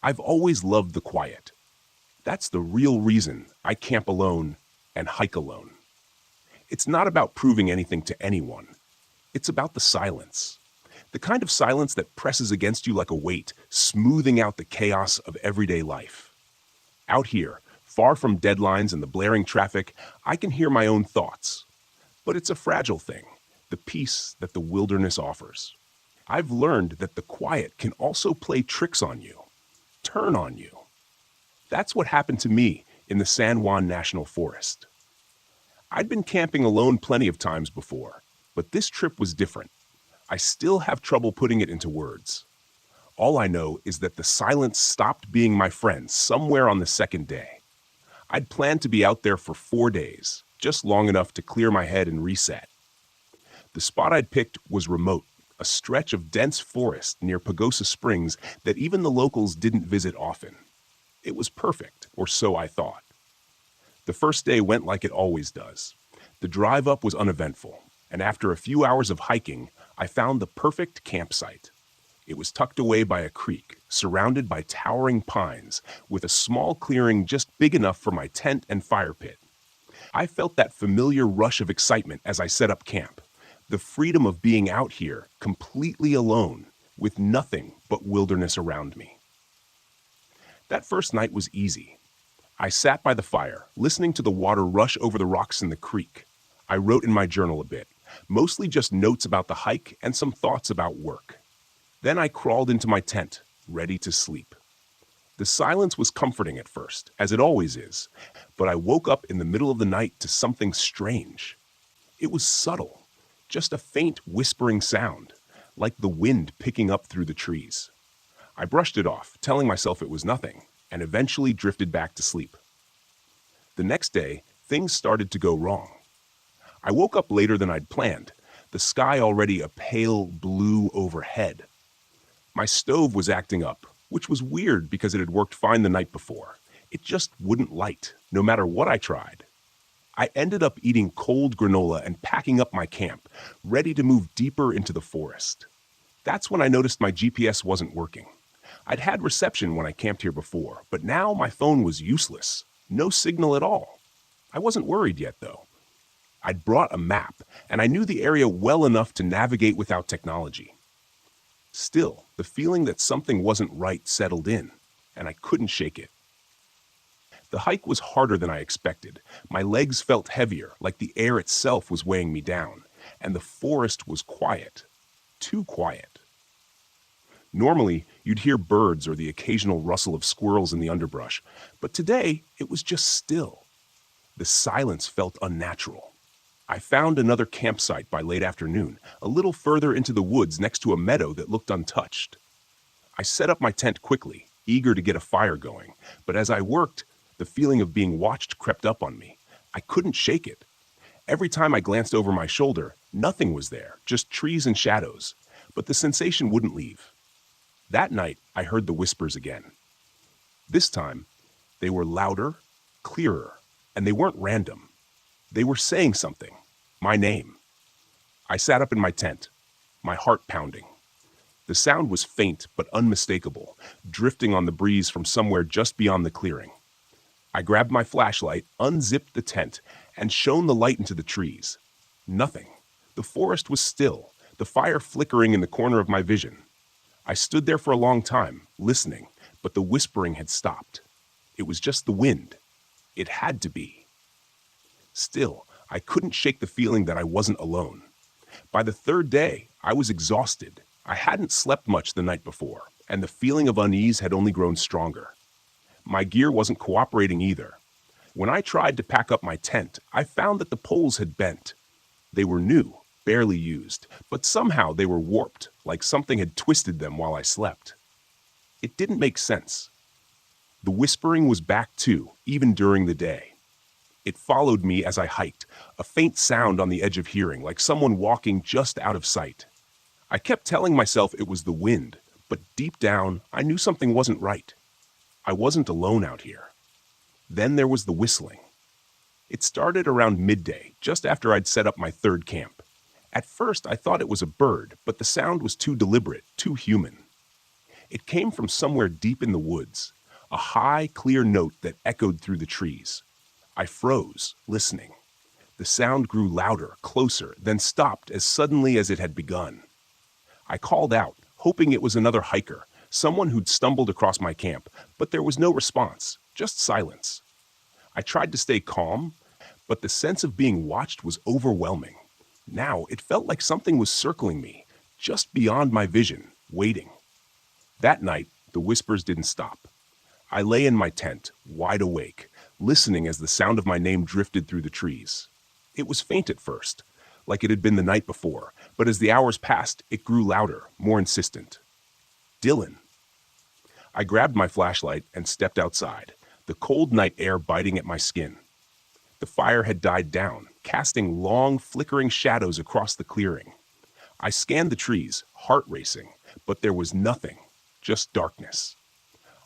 I've always loved the quiet. That's the real reason I camp alone and hike alone. It's not about proving anything to anyone. It's about the silence. The kind of silence that presses against you like a weight, smoothing out the chaos of everyday life. Out here, far from deadlines and the blaring traffic, I can hear my own thoughts. But it's a fragile thing, the peace that the wilderness offers. I've learned that the quiet can also play tricks on you, turn on you. That's what happened to me in the San Juan National Forest. I'd been camping alone plenty of times before, but this trip was different. I still have trouble putting it into words. All I know is that the silence stopped being my friend somewhere on the second day. I'd planned to be out there for 4 days, just long enough to clear my head and reset. The spot I'd picked was remote, a stretch of dense forest near Pagosa Springs that even the locals didn't visit often. It was perfect, or so I thought. The first day went like it always does. The drive up was uneventful, and after a few hours of hiking, I found the perfect campsite. It was tucked away by a creek, surrounded by towering pines, with a small clearing just big enough for my tent and fire pit. I felt that familiar rush of excitement as I set up camp, the freedom of being out here completely alone, with nothing but wilderness around me. That first night was easy. I sat by the fire, listening to the water rush over the rocks in the creek. I wrote in my journal a bit, mostly just notes about the hike and some thoughts about work. Then I crawled into my tent, ready to sleep. The silence was comforting at first, as it always is, but I woke up in the middle of the night to something strange. It was subtle, just a faint whispering sound, like the wind picking up through the trees. I brushed it off, telling myself it was nothing, and eventually drifted back to sleep. The next day, things started to go wrong. I woke up later than I'd planned, the sky already a pale blue overhead. My stove was acting up, which was weird because it had worked fine the night before. It just wouldn't light, no matter what I tried. I ended up eating cold granola and packing up my camp, ready to move deeper into the forest. That's when I noticed my GPS wasn't working. I'd had reception when I camped here before, but now my phone was useless. No signal at all. I wasn't worried yet, though. I'd brought a map, and I knew the area well enough to navigate without technology. Still, the feeling that something wasn't right settled in, and I couldn't shake it. The hike was harder than I expected. My legs felt heavier, like the air itself was weighing me down, and the forest was quiet. Too quiet. Normally, you'd hear birds or the occasional rustle of squirrels in the underbrush, but today it was just still. The silence felt unnatural. I found another campsite by late afternoon, a little further into the woods next to a meadow that looked untouched. I set up my tent quickly, eager to get a fire going, but as I worked, the feeling of being watched crept up on me. I couldn't shake it. Every time I glanced over my shoulder, nothing was there, just trees and shadows, but the sensation wouldn't leave. That night, I heard the whispers again. This time, they were louder, clearer, and they weren't random. They were saying something, my name. I sat up in my tent, my heart pounding. The sound was faint but unmistakable, drifting on the breeze from somewhere just beyond the clearing. I grabbed my flashlight, unzipped the tent, and shone the light into the trees. Nothing. The forest was still, the fire flickering in the corner of my vision. I stood there for a long time, listening, but the whispering had stopped. It was just the wind. It had to be. Still, I couldn't shake the feeling that I wasn't alone. By the third day, I was exhausted. I hadn't slept much the night before, and the feeling of unease had only grown stronger. My gear wasn't cooperating either. When I tried to pack up my tent, I found that the poles had bent. They were new, barely used, but somehow they were warped, like something had twisted them while I slept. It didn't make sense. The whispering was back too, even during the day. It followed me as I hiked, a faint sound on the edge of hearing, like someone walking just out of sight. I kept telling myself it was the wind, but deep down, I knew something wasn't right. I wasn't alone out here. Then there was the whistling. It started around midday, just after I'd set up my third camp. At first, I thought it was a bird, but the sound was too deliberate, too human. It came from somewhere deep in the woods, a high, clear note that echoed through the trees. I froze, listening. The sound grew louder, closer, then stopped as suddenly as it had begun. I called out, hoping it was another hiker, someone who'd stumbled across my camp, but there was no response, just silence. I tried to stay calm, but the sense of being watched was overwhelming. Now it felt like something was circling me, just beyond my vision, waiting. That night, the whispers didn't stop. I lay in my tent, wide awake, listening as the sound of my name drifted through the trees. It was faint at first, like it had been the night before, but as the hours passed, it grew louder, more insistent. Dylan. I grabbed my flashlight and stepped outside, the cold night air biting at my skin. The fire had died down, casting long, flickering shadows across the clearing. I scanned the trees, heart racing, but there was nothing, just darkness.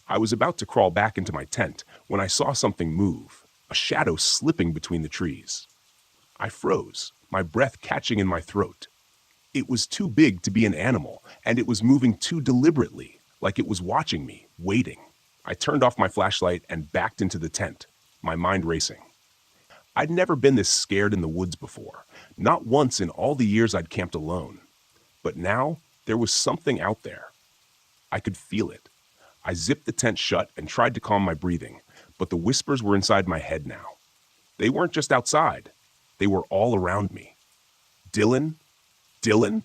I was about to crawl back into my tent when I saw something move, a shadow slipping between the trees. I froze, my breath catching in my throat. It was too big to be an animal, and it was moving too deliberately, like it was watching me, waiting. I turned off my flashlight and backed into the tent, my mind racing. I'd never been this scared in the woods before, not once in all the years I'd camped alone. But now, there was something out there. I could feel it. I zipped the tent shut and tried to calm my breathing, but the whispers were inside my head now. They weren't just outside. They were all around me. Dylan? Dylan?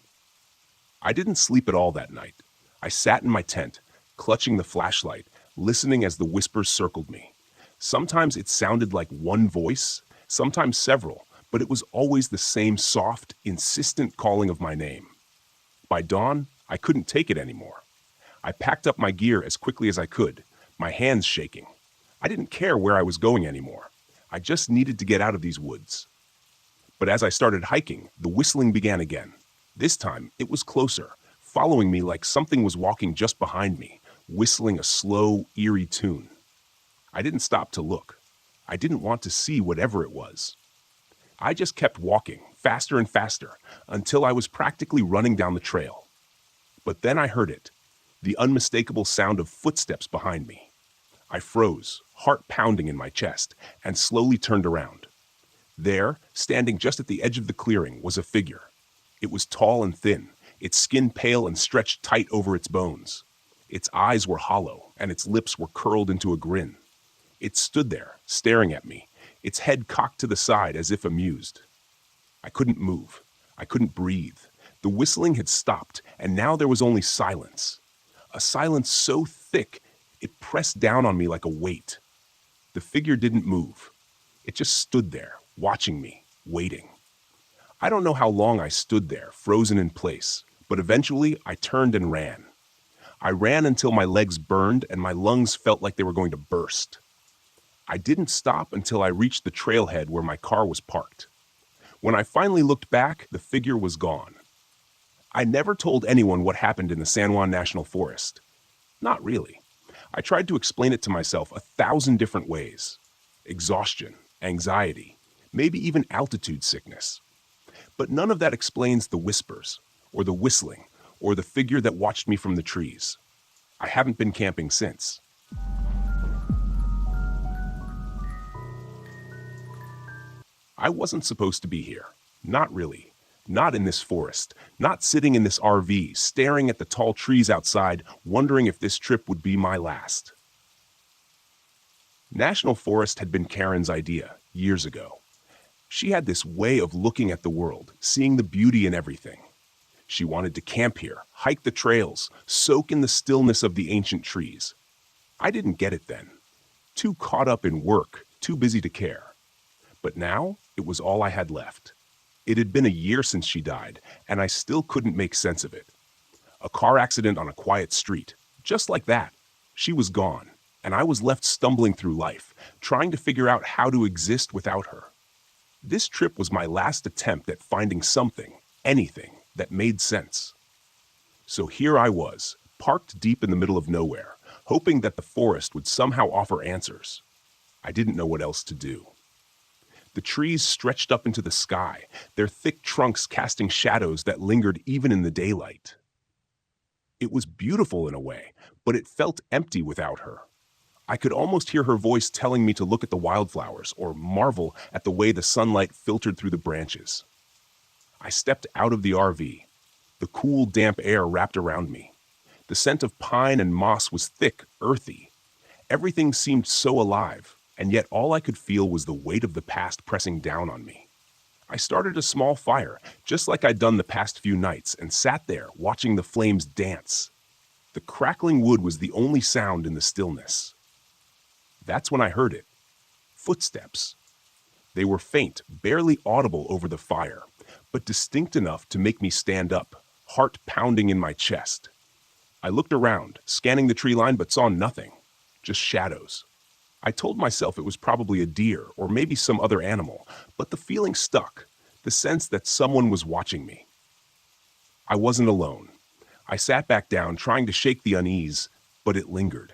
I didn't sleep at all that night. I sat in my tent, clutching the flashlight, listening as the whispers circled me. Sometimes it sounded like one voice, sometimes several, but it was always the same soft, insistent calling of my name. By dawn, I couldn't take it anymore. I packed up my gear as quickly as I could, my hands shaking. I didn't care where I was going anymore. I just needed to get out of these woods. But as I started hiking, the whistling began again. This time, it was closer, following me like something was walking just behind me, whistling a slow, eerie tune. I didn't stop to look. I didn't want to see whatever it was. I just kept walking, faster and faster, until I was practically running down the trail. But then I heard it, the unmistakable sound of footsteps behind me. I froze, heart pounding in my chest, and slowly turned around. There, standing just at the edge of the clearing, was a figure. It was tall and thin, its skin pale and stretched tight over its bones. Its eyes were hollow, and its lips were curled into a grin. It stood there, staring at me, its head cocked to the side as if amused. I couldn't move. I couldn't breathe. The whistling had stopped, and now there was only silence. A silence so thick, it pressed down on me like a weight. The figure didn't move. It just stood there, watching me, waiting. I don't know how long I stood there, frozen in place, but eventually I turned and ran. I ran until my legs burned and my lungs felt like they were going to burst. I didn't stop until I reached the trailhead where my car was parked. When I finally looked back, the figure was gone. I never told anyone what happened in the San Juan National Forest. Not really. I tried to explain it to myself 1,000 different ways. Exhaustion, anxiety, maybe even altitude sickness. But none of that explains the whispers, or the whistling, or the figure that watched me from the trees. I haven't been camping since. I wasn't supposed to be here. Not really. Not in this forest. Not sitting in this RV, staring at the tall trees outside, wondering if this trip would be my last. National Forest had been Karen's idea, years ago. She had this way of looking at the world, seeing the beauty in everything. She wanted to camp here, hike the trails, soak in the stillness of the ancient trees. I didn't get it then. Too caught up in work, too busy to care. But now, it was all I had left. It had been a year since she died, and I still couldn't make sense of it. A car accident on a quiet street. Just like that. She was gone, and I was left stumbling through life, trying to figure out how to exist without her. This trip was my last attempt at finding something, anything, that made sense. So here I was, parked deep in the middle of nowhere, hoping that the forest would somehow offer answers. I didn't know what else to do. The trees stretched up into the sky, their thick trunks casting shadows that lingered even in the daylight. It was beautiful in a way, but it felt empty without her. I could almost hear her voice telling me to look at the wildflowers or marvel at the way the sunlight filtered through the branches. I stepped out of the RV. The cool, damp air wrapped around me. The scent of pine and moss was thick, earthy. Everything seemed so alive, and yet all I could feel was the weight of the past pressing down on me. I started a small fire, just like I'd done the past few nights, and sat there watching the flames dance. The crackling wood was the only sound in the stillness. That's when I heard it. Footsteps. They were faint, barely audible over the fire, but distinct enough to make me stand up, heart pounding in my chest. I looked around, scanning the tree line, but saw nothing, just shadows. I told myself it was probably a deer or maybe some other animal, but the feeling stuck, the sense that someone was watching me. I wasn't alone. I sat back down, trying to shake the unease, but it lingered.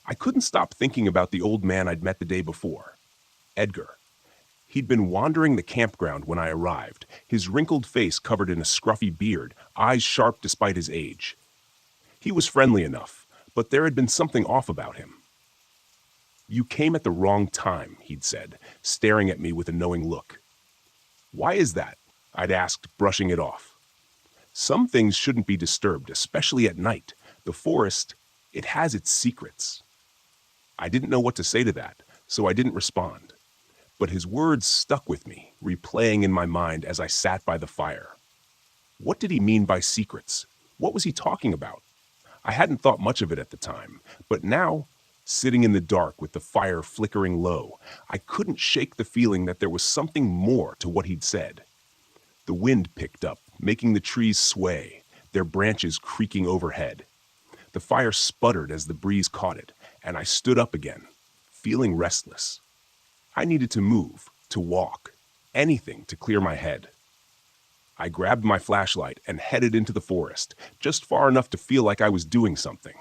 I couldn't stop thinking about the old man I'd met the day before, Edgar. He'd been wandering the campground when I arrived, his wrinkled face covered in a scruffy beard, eyes sharp despite his age. He was friendly enough, but there had been something off about him. "You came at the wrong time," he'd said, staring at me with a knowing look. "Why is that?" I'd asked, brushing it off. "Some things shouldn't be disturbed, especially at night. The forest, it has its secrets." I didn't know what to say to that, so I didn't respond. But his words stuck with me, replaying in my mind as I sat by the fire. What did he mean by secrets? What was he talking about? I hadn't thought much of it at the time, but now, sitting in the dark with the fire flickering low, I couldn't shake the feeling that there was something more to what he'd said. The wind picked up, making the trees sway, their branches creaking overhead. The fire sputtered as the breeze caught it, and I stood up again, feeling restless. I needed to move, to walk, anything to clear my head. I grabbed my flashlight and headed into the forest, just far enough to feel like I was doing something.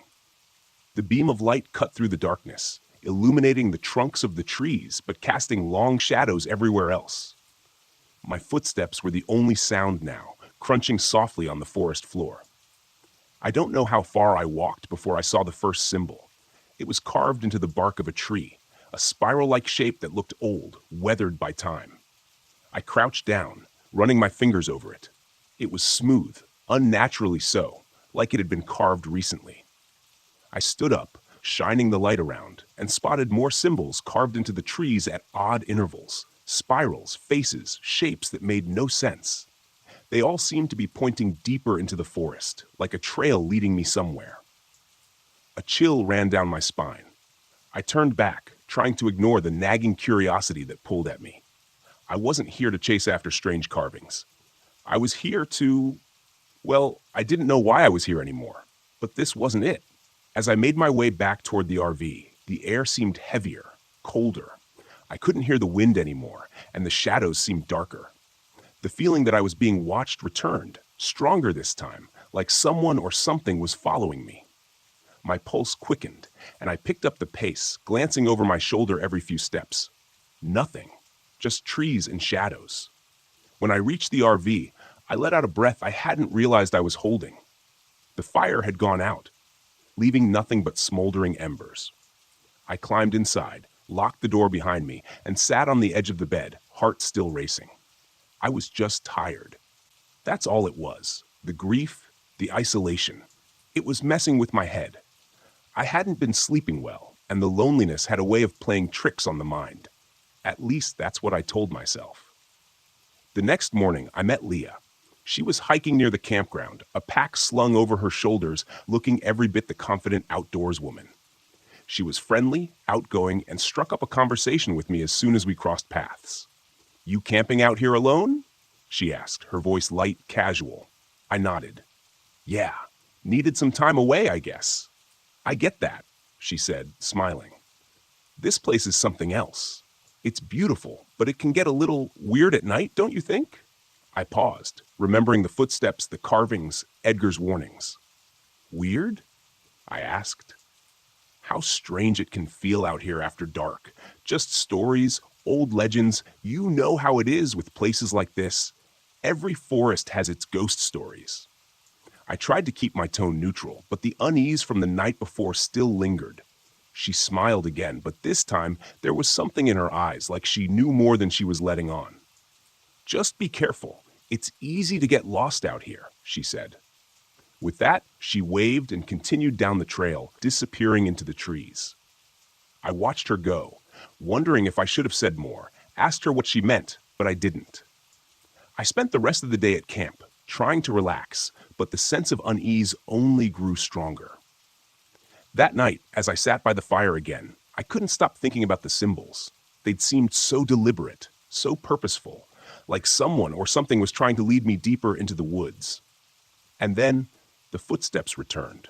The beam of light cut through the darkness, illuminating the trunks of the trees, but casting long shadows everywhere else. My footsteps were the only sound now, crunching softly on the forest floor. I don't know how far I walked before I saw the first symbol. It was carved into the bark of a tree, a spiral-like shape that looked old, weathered by time. I crouched down, running my fingers over it. It was smooth, unnaturally so, like it had been carved recently. I stood up, shining the light around, and spotted more symbols carved into the trees at odd intervals, spirals, faces, shapes that made no sense. They all seemed to be pointing deeper into the forest, like a trail leading me somewhere. A chill ran down my spine. I turned back, trying to ignore the nagging curiosity that pulled at me. I wasn't here to chase after strange carvings. I was here to... Well, I didn't know why I was here anymore, but this wasn't it. As I made my way back toward the RV, the air seemed heavier, colder. I couldn't hear the wind anymore, and the shadows seemed darker. The feeling that I was being watched returned, stronger this time, like someone or something was following me. My pulse quickened, and I picked up the pace, glancing over my shoulder every few steps. Nothing, just trees and shadows. When I reached the RV, I let out a breath I hadn't realized I was holding. The fire had gone out, leaving nothing but smoldering embers. I climbed inside, locked the door behind me, and sat on the edge of the bed, heart still racing. I was just tired. That's all it was. The grief, the isolation. It was messing with my head. I hadn't been sleeping well, and the loneliness had a way of playing tricks on the mind. At least that's what I told myself. The next morning, I met Leah. She was hiking near the campground, a pack slung over her shoulders, looking every bit the confident outdoors woman. She was friendly, outgoing, and struck up a conversation with me as soon as we crossed paths. "You camping out here alone?" she asked, her voice light, casual. I nodded. "Yeah, needed some time away, I guess." "I get that," she said, smiling. "This place is something else. It's beautiful, but it can get a little weird at night, don't you think?" I paused, remembering the footsteps, the carvings, Edgar's warnings. "Weird?" I asked. How strange it can feel out here after dark. Just stories, old legends. You know how it is with places like this. Every forest has its ghost stories. I tried to keep my tone neutral, but the unease from the night before still lingered. She smiled again, but this time there was something in her eyes, like she knew more than she was letting on. "Just be careful. It's easy to get lost out here," she said. With that, she waved and continued down the trail, disappearing into the trees. I watched her go, wondering if I should have said more, asked her what she meant, but I didn't. I spent the rest of the day at camp, trying to relax, but the sense of unease only grew stronger. That night, as I sat by the fire again, I couldn't stop thinking about the symbols. They'd seemed so deliberate, so purposeful, like someone or something was trying to lead me deeper into the woods. And then, the footsteps returned.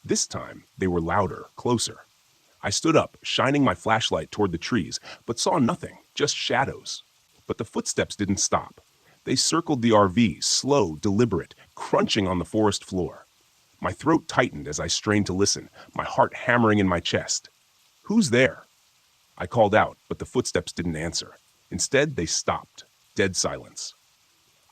This time, they were louder, closer. I stood up, shining my flashlight toward the trees, but saw nothing, just shadows. But the footsteps didn't stop. They circled the RV, slow, deliberate, crunching on the forest floor. My throat tightened as I strained to listen, my heart hammering in my chest. "Who's there?" I called out, but the footsteps didn't answer. Instead, they stopped, dead silence.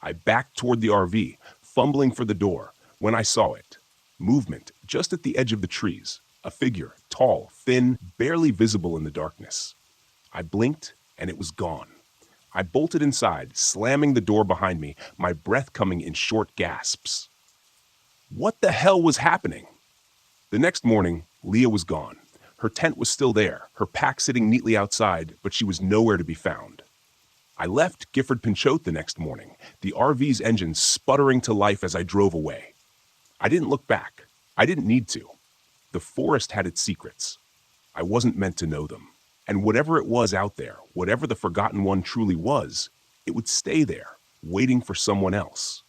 I backed toward the RV, fumbling for the door, when I saw it. Movement, just at the edge of the trees. A figure, tall, thin, barely visible in the darkness. I blinked, and it was gone. I bolted inside, slamming the door behind me, my breath coming in short gasps. What the hell was happening? The next morning, Leah was gone. Her tent was still there, her pack sitting neatly outside, but she was nowhere to be found. I left Gifford Pinchot the next morning, the RV's engine sputtering to life as I drove away. I didn't look back. I didn't need to. The forest had its secrets. I wasn't meant to know them. And whatever it was out there, whatever the Forgotten One truly was, it would stay there, waiting for someone else.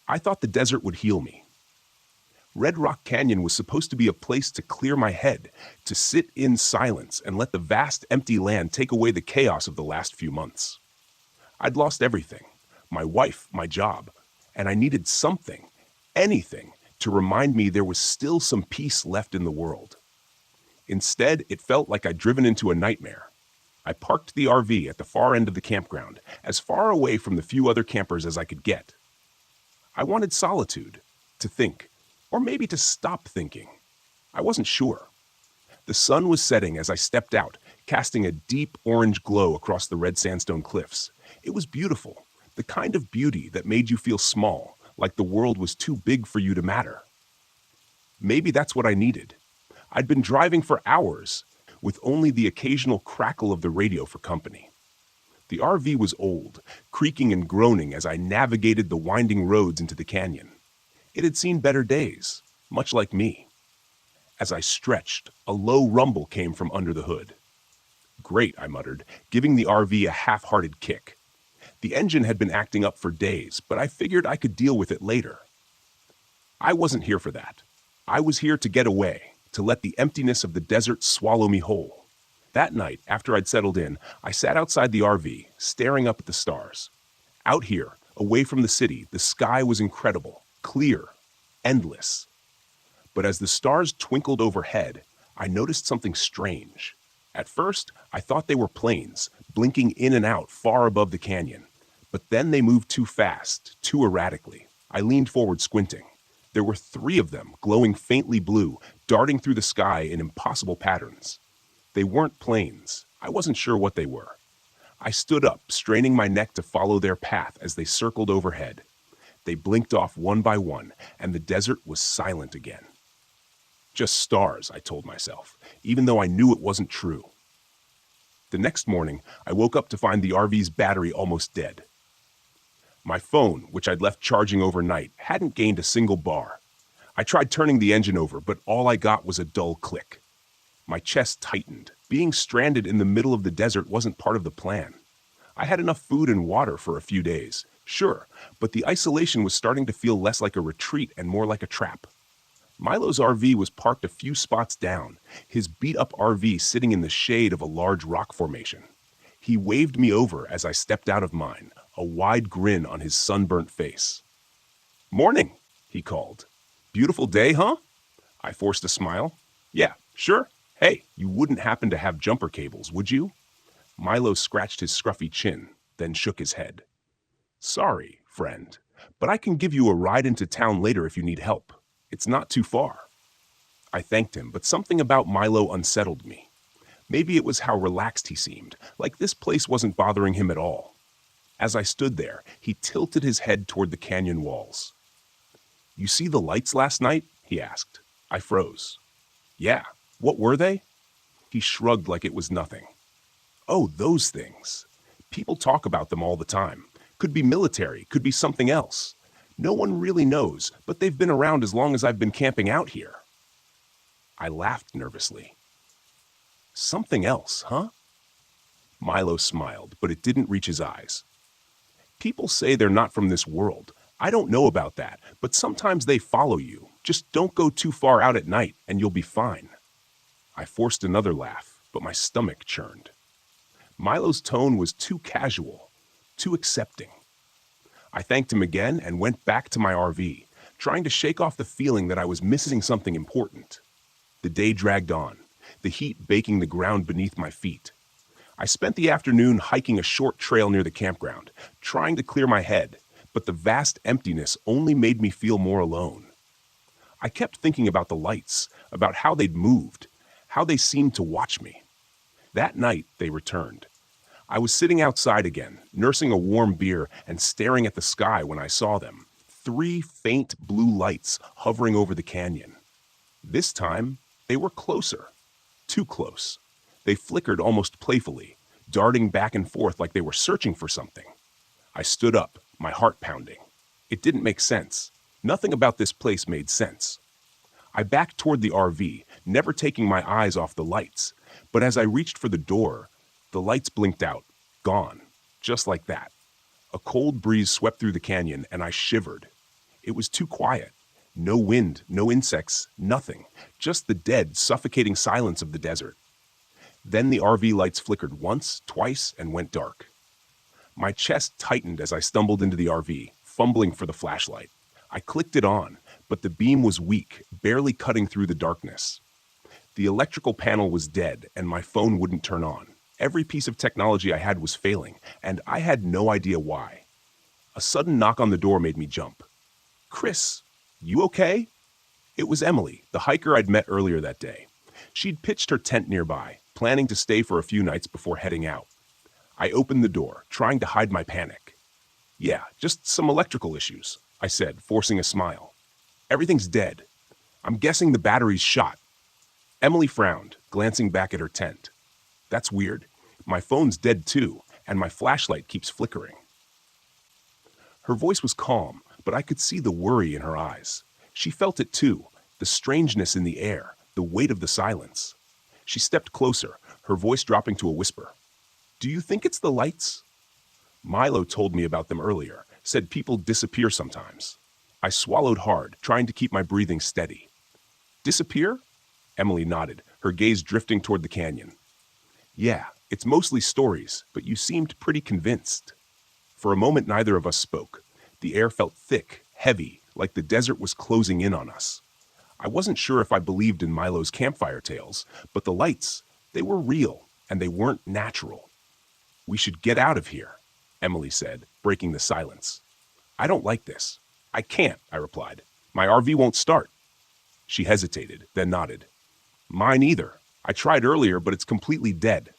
I thought the desert would heal me. Red Rock Canyon was supposed to be a place to clear my head, to sit in silence and let the vast empty land take away the chaos of the last few months. I'd lost everything, my wife, my job, and I needed something, anything, to remind me there was still some peace left in the world. Instead, it felt like I'd driven into a nightmare. I parked the RV at the far end of the campground, as far away from the few other campers as I could get. I wanted solitude, to think, or maybe to stop thinking. I wasn't sure. The sun was setting as I stepped out, casting a deep orange glow across the red sandstone cliffs. It was beautiful, the kind of beauty that made you feel small, like the world was too big for you to matter. Maybe that's what I needed. I'd been driving for hours, with only the occasional crackle of the radio for company. The RV was old, creaking and groaning as I navigated the winding roads into the canyon. It had seen better days, much like me. As I stretched, a low rumble came from under the hood. "Great," I muttered, giving the RV a half-hearted kick. The engine had been acting up for days, but I figured I could deal with it later. I wasn't here for that. I was here to get away, to let the emptiness of the desert swallow me whole. That night, after I'd settled in, I sat outside the RV, staring up at the stars. Out here, away from the city, the sky was incredible, clear, endless. But as the stars twinkled overhead, I noticed something strange. At first, I thought they were planes, blinking in and out far above the canyon. But then they moved too fast, too erratically. I leaned forward, squinting. There were 3 of them, glowing faintly blue, darting through the sky in impossible patterns. They weren't planes. I wasn't sure what they were. I stood up, straining my neck to follow their path as they circled overhead. They blinked off one by one, and the desert was silent again. Just stars, I told myself, even though I knew it wasn't true. The next morning, I woke up to find the RV's battery almost dead. My phone, which I'd left charging overnight, hadn't gained a single bar. I tried turning the engine over, but all I got was a dull click. My chest tightened. Being stranded in the middle of the desert wasn't part of the plan. I had enough food and water for a few days, sure, but the isolation was starting to feel less like a retreat and more like a trap. Milo's RV was parked a few spots down, his beat-up RV sitting in the shade of a large rock formation. He waved me over as I stepped out of mine, a wide grin on his sunburnt face. "Morning," he called. "Beautiful day, huh?" I forced a smile. "Yeah, sure. Hey, you wouldn't happen to have jumper cables, would you?" Milo scratched his scruffy chin. then shook his head. Sorry, friend, but I can give you a ride into town later if you need help. It's not too far. I thanked him, but something about Milo unsettled me. Maybe it was how relaxed he seemed, like this place wasn't bothering him at all. As I stood there, he tilted his head toward the canyon walls. You see the lights last night? He asked. I froze. Yeah, what were they? He shrugged like it was nothing. Oh, those things. People talk about them all the time. Could be military, could be something else. No one really knows, but they've been around as long as I've been camping out here. I laughed nervously. Something else, huh? Milo smiled, but it didn't reach his eyes. People say they're not from this world. I don't know about that, but sometimes they follow you. Just don't go too far out at night and you'll be fine. I forced another laugh, but my stomach churned. Milo's tone was too casual, too accepting. I thanked him again and went back to my RV, trying to shake off the feeling that I was missing something important. The day dragged on, the heat baking the ground beneath my feet. I spent the afternoon hiking a short trail near the campground, trying to clear my head, but the vast emptiness only made me feel more alone. I kept thinking about the lights, about how they'd moved, how they seemed to watch me. That night, they returned. I was sitting outside again, nursing a warm beer and staring at the sky when I saw them. 3 faint blue lights hovering over the canyon. This time, they were closer. Too close. They flickered almost playfully, darting back and forth like they were searching for something. I stood up, my heart pounding. It didn't make sense. Nothing about this place made sense. I backed toward the RV, never taking my eyes off the lights, but as I reached for the door, the lights blinked out, gone, just like that. A cold breeze swept through the canyon and I shivered. It was too quiet. No wind, no insects, nothing. Just the dead, suffocating silence of the desert. Then the RV lights flickered once, twice, and went dark. My chest tightened as I stumbled into the RV, fumbling for the flashlight. I clicked it on, but the beam was weak, barely cutting through the darkness. The electrical panel was dead, and my phone wouldn't turn on. Every piece of technology I had was failing, and I had no idea why. A sudden knock on the door made me jump. Chris, you okay? It was Emily, the hiker I'd met earlier that day. She'd pitched her tent nearby, planning to stay for a few nights before heading out. I opened the door, trying to hide my panic. Yeah, just some electrical issues, I said, forcing a smile. Everything's dead. I'm guessing the battery's shot. Emily frowned, glancing back at her tent. That's weird. My phone's dead too, and my flashlight keeps flickering. Her voice was calm, but I could see the worry in her eyes. She felt it too, the strangeness in the air, the weight of the silence. She stepped closer, her voice dropping to a whisper. Do you think it's the lights? Milo told me about them earlier, said people disappear sometimes. I swallowed hard, trying to keep my breathing steady. Disappear? Emily nodded, her gaze drifting toward the canyon. Yeah, it's mostly stories, but you seemed pretty convinced. For a moment, neither of us spoke. The air felt thick, heavy, like the desert was closing in on us. I wasn't sure if I believed in Milo's campfire tales, but the lights, they were real, and they weren't natural. We should get out of here, Emily said, breaking the silence. I don't like this. I can't, I replied. My RV won't start. She hesitated, then nodded. Mine either. I tried earlier, but it's completely dead.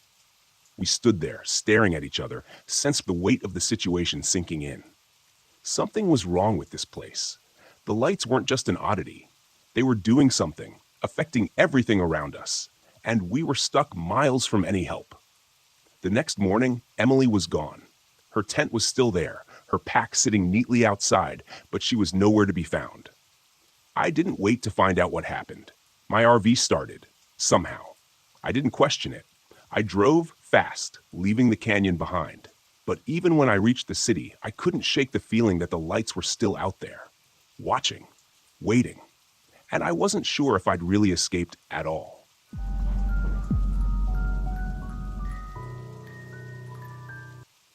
We stood there, staring at each other, sensed the weight of the situation sinking in. Something was wrong with this place. The lights weren't just an oddity. They were doing something, affecting everything around us, and we were stuck miles from any help. The next morning, Emily was gone. Her tent was still there, her pack sitting neatly outside, but she was nowhere to be found. I didn't wait to find out what happened. My RV started, somehow. I didn't question it. I drove fast, leaving the canyon behind. But even when I reached the city, I couldn't shake the feeling that the lights were still out there, watching, waiting. And I wasn't sure if I'd really escaped at all.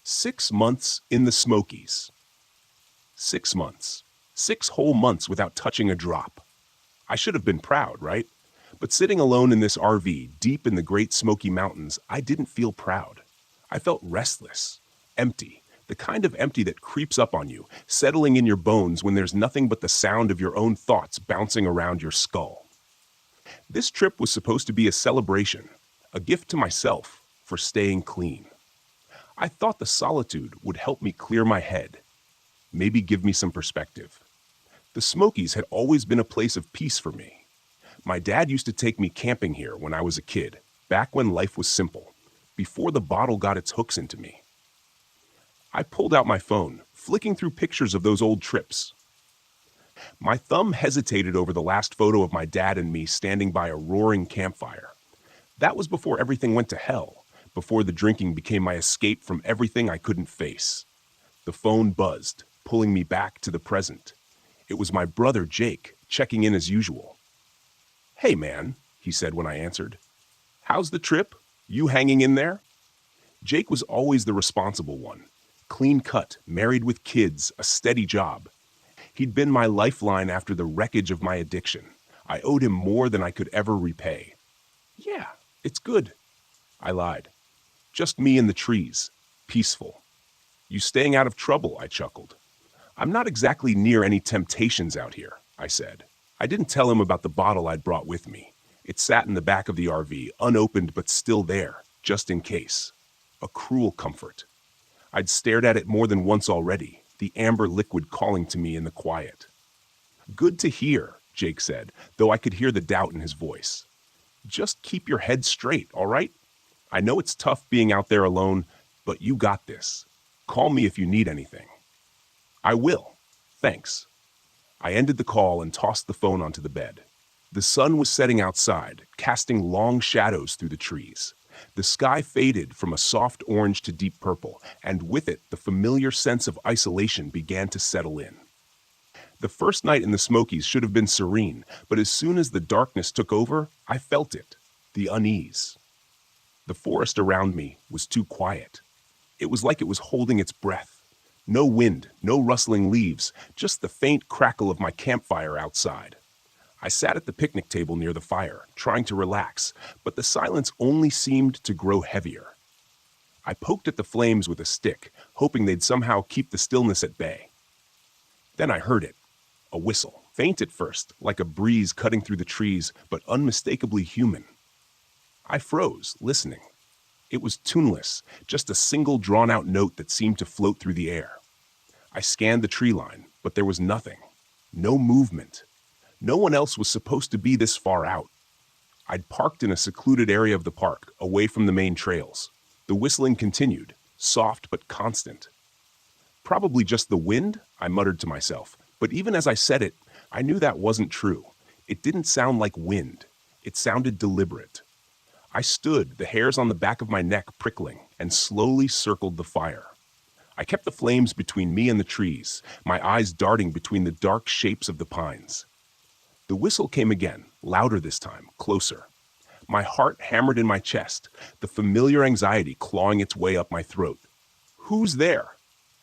"6 months in the Smokies. 6 months. 6 whole months without touching a drop. I should have been proud, right? But sitting alone in this RV, deep in the Great Smoky Mountains, I didn't feel proud. I felt restless, Empty. The kind of empty that creeps up on you, settling in your bones when there's nothing but the sound of your own thoughts bouncing around your skull. This trip was supposed to be a celebration, a gift to myself for staying clean. I thought the solitude would help me clear my head, maybe give me some perspective. The Smokies had always been a place of peace for me. My dad used to take me camping here when I was a kid, back when life was simple, before the bottle got its hooks into me. I pulled out my phone, flicking through pictures of those old trips. My thumb hesitated over the last photo of my dad and me standing by a roaring campfire. That was before everything went to hell, before the drinking became my escape from everything I couldn't face. The phone buzzed, pulling me back to the present. It was my brother Jake, checking in as usual. "Hey man," he said when I answered. "How's the trip? You hanging in there?" Jake was always the responsible one. Clean cut, married with kids, a steady job. He'd been my lifeline after the wreckage of my addiction. I owed him more than I could ever repay. "Yeah, it's good," I lied. "Just me and the trees. Peaceful." "You staying out of trouble?" I chuckled. "I'm not exactly near any temptations out here," I said. I didn't tell him about the bottle I'd brought with me. It sat in the back of the RV, unopened but still there, just in case. A cruel comfort. I'd stared at it more than once already, the amber liquid calling to me in the quiet. "Good to hear," Jake said, though I could hear the doubt in his voice. "Just keep your head straight, all right? I know it's tough being out there alone, but you got this. Call me if you need anything." "I will. Thanks." I ended the call and tossed the phone onto the bed. The sun was setting outside, casting long shadows through the trees. The sky faded from a soft orange to deep purple, and with it, the familiar sense of isolation began to settle in. The first night in the Smokies should have been serene, but as soon as the darkness took over, I felt it, the unease. The forest around me was too quiet. It was like it was holding its breath. No wind, no rustling leaves, just the faint crackle of my campfire outside. I sat at the picnic table near the fire, trying to relax, but the silence only seemed to grow heavier. I poked at the flames with a stick, hoping they'd somehow keep the stillness at bay. Then I heard it, a whistle, faint at first, like a breeze cutting through the trees, but unmistakably human. I froze, listening. It was tuneless, just a single drawn-out note that seemed to float through the air. I scanned the tree line, but there was nothing. No movement. No one else was supposed to be this far out. I'd parked in a secluded area of the park, away from the main trails. The whistling continued, soft but constant. "Probably just the wind," I muttered to myself, but even as I said it, I knew that wasn't true. It didn't sound like wind. It sounded deliberate. I stood, the hairs on the back of my neck prickling, and slowly circled the fire. I kept the flames between me and the trees, my eyes darting between the dark shapes of the pines. The whistle came again, louder this time, closer. My heart hammered in my chest, the familiar anxiety clawing its way up my throat. "Who's there?"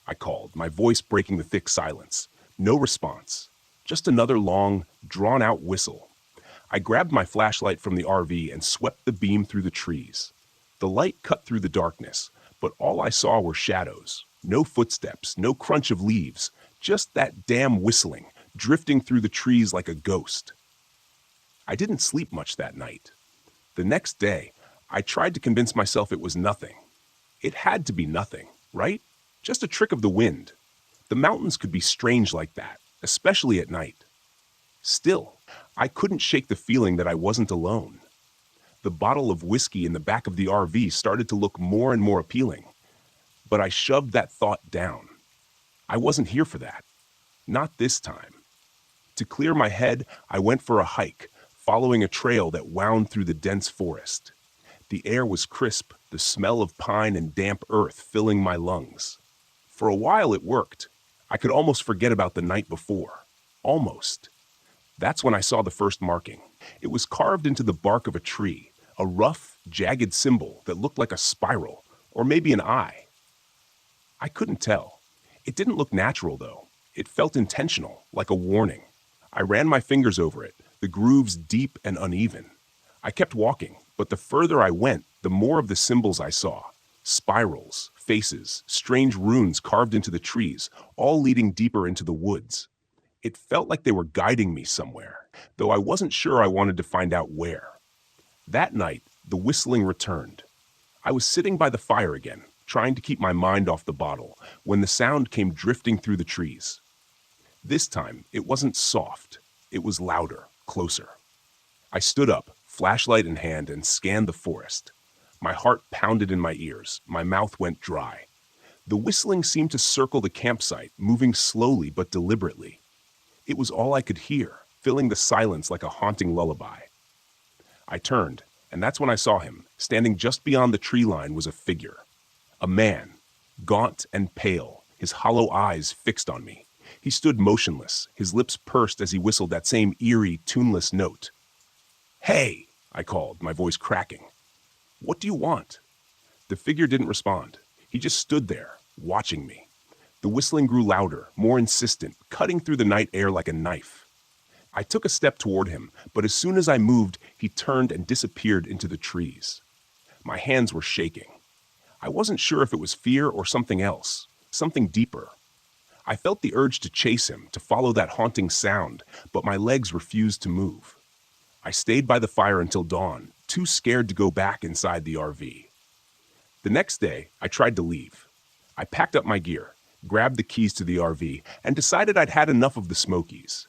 I called, my voice breaking the thick silence. No response. Just another long, drawn-out whistle. I grabbed my flashlight from the RV and swept the beam through the trees. The light cut through the darkness, but all I saw were shadows. No footsteps, no crunch of leaves, just that damn whistling, drifting through the trees like a ghost. I didn't sleep much that night. The next day, I tried to convince myself it was nothing. It had to be nothing, right? Just a trick of the wind. The mountains could be strange like that, especially at night. Still, I couldn't shake the feeling that I wasn't alone. The bottle of whiskey in the back of the RV started to look more and more appealing. But I shoved that thought down. I wasn't here for that. Not this time. To clear my head, I went for a hike, following a trail that wound through the dense forest. The air was crisp, the smell of pine and damp earth filling my lungs. For a while it worked. I could almost forget about the night before. Almost. That's when I saw the first marking. It was carved into the bark of a tree, a rough, jagged symbol that looked like a spiral, or maybe an eye. I couldn't tell. It didn't look natural, though. It felt intentional, like a warning. I ran my fingers over it, the grooves deep and uneven. I kept walking, but the further I went, the more of the symbols I saw. Spirals, faces, strange runes carved into the trees, all leading deeper into the woods. It felt like they were guiding me somewhere, though I wasn't sure I wanted to find out where. That night, the whistling returned. I was sitting by the fire again, trying to keep my mind off the bottle, when the sound came drifting through the trees. This time, it wasn't soft. It was louder, closer. I stood up, flashlight in hand, and scanned the forest. My heart pounded in my ears. My mouth went dry. The whistling seemed to circle the campsite, moving slowly but deliberately. It was all I could hear, filling the silence like a haunting lullaby. I turned, and that's when I saw him. Standing just beyond the tree line was a figure. A man, gaunt and pale, his hollow eyes fixed on me. He stood motionless, his lips pursed as he whistled that same eerie, tuneless note. "Hey!" I called, my voice cracking. "What do you want?" The figure didn't respond. He just stood there, watching me. The whistling grew louder, more insistent, cutting through the night air like a knife. I took a step toward him, but as soon as I moved, he turned and disappeared into the trees. My hands were shaking. I wasn't sure if it was fear or something else, something deeper. I felt the urge to chase him, to follow that haunting sound, but my legs refused to move. I stayed by the fire until dawn, too scared to go back inside the RV. The next day, I tried to leave. I packed up my gear, grabbed the keys to the RV, and decided I'd had enough of the Smokies.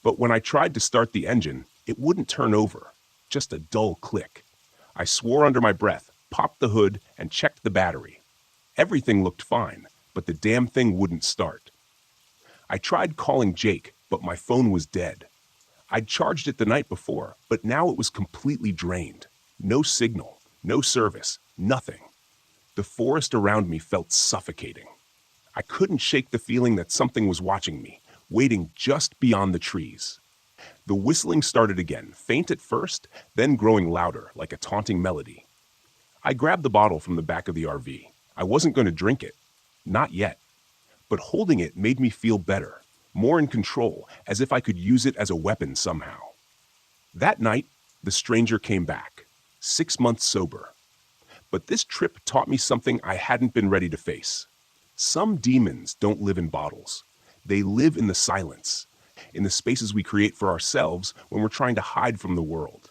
But when I tried to start the engine, it wouldn't turn over, just a dull click. I swore under my breath, popped the hood, and checked the battery. Everything looked fine, but the damn thing wouldn't start. I tried calling Jake, but my phone was dead. I'd charged it the night before, but now it was completely drained. No signal, no service, nothing. The forest around me felt suffocating. I couldn't shake the feeling that something was watching me, waiting just beyond the trees. The whistling started again, faint at first, then growing louder, like a taunting melody. I grabbed the bottle from the back of the RV. I wasn't going to drink it. Not yet. But holding it made me feel better, more in control, as if I could use it as a weapon somehow. That night, the stranger came back, 6 months sober. But this trip taught me something I hadn't been ready to face. Some demons don't live in bottles. They live in the silence, in the spaces we create for ourselves when we're trying to hide from the world.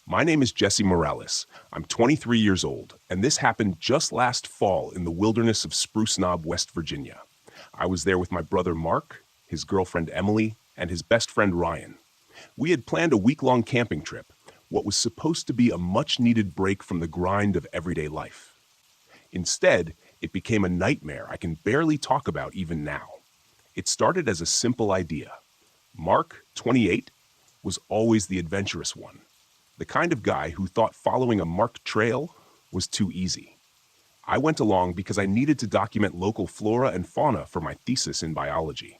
My name is Jesse Morales. I'm 23 years old, and this happened just last fall in the wilderness of Spruce Knob, West Virginia. I was there with my brother Mark, his girlfriend Emily, and his best friend Ryan. We had planned a week-long camping trip, what was supposed to be a much-needed break from the grind of everyday life. Instead, it became a nightmare I can barely talk about even now. It started as a simple idea. Mark, 28, was always the adventurous one. The kind of guy who thought following a marked trail was too easy. I went along because I needed to document local flora and fauna for my thesis in biology.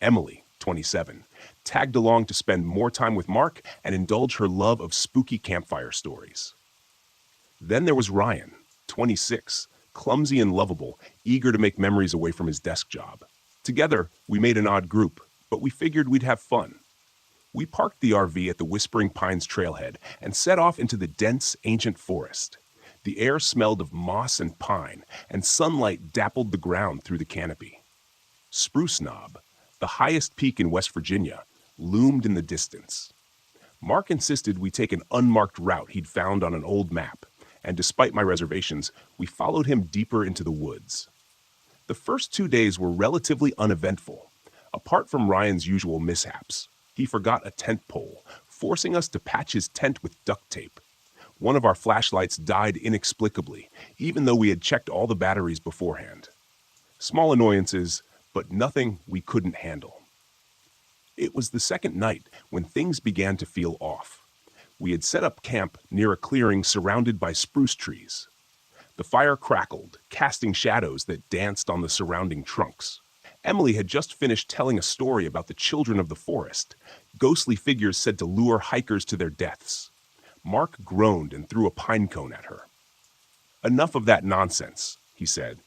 Emily, 27, tagged along to spend more time with Mark and indulge her love of spooky campfire stories. Then there was Ryan, 26, clumsy and lovable, eager to make memories away from his desk job. Together, we made an odd group, but we figured we'd have fun. We parked the RV at the Whispering Pines trailhead and set off into the dense, ancient forest. The air smelled of moss and pine, and sunlight dappled the ground through the canopy. Spruce Knob, the highest peak in West Virginia, loomed in the distance. Mark insisted we take an unmarked route he'd found on an old map, and despite my reservations, we followed him deeper into the woods. The first 2 days were relatively uneventful, apart from Ryan's usual mishaps. He forgot a tent pole, forcing us to patch his tent with duct tape. One of our flashlights died inexplicably, even though we had checked all the batteries beforehand. Small annoyances, but nothing we couldn't handle. It was the second night when things began to feel off. We had set up camp near a clearing surrounded by spruce trees. The fire crackled, casting shadows that danced on the surrounding trunks. Emily had just finished telling a story about the children of the forest, ghostly figures said to lure hikers to their deaths. Mark groaned and threw a pine cone at her. "Enough of that nonsense," he said.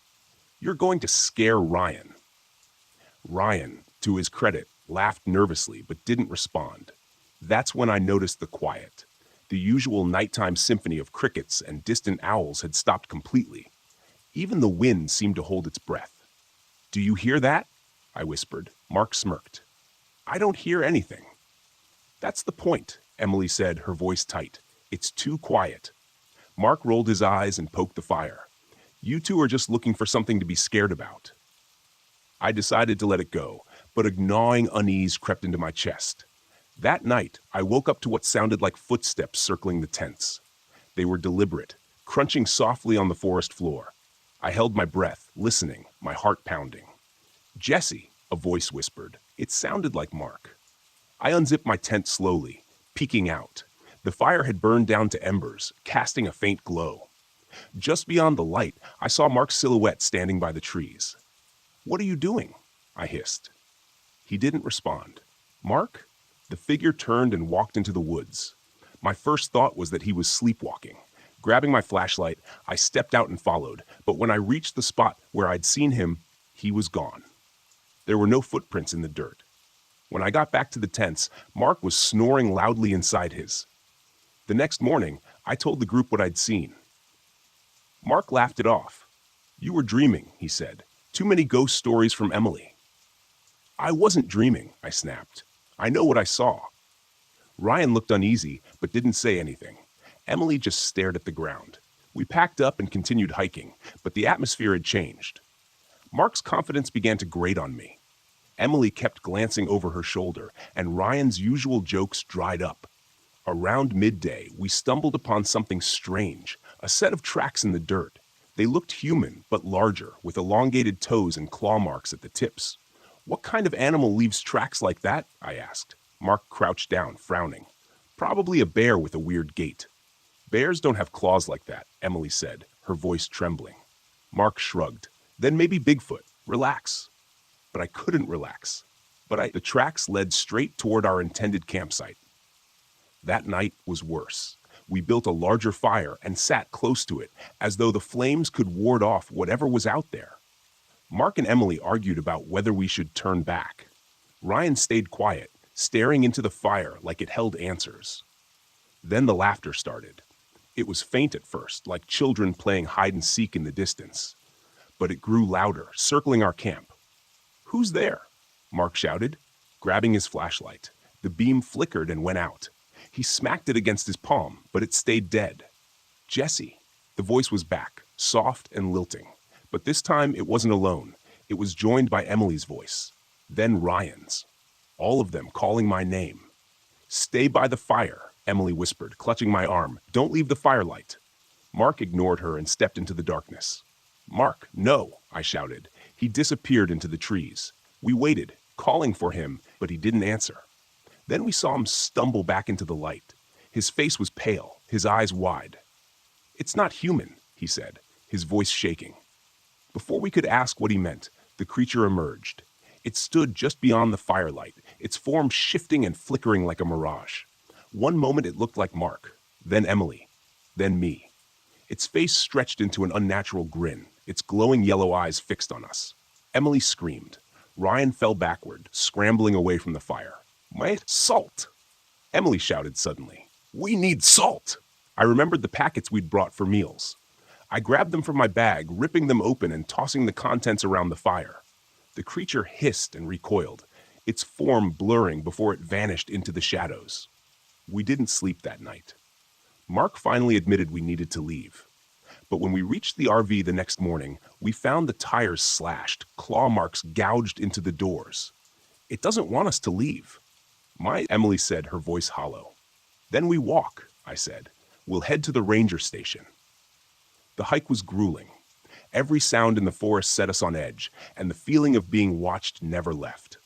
"You're going to scare Ryan." Ryan, to his credit, laughed nervously but didn't respond. That's when I noticed the quiet. The usual nighttime symphony of crickets and distant owls had stopped completely. Even the wind seemed to hold its breath. "Do you hear that?" I whispered. Mark smirked. "I don't hear anything." "That's the point," Emily said, her voice tight. "It's too quiet." Mark rolled his eyes and poked the fire. "You two are just looking for something to be scared about." I decided to let it go, but a gnawing unease crept into my chest. That night, I woke up to what sounded like footsteps circling the tents. They were deliberate, crunching softly on the forest floor. I held my breath, listening, my heart pounding. "Jesse," a voice whispered. It sounded like Mark. I unzipped my tent slowly, peeking out. The fire had burned down to embers, casting a faint glow. Just beyond the light, I saw Mark's silhouette standing by the trees. "What are you doing?" I hissed. He didn't respond. "Mark?" The figure turned and walked into the woods. My first thought was that he was sleepwalking. Grabbing my flashlight, I stepped out and followed, but when I reached the spot where I'd seen him, he was gone. There were no footprints in the dirt. When I got back to the tents, Mark was snoring loudly inside his. The next morning, I told the group what I'd seen. Mark laughed it off. "You were dreaming," he said. "Too many ghost stories from Emily." "I wasn't dreaming," I snapped. "I know what I saw." Ryan looked uneasy, but didn't say anything. Emily just stared at the ground. We packed up and continued hiking, but the atmosphere had changed. Mark's confidence began to grate on me. Emily kept glancing over her shoulder, and Ryan's usual jokes dried up. Around midday, we stumbled upon something strange, a set of tracks in the dirt. They looked human, but larger, with elongated toes and claw marks at the tips. "What kind of animal leaves tracks like that?" I asked. Mark crouched down, frowning. "Probably a bear with a weird gait." "Bears don't have claws like that," Emily said, her voice trembling. Mark shrugged. "Then maybe Bigfoot. Relax." But I couldn't relax. The tracks led straight toward our intended campsite. That night was worse. We built a larger fire and sat close to it, as though the flames could ward off whatever was out there. Mark and Emily argued about whether we should turn back. Ryan stayed quiet, staring into the fire like it held answers. Then the laughter started. It was faint at first, like children playing hide and seek in the distance. But it grew louder, circling our camp. "Who's there?" Mark shouted, grabbing his flashlight. The beam flickered and went out. He smacked it against his palm, but it stayed dead. "Jesse." The voice was back, soft and lilting. But this time it wasn't alone. It was joined by Emily's voice. Then Ryan's. All of them calling my name. "Stay by the fire," Emily whispered, clutching my arm. "Don't leave the firelight." Mark ignored her and stepped into the darkness. "Mark, no," I shouted. He disappeared into the trees. We waited, calling for him, but he didn't answer. Then we saw him stumble back into the light. His face was pale, his eyes wide. "It's not human," he said, his voice shaking. Before we could ask what he meant, the creature emerged. It stood just beyond the firelight, its form shifting and flickering like a mirage. One moment it looked like Mark, then Emily, then me. Its face stretched into an unnatural grin, its glowing yellow eyes fixed on us. Emily screamed. Ryan fell backward, scrambling away from the fire. "My salt!" Emily shouted suddenly. "We need salt!" I remembered the packets we'd brought for meals. I grabbed them from my bag, ripping them open and tossing the contents around the fire. The creature hissed and recoiled, its form blurring before it vanished into the shadows. We didn't sleep that night. Mark finally admitted we needed to leave. But when we reached the RV the next morning, we found the tires slashed, claw marks gouged into the doors. "It doesn't want us to leave." Emily said, her voice hollow. "Then we walk," I said. "We'll head to the ranger station." The hike was grueling. Every sound in the forest set us on edge, and the feeling of being watched never left.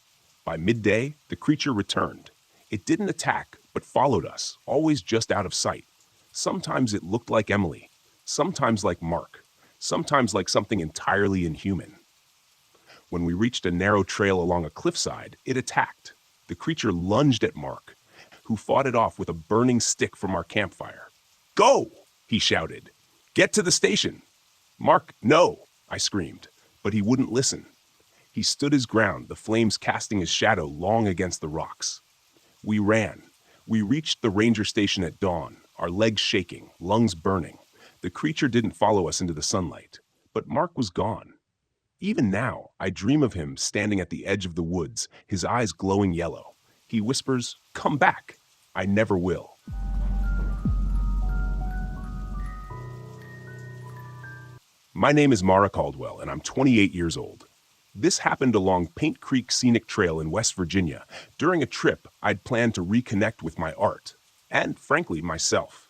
By midday, the creature returned. It didn't attack, but followed us, always just out of sight. Sometimes it looked like Emily, sometimes like Mark, sometimes like something entirely inhuman. When we reached a narrow trail along a cliffside, it attacked. The creature lunged at Mark, who fought it off with a burning stick from our campfire. "Go!" he shouted. "Get to the station!" "Mark, no!" I screamed, but he wouldn't listen. He stood his ground, the flames casting his shadow long against the rocks. We ran. We reached the ranger station at dawn, our legs shaking, lungs burning. The creature didn't follow us into the sunlight, but Mark was gone. Even now, I dream of him standing at the edge of the woods, his eyes glowing yellow. He whispers, "Come back." I never will. My name is Mara Caldwell, and I'm 28 years old. This happened along Paint Creek Scenic Trail in West Virginia during a trip I'd planned to reconnect with my art, and frankly, myself.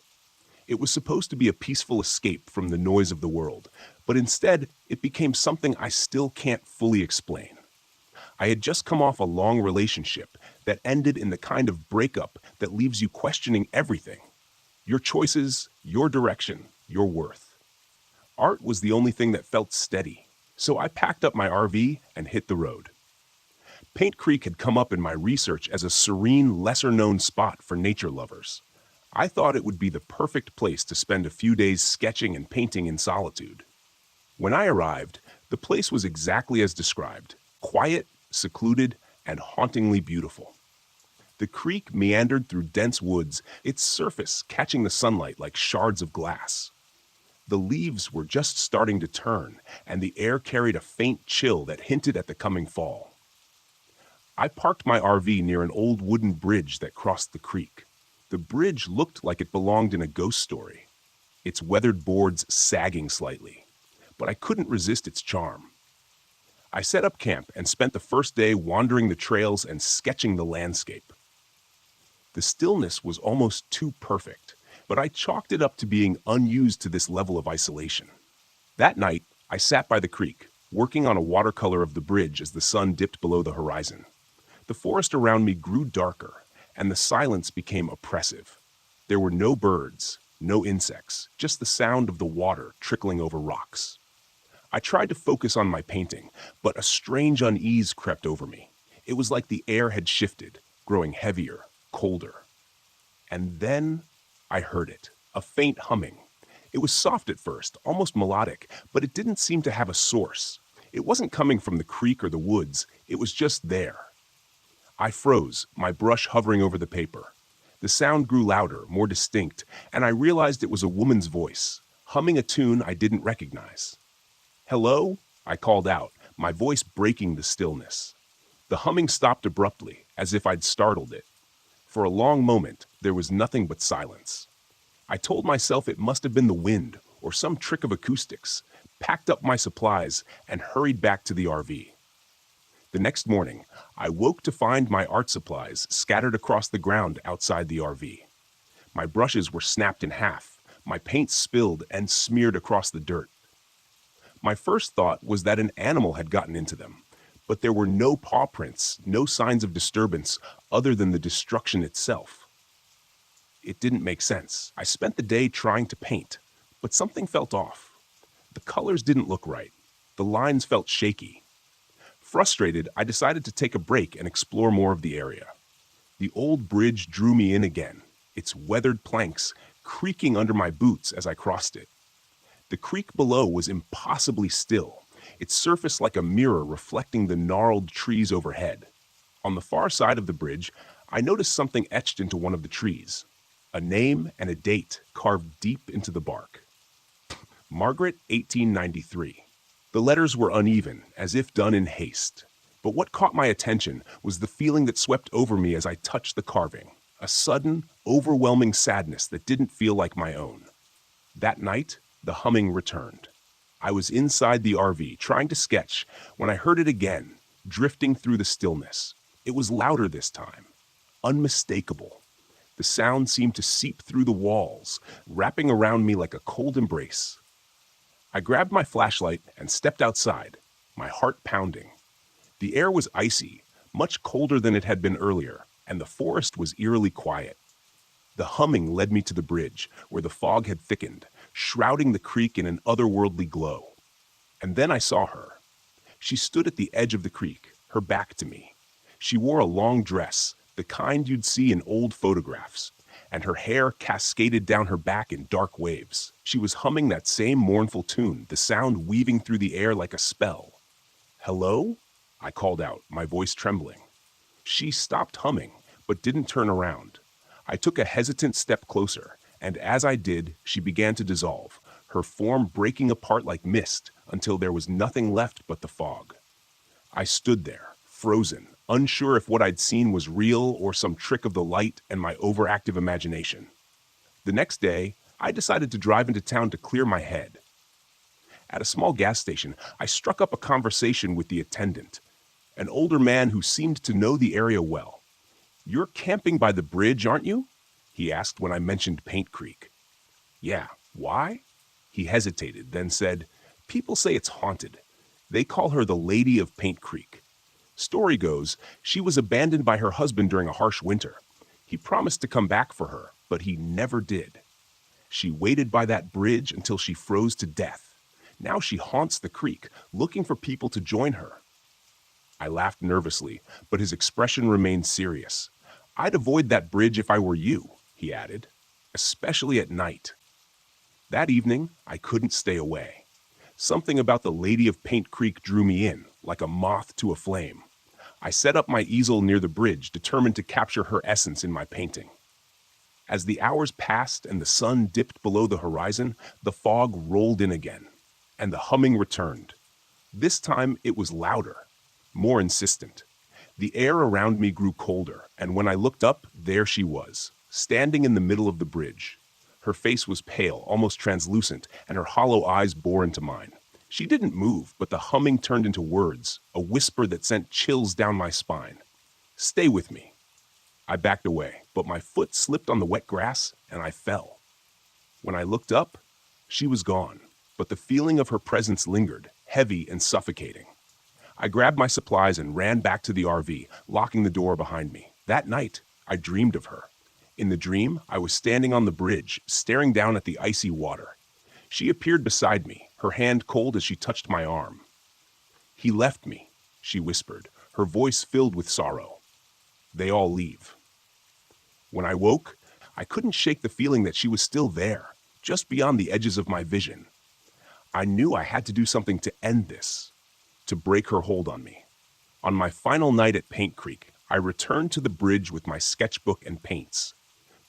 It was supposed to be a peaceful escape from the noise of the world, but instead, it became something I still can't fully explain. I had just come off a long relationship that ended in the kind of breakup that leaves you questioning everything: your choices, your direction, your worth. Art was the only thing that felt steady, so I packed up my RV and hit the road. Paint Creek had come up in my research as a serene, lesser-known spot for nature lovers. I thought it would be the perfect place to spend a few days sketching and painting in solitude. When I arrived, the place was exactly as described: quiet, secluded, and hauntingly beautiful. The creek meandered through dense woods, its surface catching the sunlight like shards of glass. The leaves were just starting to turn, and the air carried a faint chill that hinted at the coming fall. I parked my RV near an old wooden bridge that crossed the creek. The bridge looked like it belonged in a ghost story, its weathered boards sagging slightly, but I couldn't resist its charm. I set up camp and spent the first day wandering the trails and sketching the landscape. The stillness was almost too perfect, but I chalked it up to being unused to this level of isolation. That night, I sat by the creek, working on a watercolor of the bridge as the sun dipped below the horizon. The forest around me grew darker, and the silence became oppressive. There were no birds, no insects, just the sound of the water trickling over rocks. I tried to focus on my painting, but a strange unease crept over me. It was like the air had shifted, growing heavier, colder. And then I heard it, a faint humming. It was soft at first, almost melodic, but it didn't seem to have a source. It wasn't coming from the creek or the woods, it was just there. I froze, my brush hovering over the paper. The sound grew louder, more distinct, and I realized it was a woman's voice, humming a tune I didn't recognize. "Hello?" I called out, my voice breaking the stillness. The humming stopped abruptly, as if I'd startled it. For a long moment, there was nothing but silence. I told myself it must have been the wind or some trick of acoustics, packed up my supplies, and hurried back to the RV. The next morning, I woke to find my art supplies scattered across the ground outside the RV. My brushes were snapped in half, my paint spilled and smeared across the dirt. My first thought was that an animal had gotten into them, but there were no paw prints, no signs of disturbance other than the destruction itself. It didn't make sense. I spent the day trying to paint, but something felt off. The colors didn't look right. The lines felt shaky. Frustrated, I decided to take a break and explore more of the area. The old bridge drew me in again, its weathered planks creaking under my boots as I crossed it. The creek below was impossibly still, its surface like a mirror reflecting the gnarled trees overhead. On the far side of the bridge, I noticed something etched into one of the trees, a name and a date carved deep into the bark. Margaret, 1893. The letters were uneven, as if done in haste. But what caught my attention was the feeling that swept over me as I touched the carving, a sudden, overwhelming sadness that didn't feel like my own. That night, the humming returned. I was inside the RV, trying to sketch, when I heard it again, drifting through the stillness. It was louder this time, unmistakable. The sound seemed to seep through the walls, wrapping around me like a cold embrace. I grabbed my flashlight and stepped outside, my heart pounding. The air was icy, much colder than it had been earlier, and the forest was eerily quiet. The humming led me to the bridge, where the fog had thickened, shrouding the creek in an otherworldly glow. And then I saw her. She stood at the edge of the creek, her back to me. She wore a long dress, the kind you'd see in old photographs, and her hair cascaded down her back in dark waves. She was humming that same mournful tune, the sound weaving through the air like a spell. "Hello?" I called out, my voice trembling. She stopped humming, but didn't turn around. I took a hesitant step closer, and as I did, she began to dissolve, her form breaking apart like mist until there was nothing left but the fog. I stood there, frozen, unsure if what I'd seen was real or some trick of the light and my overactive imagination. The next day, I decided to drive into town to clear my head. At a small gas station, I struck up a conversation with the attendant, an older man who seemed to know the area well. "You're camping by the bridge, aren't you?" he asked when I mentioned Paint Creek. "Yeah, why?" He hesitated, then said, "People say it's haunted. They call her the Lady of Paint Creek. Story goes, she was abandoned by her husband during a harsh winter. He promised to come back for her, but he never did. She waited by that bridge until she froze to death. Now she haunts the creek, looking for people to join her." I laughed nervously, but his expression remained serious. "I'd avoid that bridge if I were you," he added, "especially at night." That evening, I couldn't stay away. Something about the Lady of Paint Creek drew me in, like a moth to a flame. I set up my easel near the bridge, determined to capture her essence in my painting. As the hours passed and the sun dipped below the horizon, the fog rolled in again, and the humming returned. This time it was louder, more insistent. The air around me grew colder, and when I looked up, there she was, standing in the middle of the bridge. Her face was pale, almost translucent, and her hollow eyes bore into mine. She didn't move, but the humming turned into words, a whisper that sent chills down my spine. "Stay with me." I backed away, but my foot slipped on the wet grass, and I fell. When I looked up, she was gone, but the feeling of her presence lingered, heavy and suffocating. I grabbed my supplies and ran back to the RV, locking the door behind me. That night, I dreamed of her. In the dream, I was standing on the bridge, staring down at the icy water. She appeared beside me, her hand cold as she touched my arm. "He left me," she whispered, her voice filled with sorrow. "They all leave." When I woke, I couldn't shake the feeling that she was still there, just beyond the edges of my vision. I knew I had to do something to end this, to break her hold on me. On my final night at Paint Creek, I returned to the bridge with my sketchbook and paints.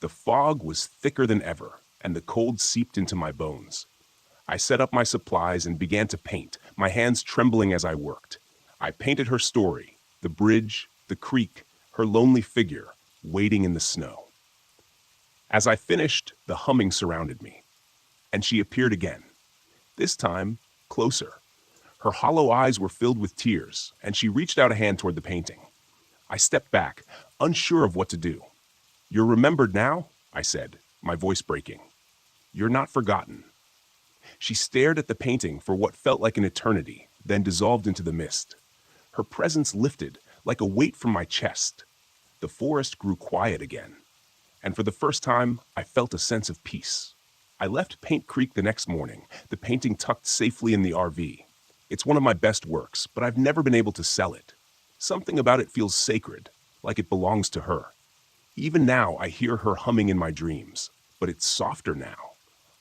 The fog was thicker than ever, and the cold seeped into my bones. I set up my supplies and began to paint, my hands trembling as I worked. I painted her story, the bridge, the creek, her lonely figure, waiting in the snow. As I finished, the humming surrounded me, and she appeared again. This time, closer. Her hollow eyes were filled with tears, and she reached out a hand toward the painting. I stepped back, unsure of what to do. "You're remembered now," I said, my voice breaking. "You're not forgotten." She stared at the painting for what felt like an eternity, then dissolved into the mist. Her presence lifted, like a weight from my chest. The forest grew quiet again, and for the first time, I felt a sense of peace. I left Paint Creek the next morning, the painting tucked safely in the RV. It's one of my best works, but I've never been able to sell it. Something about it feels sacred, like it belongs to her. Even now, I hear her humming in my dreams, but it's softer now,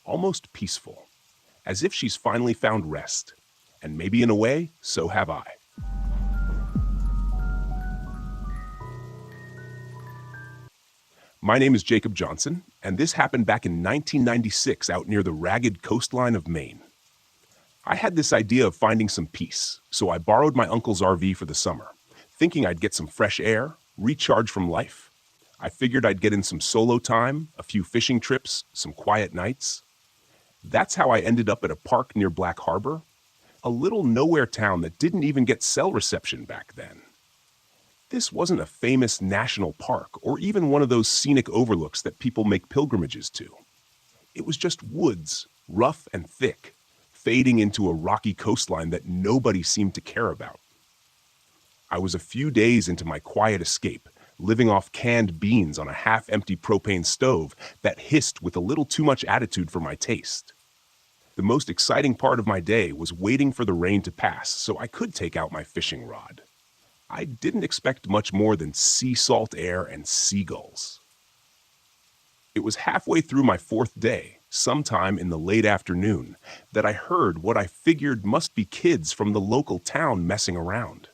almost peaceful, as if she's finally found rest. And maybe in a way, so have I. My name is Jacob Johnson, and this happened back in 1996 out near the ragged coastline of Maine. I had this idea of finding some peace, so I borrowed my uncle's RV for the summer, thinking I'd get some fresh air, recharge from life. I figured I'd get in some solo time, a few fishing trips, some quiet nights. That's how I ended up at a park near Black Harbor, a little nowhere town that didn't even get cell reception back then. This wasn't a famous national park or even one of those scenic overlooks that people make pilgrimages to. It was just woods, rough and thick, fading into a rocky coastline that nobody seemed to care about. I was a few days into my quiet escape, living off canned beans on a half-empty propane stove that hissed with a little too much attitude for my taste. The most exciting part of my day was waiting for the rain to pass so I could take out my fishing rod. I didn't expect much more than sea salt air and seagulls. It was halfway through my fourth day, sometime in the late afternoon, that I heard what I figured must be kids from the local town messing around.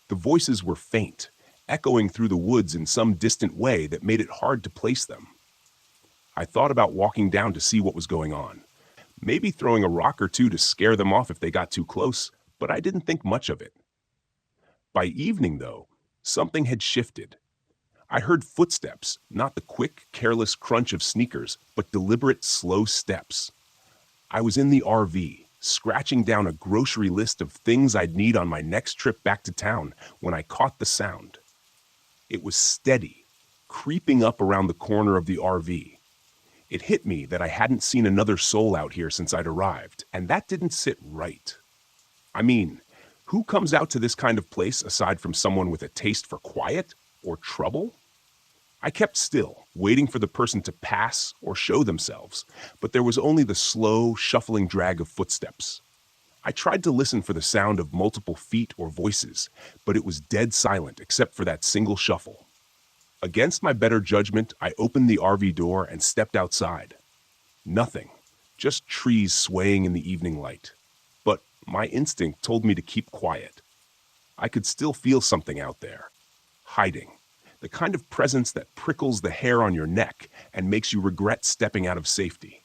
The voices were faint, echoing through the woods in some distant way that made it hard to place them. I thought about walking down to see what was going on, maybe throwing a rock or two to scare them off if they got too close, but I didn't think much of it. By evening, though, something had shifted. I heard footsteps, not the quick, careless crunch of sneakers, but deliberate, slow steps. I was in the RV, scratching down a grocery list of things I'd need on my next trip back to town when I caught the sound. It was steady, creeping up around the corner of the RV. It hit me that I hadn't seen another soul out here since I'd arrived, and that didn't sit right. I mean, who comes out to this kind of place aside from someone with a taste for quiet or trouble? I kept still, waiting for the person to pass or show themselves, but there was only the slow, shuffling drag of footsteps. I tried to listen for the sound of multiple feet or voices, but it was dead silent except for that single shuffle. Against my better judgment, I opened the RV door and stepped outside. Nothing, just trees swaying in the evening light. But my instinct told me to keep quiet. I could still feel something out there, hiding. The kind of presence that prickles the hair on your neck and makes you regret stepping out of safety.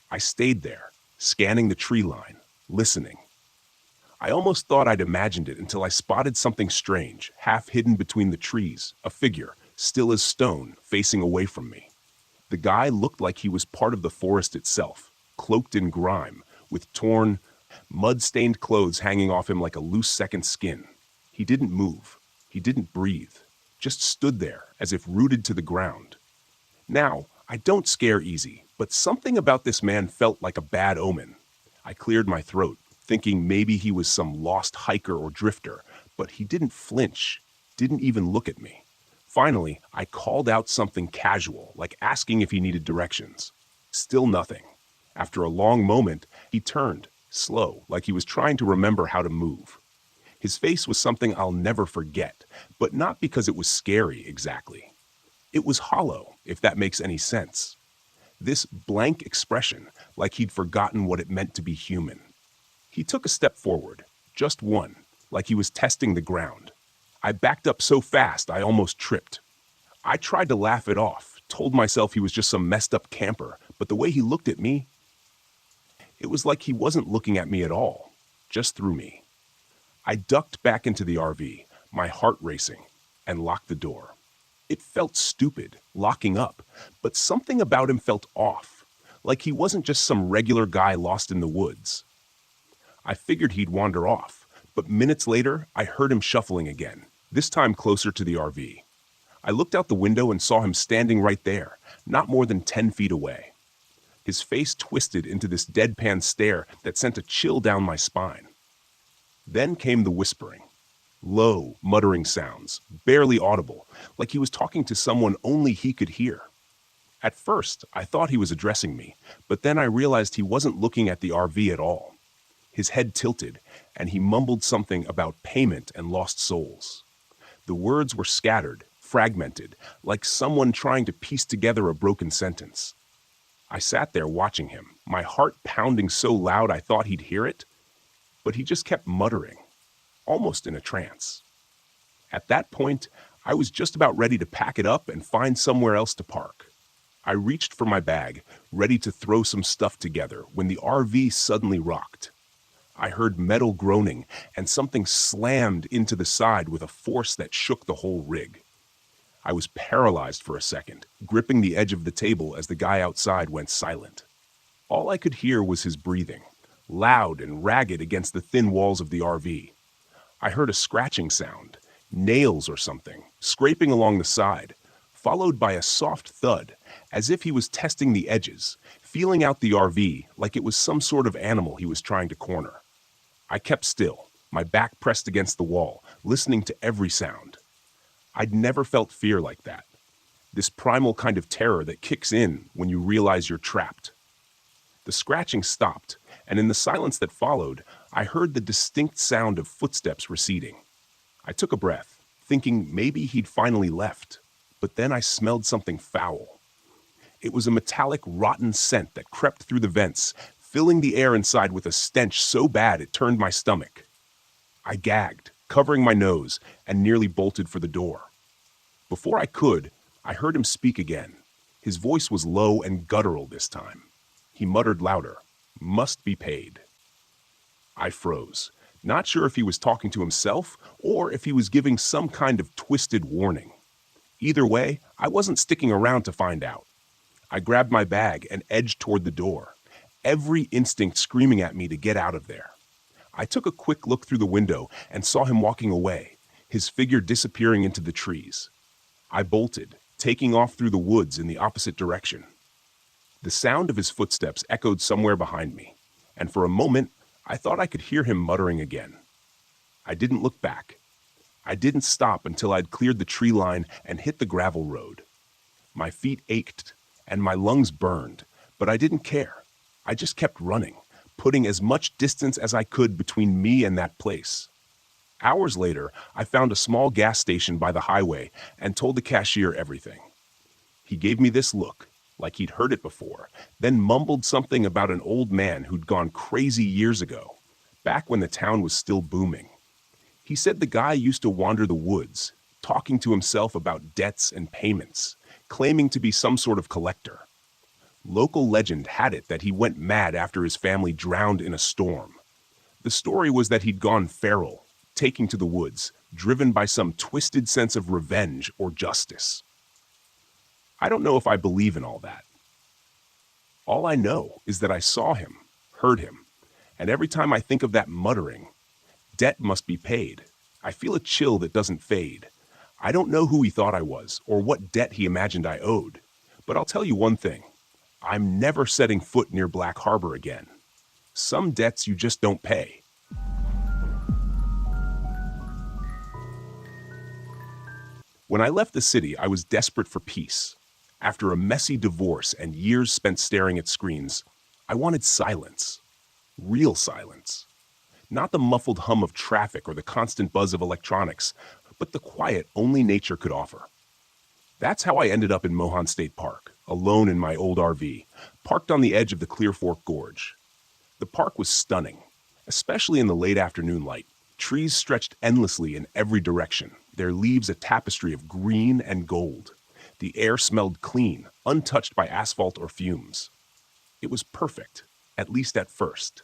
I stayed there, scanning the tree line, listening. I almost thought I'd imagined it until I spotted something strange, half hidden between the trees, a figure, still as stone, facing away from me. The guy looked like he was part of the forest itself, cloaked in grime, with torn, mud-stained clothes hanging off him like a loose second skin. He didn't move. He didn't breathe. Just stood there, as if rooted to the ground. Now, I don't scare easy, but something about this man felt like a bad omen. I cleared my throat, thinking maybe he was some lost hiker or drifter, but he didn't flinch, didn't even look at me. Finally, I called out something casual, like asking if he needed directions. Still nothing. After a long moment, he turned, slow, like he was trying to remember how to move. His face was something I'll never forget, but not because it was scary exactly. It was hollow, if that makes any sense. This blank expression, like he'd forgotten what it meant to be human. He took a step forward, just one, like he was testing the ground. I backed up so fast I almost tripped. I tried to laugh it off, told myself he was just some messed up camper, but the way he looked at me, it was like he wasn't looking at me at all, just through me. I ducked back into the RV, my heart racing, and locked the door. It felt stupid, locking up, but something about him felt off, like he wasn't just some regular guy lost in the woods. I figured he'd wander off, but minutes later, I heard him shuffling again, this time closer to the RV. I looked out the window and saw him standing right there, not more than 10 feet away. His face twisted into this deadpan stare that sent a chill down my spine. Then came the whispering. Low, muttering sounds, barely audible, like he was talking to someone only he could hear. At first, I thought he was addressing me, but then I realized he wasn't looking at the RV at all. His head tilted, and he mumbled something about payment and lost souls. The words were scattered, fragmented, like someone trying to piece together a broken sentence. I sat there watching him, my heart pounding so loud I thought he'd hear it, but he just kept muttering, almost in a trance. At that point, I was just about ready to pack it up and find somewhere else to park. I reached for my bag, ready to throw some stuff together, when the RV suddenly rocked. I heard metal groaning, and something slammed into the side with a force that shook the whole rig. I was paralyzed for a second, gripping the edge of the table as the guy outside went silent. All I could hear was his breathing, loud and ragged against the thin walls of the RV. I heard a scratching sound, nails or something, scraping along the side, followed by a soft thud, as if he was testing the edges, feeling out the RV like it was some sort of animal he was trying to corner. I kept still, my back pressed against the wall, listening to every sound. I'd never felt fear like that. This primal kind of terror that kicks in when you realize you're trapped. The scratching stopped, and in the silence that followed, I heard the distinct sound of footsteps receding. I took a breath, thinking maybe he'd finally left, but then I smelled something foul. It was a metallic, rotten scent that crept through the vents, filling the air inside with a stench so bad it turned my stomach. I gagged, covering my nose, and nearly bolted for the door. Before I could, I heard him speak again, His voice was low and guttural this time. He muttered louder, "Must be paid." I froze, not sure if he was talking to himself or if he was giving some kind of twisted warning. Either way, I wasn't sticking around to find out. I grabbed my bag and edged toward the door, every instinct screaming at me to get out of there. I took a quick look through the window and saw him walking away, his figure disappearing into the trees. I bolted, taking off through the woods in the opposite direction. The sound of his footsteps echoed somewhere behind me, and for a moment, I thought I could hear him muttering again. I didn't look back. I didn't stop until I'd cleared the tree line and hit the gravel road. My feet ached, and my lungs burned, but I didn't care. I just kept running, putting as much distance as I could between me and that place. Hours later, I found a small gas station by the highway and told the cashier everything. He gave me this look, like he'd heard it before, then mumbled something about an old man who'd gone crazy years ago, back when the town was still booming. He said the guy used to wander the woods, talking to himself about debts and payments, claiming to be some sort of collector. Local legend had it that he went mad after his family drowned in a storm. The story was that he'd gone feral, taking to the woods, driven by some twisted sense of revenge or justice. I don't know if I believe in all that. All I know is that I saw him, heard him, and every time I think of that muttering, "Debt must be paid," I feel a chill that doesn't fade. I don't know who he thought I was or what debt he imagined I owed, but I'll tell you one thing. I'm never setting foot near Black Harbor again. Some debts you just don't pay. When I left the city, I was desperate for peace. After a messy divorce and years spent staring at screens, I wanted silence. Real silence. Not the muffled hum of traffic or the constant buzz of electronics, but the quiet only nature could offer. That's how I ended up in Mohan State Park, alone in my old RV, parked on the edge of the Clear Fork Gorge. The park was stunning, especially in the late afternoon light. Trees stretched endlessly in every direction, their leaves a tapestry of green and gold. The air smelled clean, untouched by asphalt or fumes. It was perfect, at least at first.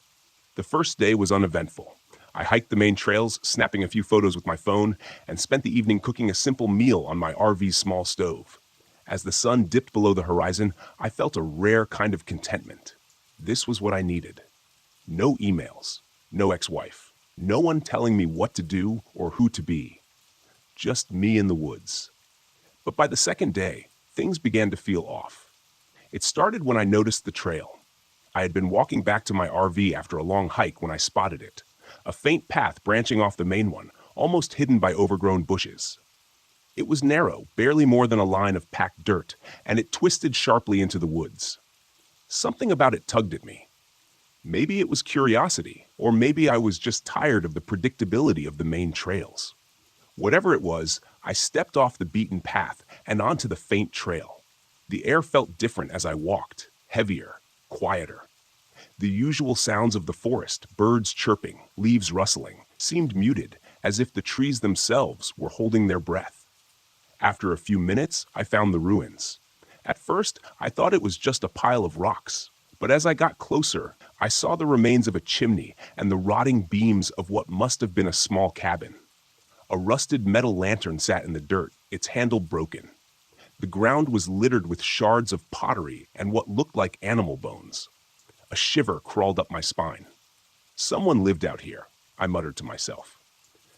The first day was uneventful. I hiked the main trails, snapping a few photos with my phone, and spent the evening cooking a simple meal on my RV's small stove. As the sun dipped below the horizon, I felt a rare kind of contentment. This was what I needed. No emails, no ex-wife, no one telling me what to do or who to be. Just me in the woods. But by the second day, things began to feel off. It started when I noticed the trail. I had been walking back to my RV after a long hike when I spotted it. A faint path branching off the main one, almost hidden by overgrown bushes. It was narrow, barely more than a line of packed dirt, and it twisted sharply into the woods. Something about it tugged at me. Maybe it was curiosity, or maybe I was just tired of the predictability of the main trails. Whatever it was, I stepped off the beaten path and onto the faint trail. The air felt different as I walked, heavier, quieter. The usual sounds of the forest, birds chirping, leaves rustling, seemed muted, as if the trees themselves were holding their breath. After a few minutes, I found the ruins. At first, I thought it was just a pile of rocks, but as I got closer, I saw the remains of a chimney and the rotting beams of what must have been a small cabin. A rusted metal lantern sat in the dirt, its handle broken. The ground was littered with shards of pottery and what looked like animal bones. A shiver crawled up my spine. Someone lived out here, I muttered to myself.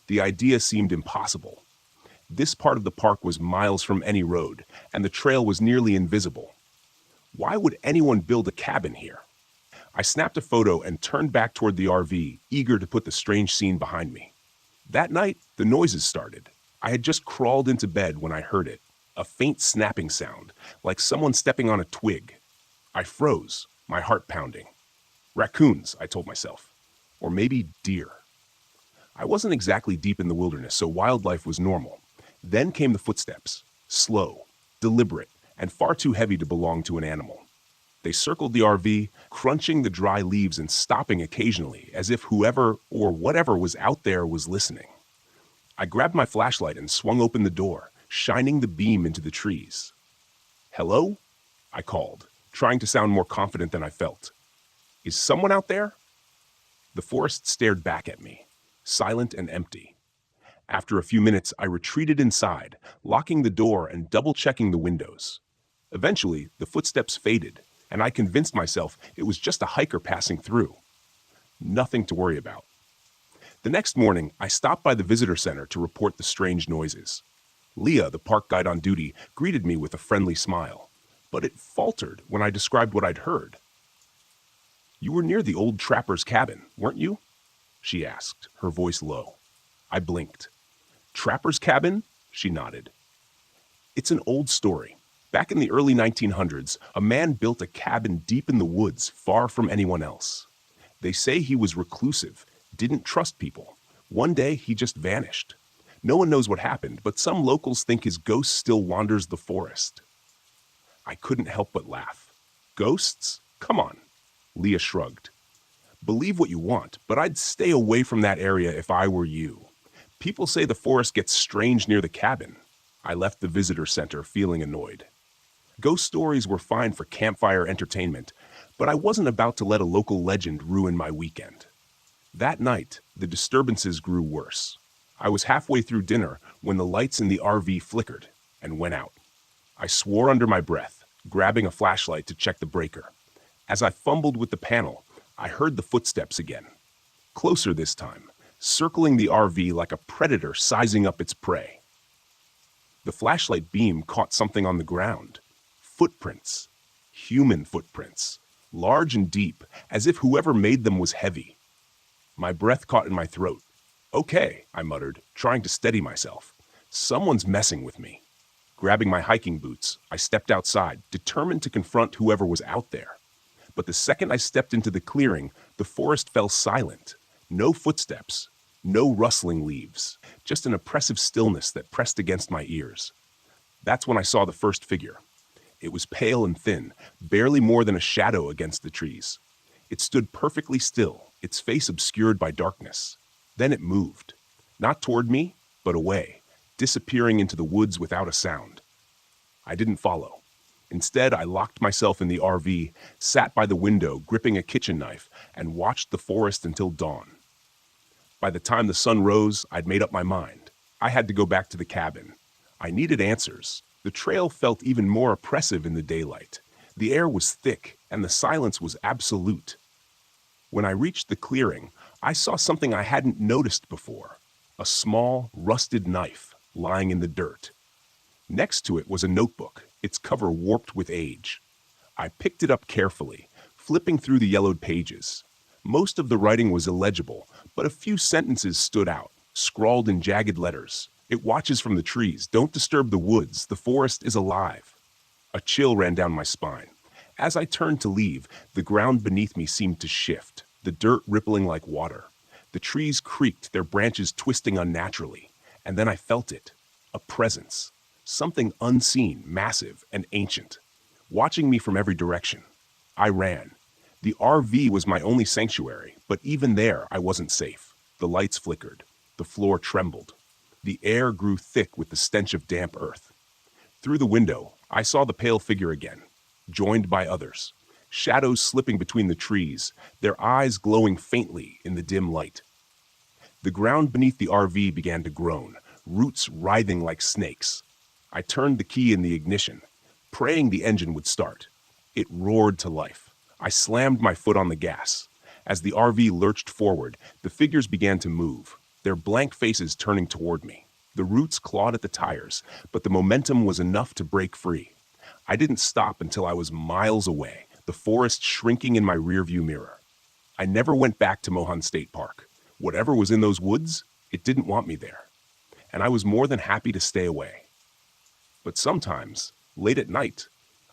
The idea seemed impossible. This part of the park was miles from any road, and the trail was nearly invisible. Why would anyone build a cabin here? I snapped a photo and turned back toward the RV, eager to put the strange scene behind me. That night, the noises started. I had just crawled into bed when I heard it, a faint snapping sound, like someone stepping on a twig. I froze, my heart pounding. Raccoons, I told myself. Or maybe deer. I wasn't exactly deep in the wilderness, so wildlife was normal. Then came the footsteps, slow, deliberate, and far too heavy to belong to an animal. They circled the RV, crunching the dry leaves and stopping occasionally, as if whoever or whatever was out there was listening. I grabbed my flashlight and swung open the door, shining the beam into the trees. Hello? I called, trying to sound more confident than I felt. Is someone out there? The forest stared back at me, silent and empty. After a few minutes, I retreated inside, locking the door and double-checking the windows. Eventually, the footsteps faded, and I convinced myself it was just a hiker passing through. Nothing to worry about. The next morning, I stopped by the visitor center to report the strange noises. Leah, the park guide on duty, greeted me with a friendly smile, but it faltered when I described what I'd heard. "You were near the old trapper's cabin, weren't you?" she asked, her voice low. I blinked. "Trapper's cabin?" She nodded. "It's an old story. Back in the early 1900s, a man built a cabin deep in the woods, far from anyone else. They say he was reclusive, didn't trust people. One day, he just vanished. No one knows what happened, but some locals think his ghost still wanders the forest." I couldn't help but laugh. "Ghosts? Come on." Leah shrugged. "Believe what you want, but I'd stay away from that area if I were you. People say the forest gets strange near the cabin." I left the visitor center feeling annoyed. Ghost stories were fine for campfire entertainment, but I wasn't about to let a local legend ruin my weekend. That night, the disturbances grew worse. I was halfway through dinner when the lights in the RV flickered and went out. I swore under my breath, grabbing a flashlight to check the breaker. As I fumbled with the panel, I heard the footsteps again. Closer this time, circling the RV like a predator sizing up its prey. The flashlight beam caught something on the ground. Footprints. Human footprints. Large and deep, as if whoever made them was heavy. My breath caught in my throat. "Okay," I muttered, trying to steady myself. "Someone's messing with me." Grabbing my hiking boots, I stepped outside, determined to confront whoever was out there. But the second I stepped into the clearing, the forest fell silent. No footsteps, no rustling leaves, just an oppressive stillness that pressed against my ears. That's when I saw the first figure. It was pale and thin, barely more than a shadow against the trees. It stood perfectly still, its face obscured by darkness. Then it moved, not toward me, but away, disappearing into the woods without a sound. I didn't follow. Instead, I locked myself in the RV, sat by the window, gripping a kitchen knife, and watched the forest until dawn. By the time the sun rose, I'd made up my mind. I had to go back to the cabin. I needed answers. The trail felt even more oppressive in the daylight. The air was thick, and the silence was absolute. When I reached the clearing, I saw something I hadn't noticed before. A small, rusted knife lying in the dirt. Next to it was a notebook, its cover warped with age. I picked it up carefully, flipping through the yellowed pages. Most of the writing was illegible, but a few sentences stood out, scrawled in jagged letters. "It watches from the trees. Don't disturb the woods. The forest is alive." A chill ran down my spine. As I turned to leave, the ground beneath me seemed to shift, the dirt rippling like water. The trees creaked, their branches twisting unnaturally. And then I felt it. A presence. Something unseen, massive, and ancient. Watching me from every direction. I ran. The RV was my only sanctuary, but even there I wasn't safe. The lights flickered. The floor trembled. The air grew thick with the stench of damp earth. Through the window, I saw the pale figure again, joined by others. Shadows slipping between the trees, their eyes glowing faintly in the dim light. The ground beneath the RV began to groan, roots writhing like snakes. I turned the key in the ignition, praying the engine would start. It roared to life. I slammed my foot on the gas. As the RV lurched forward, the figures began to move, their blank faces turning toward me. The roots clawed at the tires, but the momentum was enough to break free. I didn't stop until I was miles away, the forest shrinking in my rearview mirror. I never went back to Mohan State Park. Whatever was in those woods, it didn't want me there. And I was more than happy to stay away. But sometimes, late at night,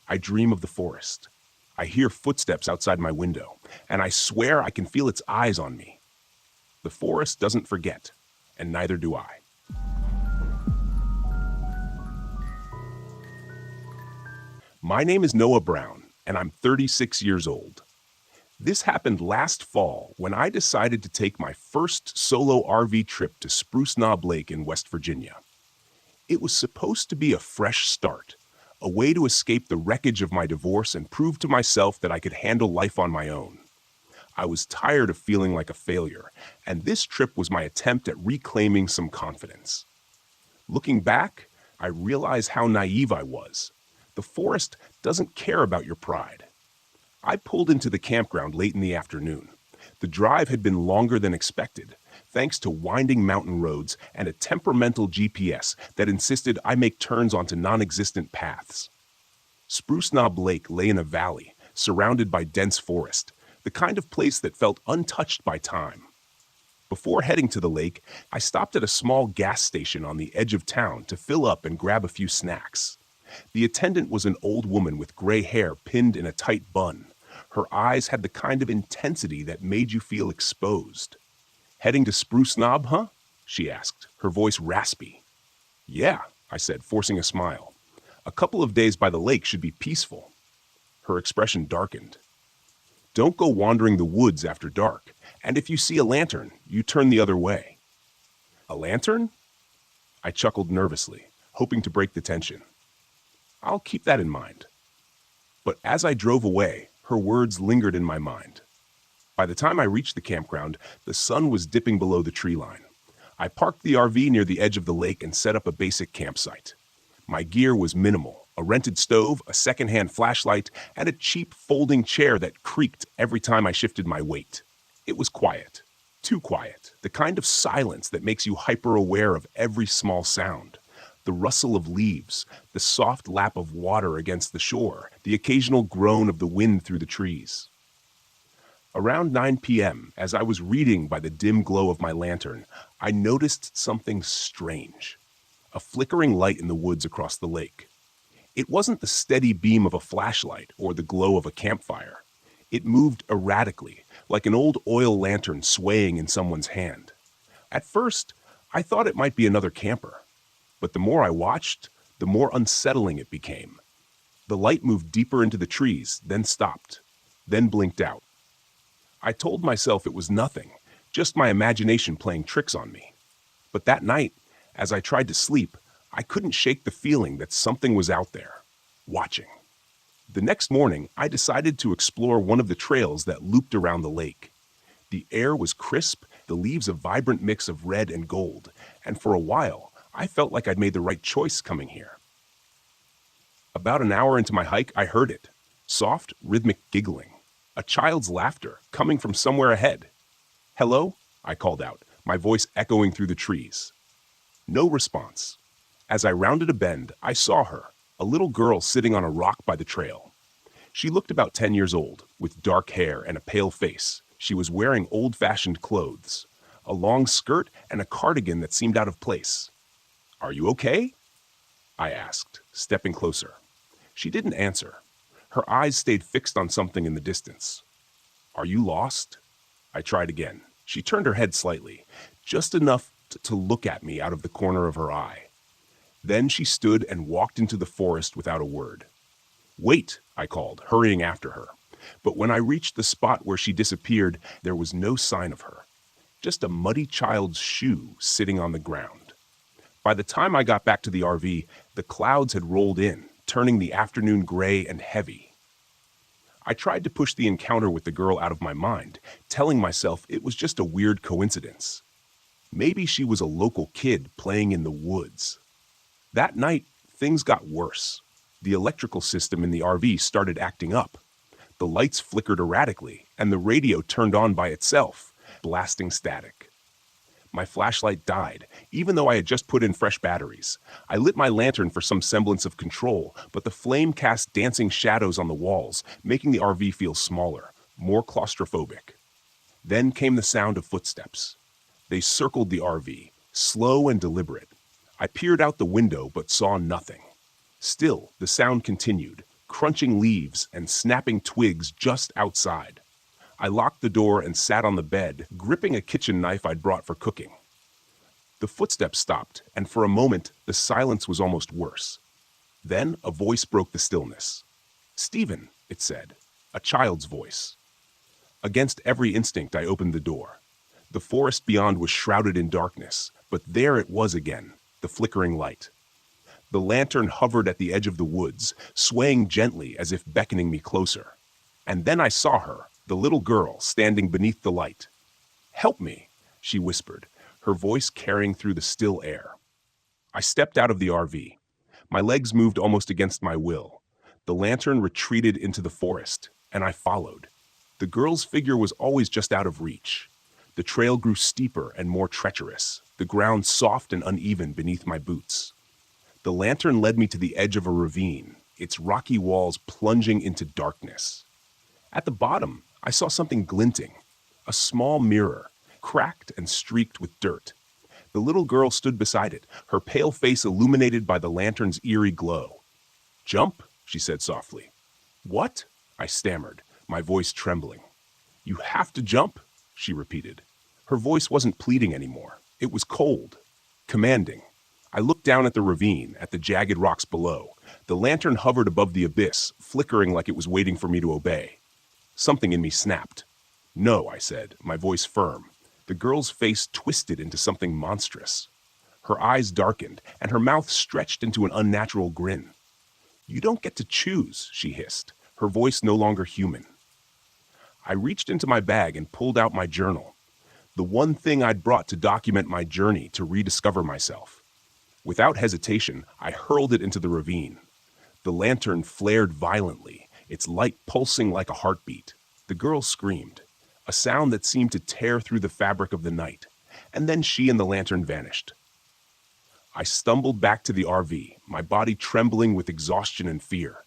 I dream of the forest. I hear footsteps outside my window, and I swear I can feel its eyes on me. The forest doesn't forget, and neither do I. My name is Noah Brown, and I'm 36 years old. This happened last fall when I decided to take my first solo RV trip to Spruce Knob Lake in West Virginia. It was supposed to be a fresh start, a way to escape the wreckage of my divorce and prove to myself that I could handle life on my own. I was tired of feeling like a failure, and this trip was my attempt at reclaiming some confidence. Looking back, I realize how naive I was. The forest doesn't care about your pride. I pulled into the campground late in the afternoon. The drive had been longer than expected, thanks to winding mountain roads and a temperamental GPS that insisted I make turns onto non-existent paths. Spruce Knob Lake lay in a valley, surrounded by dense forest, the kind of place that felt untouched by time. Before heading to the lake, I stopped at a small gas station on the edge of town to fill up and grab a few snacks. The attendant was an old woman with gray hair pinned in a tight bun. Her eyes had the kind of intensity that made you feel exposed. "Heading to Spruce Knob, huh?" she asked, her voice raspy. "Yeah," I said, forcing a smile. "A couple of days by the lake should be peaceful." Her expression darkened. "Don't go wandering the woods after dark, and if you see a lantern, you turn the other way." "A lantern?" I chuckled nervously, hoping to break the tension. "I'll keep that in mind." But as I drove away, her words lingered in my mind. By the time I reached the campground, the sun was dipping below the tree line. I parked the RV near the edge of the lake and set up a basic campsite. My gear was minimal: a rented stove, a secondhand flashlight, and a cheap folding chair that creaked every time I shifted my weight. It was quiet. Too quiet. The kind of silence that makes you hyper-aware of every small sound. The rustle of leaves, the soft lap of water against the shore, the occasional groan of the wind through the trees. Around 9 p.m., as I was reading by the dim glow of my lantern, I noticed something strange. A flickering light in the woods across the lake. It wasn't the steady beam of a flashlight or the glow of a campfire. It moved erratically, like an old oil lantern swaying in someone's hand. At first, I thought it might be another camper. But the more I watched, the more unsettling it became. The light moved deeper into the trees, then stopped, then blinked out. I told myself it was nothing, just my imagination playing tricks on me. But that night, as I tried to sleep, I couldn't shake the feeling that something was out there, watching. The next morning, I decided to explore one of the trails that looped around the lake. The air was crisp, the leaves a vibrant mix of red and gold, and for a while, I felt like I'd made the right choice coming here. About an hour into my hike, I heard it. Soft, rhythmic giggling. A child's laughter coming from somewhere ahead. "Hello?" I called out, my voice echoing through the trees. No response. As I rounded a bend, I saw her, a little girl sitting on a rock by the trail. She looked about 10 years old, with dark hair and a pale face. She was wearing old-fashioned clothes, a long skirt and a cardigan that seemed out of place. "Are you okay?" I asked, stepping closer. She didn't answer. Her eyes stayed fixed on something in the distance. "Are you lost?" I tried again. She turned her head slightly, just enough to look at me out of the corner of her eye. Then she stood and walked into the forest without a word. "Wait," I called, hurrying after her. But when I reached the spot where she disappeared, there was no sign of her. Just a muddy child's shoe sitting on the ground. By the time I got back to the RV, the clouds had rolled in, turning the afternoon gray and heavy. I tried to push the encounter with the girl out of my mind, telling myself it was just a weird coincidence. Maybe she was a local kid playing in the woods. That night, things got worse. The electrical system in the RV started acting up. The lights flickered erratically, and the radio turned on by itself, blasting static. My flashlight died, even though I had just put in fresh batteries. I lit my lantern for some semblance of control, but the flame cast dancing shadows on the walls, making the RV feel smaller, more claustrophobic. Then came the sound of footsteps. They circled the RV, slow and deliberate. I peered out the window but saw nothing. Still, the sound continued, crunching leaves and snapping twigs just outside. I locked the door and sat on the bed, gripping a kitchen knife I'd brought for cooking. The footsteps stopped, and for a moment, the silence was almost worse. Then a voice broke the stillness. "Stephen," it said, a child's voice. Against every instinct, I opened the door. The forest beyond was shrouded in darkness, but there it was again, the flickering light. The lantern hovered at the edge of the woods, swaying gently as if beckoning me closer. And then I saw her, the little girl, standing beneath the light. "Help me," she whispered, her voice carrying through the still air. I stepped out of the RV. My legs moved almost against my will. The lantern retreated into the forest, and I followed. The girl's figure was always just out of reach. The trail grew steeper and more treacherous, the ground soft and uneven beneath my boots. The lantern led me to the edge of a ravine, its rocky walls plunging into darkness. At the bottom, I saw something glinting, a small mirror, cracked and streaked with dirt. The little girl stood beside it, her pale face illuminated by the lantern's eerie glow. "Jump," she said softly. "What?" I stammered, my voice trembling. "You have to jump," she repeated. Her voice wasn't pleading anymore. It was cold, commanding. I looked down at the ravine, at the jagged rocks below. The lantern hovered above the abyss, flickering like it was waiting for me to obey. Something in me snapped. "No," I said, my voice firm. The girl's face twisted into something monstrous. Her eyes darkened, and her mouth stretched into an unnatural grin. "You don't get to choose," she hissed, her voice no longer human. I reached into my bag and pulled out my journal, the one thing I'd brought to document my journey to rediscover myself. Without hesitation, I hurled it into the ravine. The lantern flared violently, its light pulsing like a heartbeat. The girl screamed, a sound that seemed to tear through the fabric of the night, and then she and the lantern vanished. I stumbled back to the RV, my body trembling with exhaustion and fear.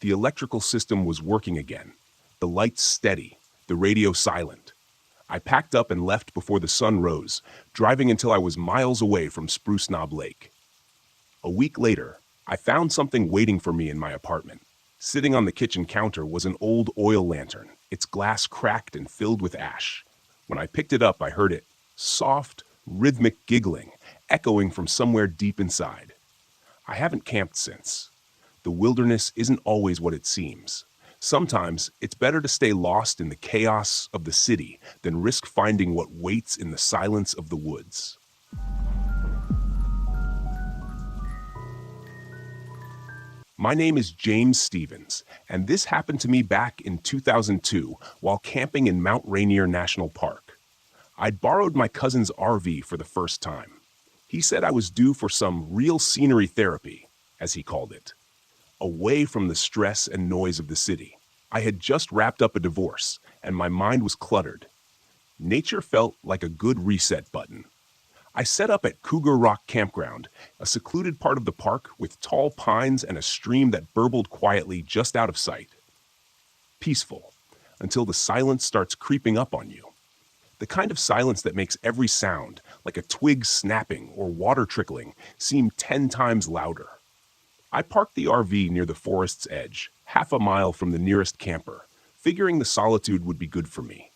The electrical system was working again, the lights steady, the radio silent. I packed up and left before the sun rose, driving until I was miles away from Spruce Knob Lake. A week later, I found something waiting for me in my apartment. Sitting on the kitchen counter was an old oil lantern, its glass cracked and filled with ash. When I picked it up, I heard it, soft, rhythmic giggling, echoing from somewhere deep inside. I haven't camped since. The wilderness isn't always what it seems. Sometimes it's better to stay lost in the chaos of the city than risk finding what waits in the silence of the woods. My name is James Stevens, and this happened to me back in 2002 while camping in Mount Rainier National Park. I'd borrowed my cousin's RV for the first time. He said I was due for some real scenery therapy, as he called it, away from the stress and noise of the city. I had just wrapped up a divorce, and my mind was cluttered. Nature felt like a good reset button. I set up at Cougar Rock Campground, a secluded part of the park with tall pines and a stream that burbled quietly just out of sight. Peaceful, until the silence starts creeping up on you. The kind of silence that makes every sound, like a twig snapping or water trickling, seem 10 times louder. I parked the RV near the forest's edge, half a mile from the nearest camper, figuring the solitude would be good for me.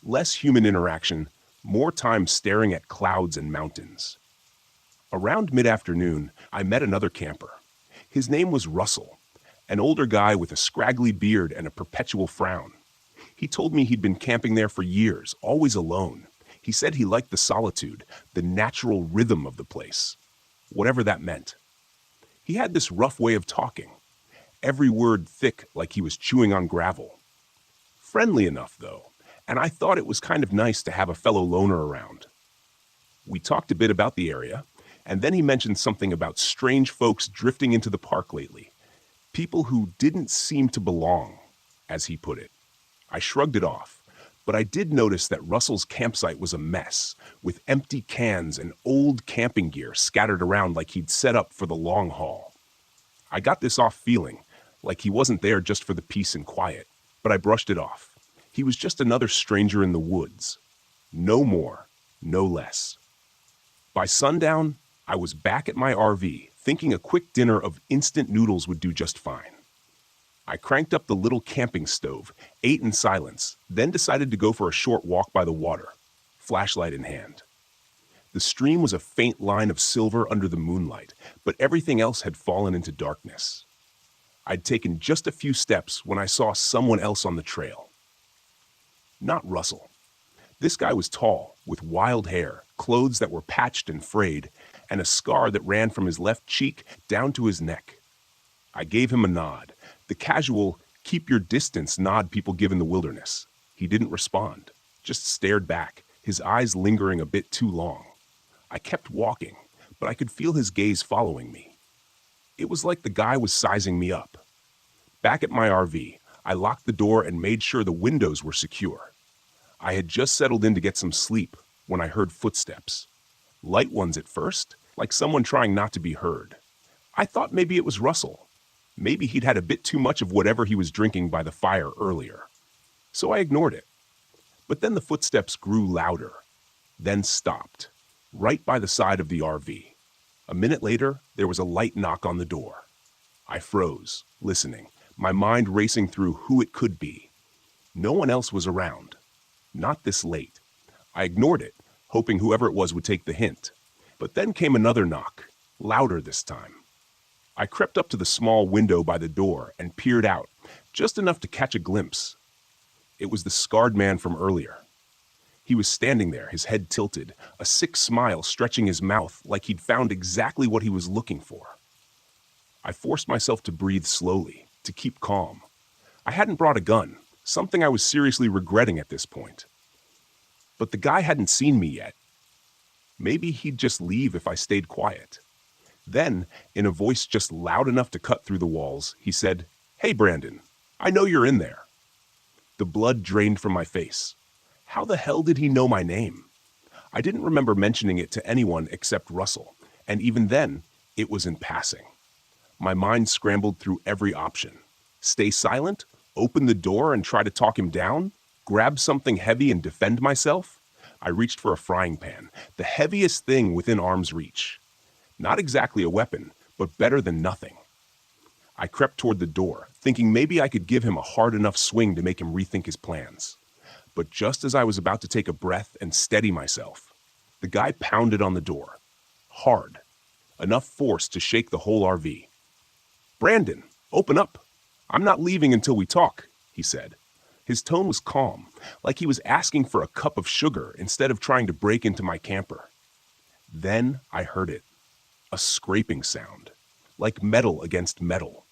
Less human interaction, more time staring at clouds and mountains. Around mid-afternoon, I met another camper. His name was Russell, an older guy with a scraggly beard and a perpetual frown. He told me he'd been camping there for years, always alone. He said he liked the solitude, the natural rhythm of the place, whatever that meant. He had this rough way of talking, every word thick like he was chewing on gravel. Friendly enough, though, and I thought it was kind of nice to have a fellow loner around. We talked a bit about the area, and then he mentioned something about strange folks drifting into the park lately. People who didn't seem to belong, as he put it. I shrugged it off, but I did notice that Russell's campsite was a mess, with empty cans and old camping gear scattered around like he'd set up for the long haul. I got this off feeling, like he wasn't there just for the peace and quiet, but I brushed it off. He was just another stranger in the woods. No more, no less. By sundown, I was back at my RV, thinking a quick dinner of instant noodles would do just fine. I cranked up the little camping stove, ate in silence, then decided to go for a short walk by the water, flashlight in hand. The stream was a faint line of silver under the moonlight, but everything else had fallen into darkness. I'd taken just a few steps when I saw someone else on the trail. Not Russell. This guy was tall, with wild hair, clothes that were patched and frayed, and a scar that ran from his left cheek down to his neck. I gave him a nod, the casual, keep your distance nod people give in the wilderness. He didn't respond, just stared back, his eyes lingering a bit too long. I kept walking, but I could feel his gaze following me. It was like the guy was sizing me up. Back at my RV, I locked the door and made sure the windows were secure. I had just settled in to get some sleep when I heard footsteps. Light ones at first, like someone trying not to be heard. I thought maybe it was Russell. Maybe he'd had a bit too much of whatever he was drinking by the fire earlier. So I ignored it. But then the footsteps grew louder, then stopped, right by the side of the RV. A minute later, there was a light knock on the door. I froze, listening, my mind racing through who it could be. No one else was around. Not this late. I ignored it, hoping whoever it was would take the hint. But then came another knock, louder this time. I crept up to the small window by the door and peered out, just enough to catch a glimpse. It was the scarred man from earlier. He was standing there, his head tilted, a sick smile stretching his mouth like he'd found exactly what he was looking for. I forced myself to breathe slowly, to keep calm. I hadn't brought a gun, something I was seriously regretting at this point. But the guy hadn't seen me yet. Maybe he'd just leave if I stayed quiet. Then, in a voice just loud enough to cut through the walls, he said, "Hey, Brandon, I know you're in there." The blood drained from my face. How the hell did he know my name? I didn't remember mentioning it to anyone except Russell, and even then, it was in passing. My mind scrambled through every option. Stay silent? Open the door and try to talk him down? Grab something heavy and defend myself? I reached for a frying pan, the heaviest thing within arm's reach. Not exactly a weapon, but better than nothing. I crept toward the door, thinking maybe I could give him a hard enough swing to make him rethink his plans. But just as I was about to take a breath and steady myself, the guy pounded on the door. Hard. Enough force to shake the whole RV. "Brandon, open up. I'm not leaving until we talk," he said. His tone was calm, like he was asking for a cup of sugar instead of trying to break into my camper. Then I heard it. A scraping sound, like metal against metal.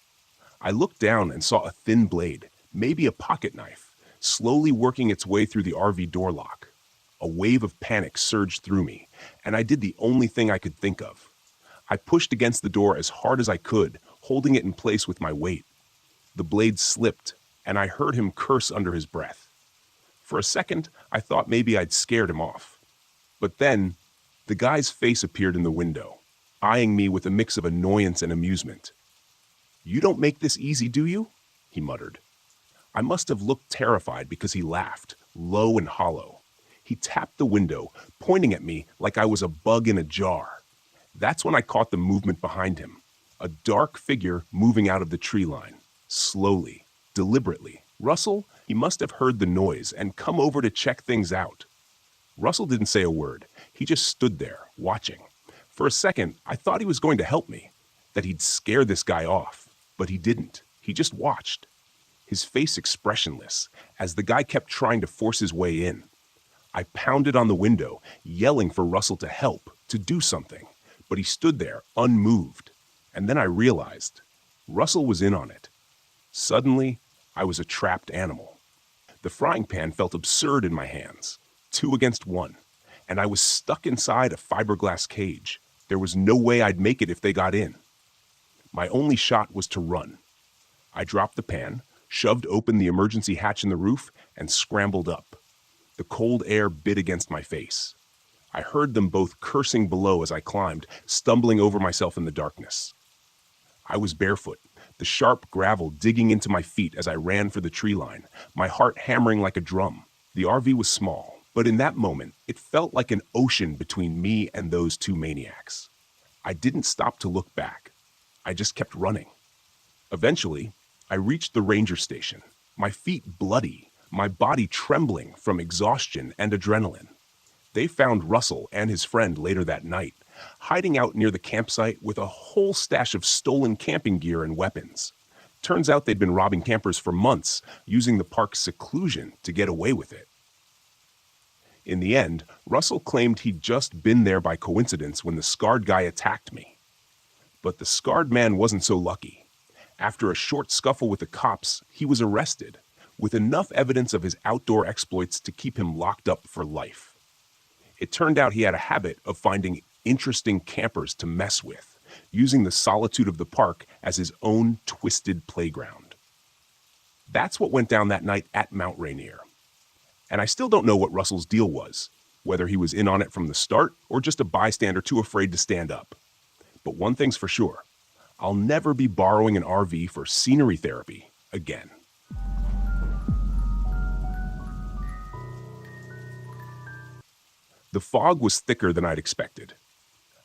I looked down and saw a thin blade, maybe a pocket knife, slowly working its way through the RV door lock. A wave of panic surged through me, and I did the only thing I could think of. I pushed against the door as hard as I could, holding it in place with my weight. The blade slipped, and I heard him curse under his breath. For a second, I thought maybe I'd scared him off. But then, the guy's face appeared in the window, eyeing me with a mix of annoyance and amusement. "You don't make this easy, do you?" he muttered. I must have looked terrified because he laughed, low and hollow. He tapped the window, pointing at me like I was a bug in a jar. That's when I caught the movement behind him. A dark figure moving out of the tree line. Slowly, deliberately. Russell, he must have heard the noise and come over to check things out. Russell didn't say a word. He just stood there, watching. For a second, I thought he was going to help me, that he'd scare this guy off. But he didn't. He just watched. His face expressionless, as the guy kept trying to force his way in. I pounded on the window, yelling for Russell to help, to do something. But he stood there, unmoved. And then I realized, Russell was in on it. Suddenly, I was a trapped animal. The frying pan felt absurd in my hands, 2 against 1, and I was stuck inside a fiberglass cage. There was no way I'd make it if they got in. My only shot was to run. I dropped the pan, shoved open the emergency hatch in the roof, and scrambled up. The cold air bit against my face. I heard them both cursing below as I climbed, stumbling over myself in the darkness. I was barefoot, the sharp gravel digging into my feet as I ran for the tree line, my heart hammering like a drum. The RV was small, but in that moment, it felt like an ocean between me and those 2 maniacs. I didn't stop to look back. I just kept running. Eventually, I reached the ranger station, my feet bloody, my body trembling from exhaustion and adrenaline. They found Russell and his friend later that night, hiding out near the campsite with a whole stash of stolen camping gear and weapons. Turns out they'd been robbing campers for months, using the park's seclusion to get away with it. In the end, Russell claimed he'd just been there by coincidence when the scarred guy attacked me. But the scarred man wasn't so lucky. After a short scuffle with the cops, he was arrested, with enough evidence of his outdoor exploits to keep him locked up for life. It turned out he had a habit of finding interesting campers to mess with, using the solitude of the park as his own twisted playground. That's what went down that night at Mount Rainier. And I still don't know what Russell's deal was, whether he was in on it from the start or just a bystander too afraid to stand up. But one thing's for sure, I'll never be borrowing an RV for scenery therapy again. The fog was thicker than I'd expected.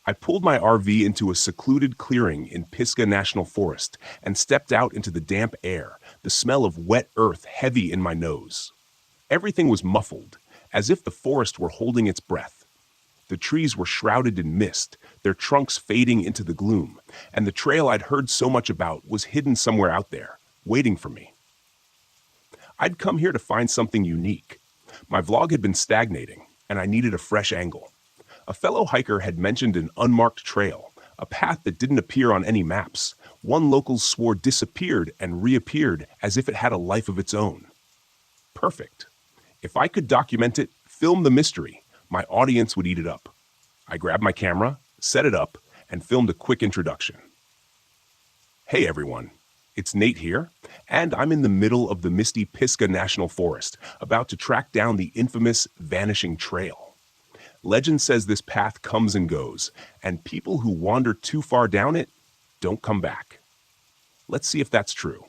I pulled my RV into a secluded clearing in Pisgah National Forest and stepped out into the damp air, the smell of wet earth heavy in my nose. Everything was muffled, as if the forest were holding its breath. The trees were shrouded in mist, their trunks fading into the gloom, and the trail I'd heard so much about was hidden somewhere out there, waiting for me. I'd come here to find something unique. My vlog had been stagnating, and I needed a fresh angle. A fellow hiker had mentioned an unmarked trail, a path that didn't appear on any maps. One locals swore disappeared and reappeared as if it had a life of its own. Perfect. If I could document it, film the mystery, my audience would eat it up. I grabbed my camera, set it up, and filmed a quick introduction. Hey everyone, it's Nate here, and I'm in the middle of the misty Pisgah National Forest, about to track down the infamous Vanishing Trail. Legend says this path comes and goes, and people who wander too far down it don't come back. Let's see if that's true.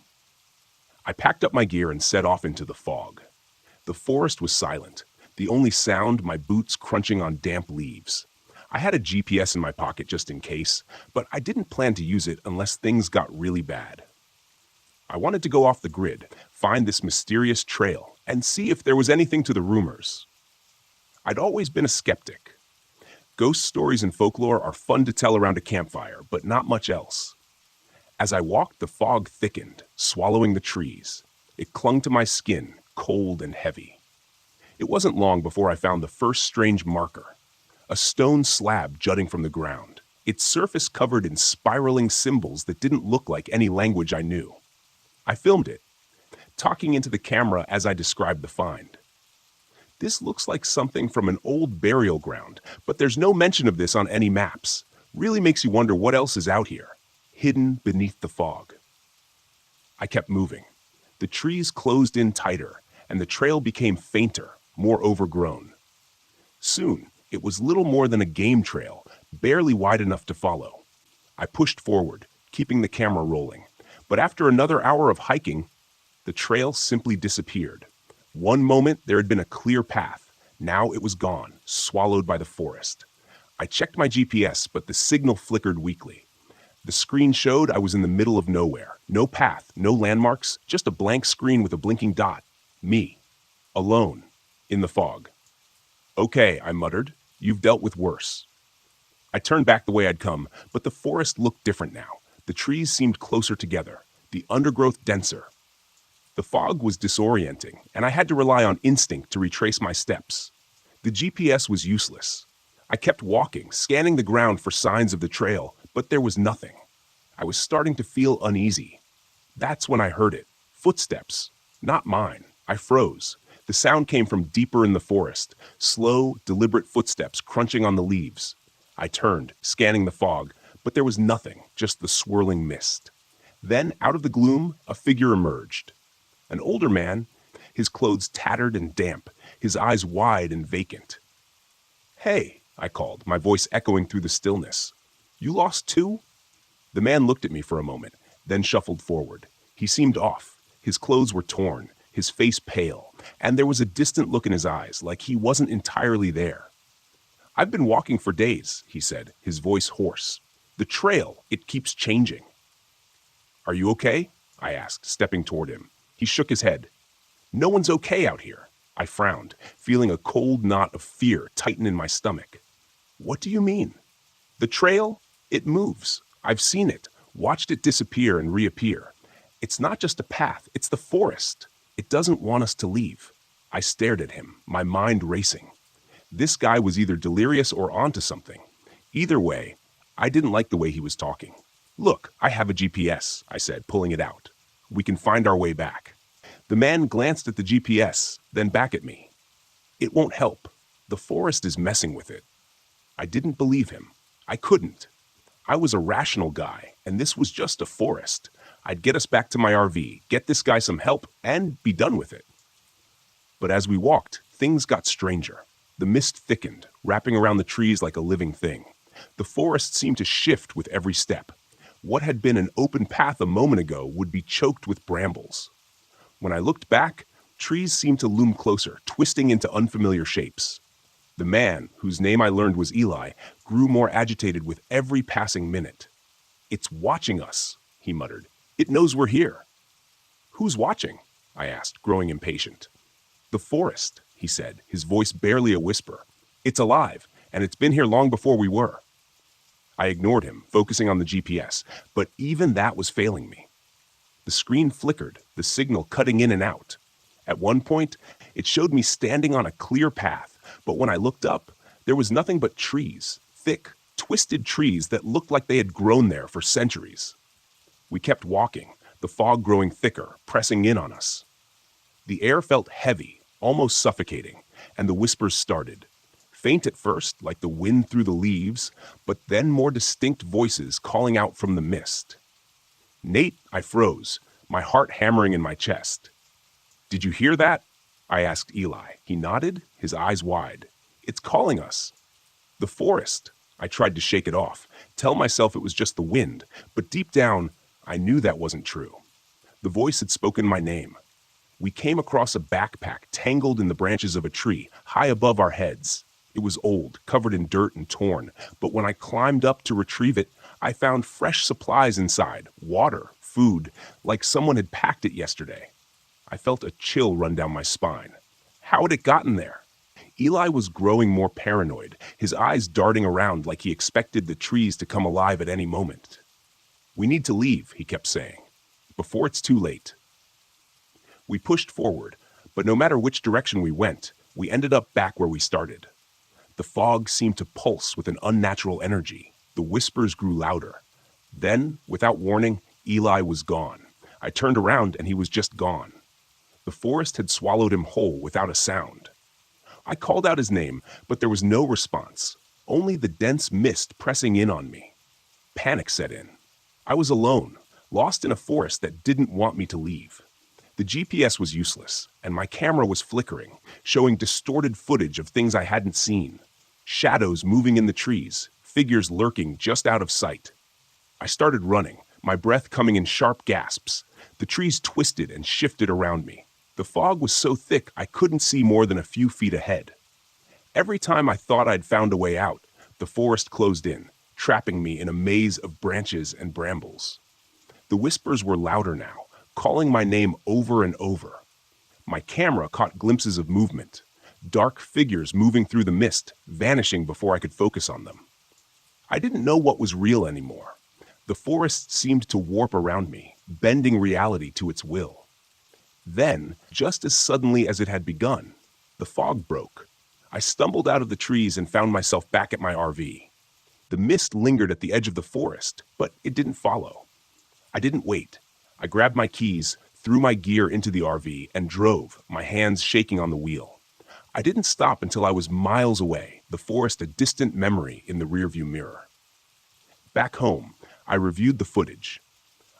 I packed up my gear and set off into the fog. The forest was silent, the only sound my boots crunching on damp leaves. I had a GPS in my pocket just in case, but I didn't plan to use it unless things got really bad. I wanted to go off the grid, find this mysterious trail, and see if there was anything to the rumors. I'd always been a skeptic. Ghost stories and folklore are fun to tell around a campfire, but not much else. As I walked, the fog thickened, swallowing the trees. It clung to my skin, cold and heavy. It wasn't long before I found the first strange marker, a stone slab jutting from the ground, its surface covered in spiraling symbols that didn't look like any language I knew. I filmed it, talking into the camera as I described the find. This looks like something from an old burial ground, but there's no mention of this on any maps. Really makes you wonder what else is out here, hidden beneath the fog. I kept moving. The trees closed in tighter, and the trail became fainter, more overgrown. Soon, it was little more than a game trail, barely wide enough to follow. I pushed forward, keeping the camera rolling, but after another hour of hiking, the trail simply disappeared. One moment there had been a clear path, now it was gone, swallowed by the forest. I checked my GPS, but the signal flickered weakly. The screen showed I was in the middle of nowhere. No path, no landmarks, just a blank screen with a blinking dot. Me. Alone. In the fog. Okay, I muttered. You've dealt with worse. I turned back the way I'd come, but the forest looked different now. The trees seemed closer together, the undergrowth denser. The fog was disorienting, and I had to rely on instinct to retrace my steps. The GPS was useless. I kept walking, scanning the ground for signs of the trail, but there was nothing. I was starting to feel uneasy. That's when I heard it. Footsteps. Not mine. I froze. The sound came from deeper in the forest, slow, deliberate footsteps crunching on the leaves. I turned, scanning the fog, but there was nothing, just the swirling mist. Then, out of the gloom, a figure emerged. An older man, his clothes tattered and damp, his eyes wide and vacant. "Hey," I called, my voice echoing through the stillness. "You lost too?" The man looked at me for a moment, then shuffled forward. He seemed off. His clothes were torn, his face pale, and there was a distant look in his eyes, like he wasn't entirely there. "I've been walking for days," he said, his voice hoarse. "The trail, it keeps changing." "Are you okay?" I asked, stepping toward him. He shook his head. "No one's okay out here." I frowned, feeling a cold knot of fear tighten in my stomach. "What do you mean?" "The trail, it moves. I've seen it, watched it disappear and reappear. It's not just a path, it's the forest. It doesn't want us to leave." I stared at him, my mind racing. This guy was either delirious or onto something. Either way, I didn't like the way he was talking. "Look, I have a GPS," I said, pulling it out. "We can find our way back." The man glanced at the GPS, then back at me. "It won't help. The forest is messing with it." I didn't believe him. I couldn't. I was a rational guy, and this was just a forest. I'd get us back to my RV, get this guy some help, and be done with it. But as we walked, things got stranger. The mist thickened, wrapping around the trees like a living thing. The forest seemed to shift with every step. What had been an open path a moment ago would be choked with brambles. When I looked back, trees seemed to loom closer, twisting into unfamiliar shapes. The man, whose name I learned was Eli, grew more agitated with every passing minute. "It's watching us," he muttered. "It knows we're here." "Who's watching?" I asked, growing impatient. "The forest," he said, his voice barely a whisper. "It's alive, and it's been here long before we were." I ignored him, focusing on the GPS, but even that was failing me. The screen flickered, the signal cutting in and out. At one point, it showed me standing on a clear path, but when I looked up, there was nothing but trees, thick, twisted trees that looked like they had grown there for centuries. We kept walking, the fog growing thicker, pressing in on us. The air felt heavy, almost suffocating, and the whispers started. Faint at first, like the wind through the leaves, but then more distinct voices calling out from the mist. "Nate," I froze, my heart hammering in my chest. "Did you hear that?" I asked Eli. He nodded, his eyes wide. "It's calling us." "The forest." I tried to shake it off, tell myself it was just the wind, but deep down, I knew that wasn't true. The voice had spoken my name. We came across a backpack tangled in the branches of a tree, high above our heads. It was old, covered in dirt and torn, but when I climbed up to retrieve it, I found fresh supplies inside, water, food, like someone had packed it yesterday. I felt a chill run down my spine. How had it gotten there? Eli was growing more paranoid, his eyes darting around like he expected the trees to come alive at any moment. "We need to leave," he kept saying, "before it's too late." We pushed forward, but no matter which direction we went, we ended up back where we started. The fog seemed to pulse with an unnatural energy. The whispers grew louder. Then, without warning, Eli was gone. I turned around and he was just gone. The forest had swallowed him whole without a sound. I called out his name, but there was no response, only the dense mist pressing in on me. Panic set in. I was alone, lost in a forest that didn't want me to leave. The GPS was useless, and my camera was flickering, showing distorted footage of things I hadn't seen. Shadows moving in the trees, figures lurking just out of sight. I started running, my breath coming in sharp gasps. The trees twisted and shifted around me. The fog was so thick I couldn't see more than a few feet ahead. Every time I thought I'd found a way out, the forest closed in, trapping me in a maze of branches and brambles. The whispers were louder now, calling my name over and over. My camera caught glimpses of movement, dark figures moving through the mist, vanishing before I could focus on them. I didn't know what was real anymore. The forest seemed to warp around me, bending reality to its will. Then, just as suddenly as it had begun, the fog broke. I stumbled out of the trees and found myself back at my RV. The mist lingered at the edge of the forest, but it didn't follow. I didn't wait. I grabbed my keys, threw my gear into the RV, and drove, my hands shaking on the wheel. I didn't stop until I was miles away, the forest a distant memory in the rearview mirror. Back home, I reviewed the footage.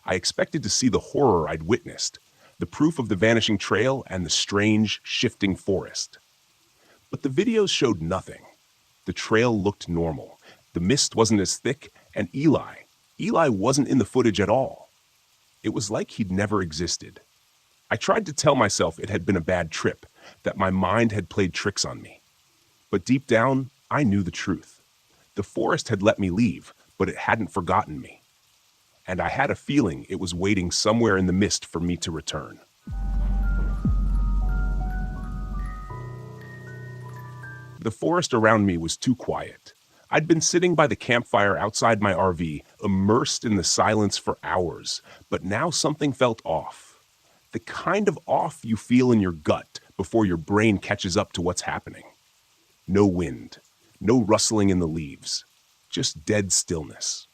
I expected to see the horror I'd witnessed, the proof of the vanishing trail and the strange, shifting forest. But the videos showed nothing. The trail looked normal. The mist wasn't as thick, and Eli wasn't in the footage at all. It was like he'd never existed. I tried to tell myself it had been a bad trip, that my mind had played tricks on me. But deep down, I knew the truth. The forest had let me leave, but it hadn't forgotten me. And I had a feeling it was waiting somewhere in the mist for me to return. The forest around me was too quiet. I'd been sitting by the campfire outside my RV, immersed in the silence for hours, but now something felt off. The kind of off you feel in your gut before your brain catches up to what's happening. No wind, no rustling in the leaves, just dead stillness.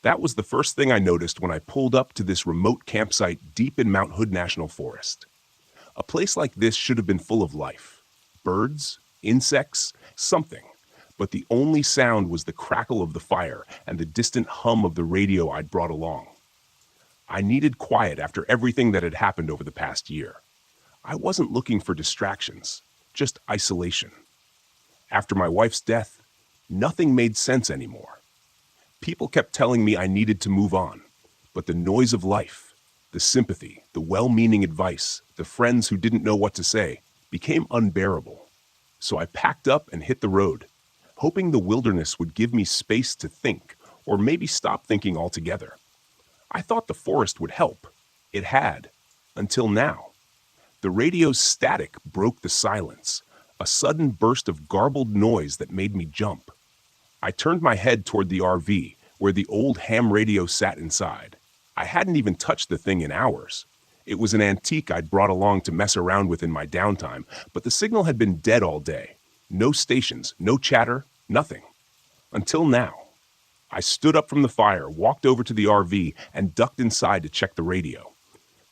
That was the first thing I noticed when I pulled up to this remote campsite deep in Mount Hood National Forest. A place like this should have been full of life. Birds, insects, something. But the only sound was the crackle of the fire and the distant hum of the radio I'd brought along. I needed quiet after everything that had happened over the past year. I wasn't looking for distractions, just isolation. After my wife's death, nothing made sense anymore. People kept telling me I needed to move on, but the noise of life, the sympathy, the well-meaning advice, the friends who didn't know what to say, became unbearable. So I packed up and hit the road, hoping the wilderness would give me space to think, or maybe stop thinking altogether. I thought the forest would help. It had, until now. The radio's static broke the silence, a sudden burst of garbled noise that made me jump. I turned my head toward the RV, where the old ham radio sat inside. I hadn't even touched the thing in hours. It was an antique I'd brought along to mess around with in my downtime, but the signal had been dead all day. No stations, no chatter, nothing. Until now. I stood up from the fire, walked over to the RV, and ducked inside to check the radio.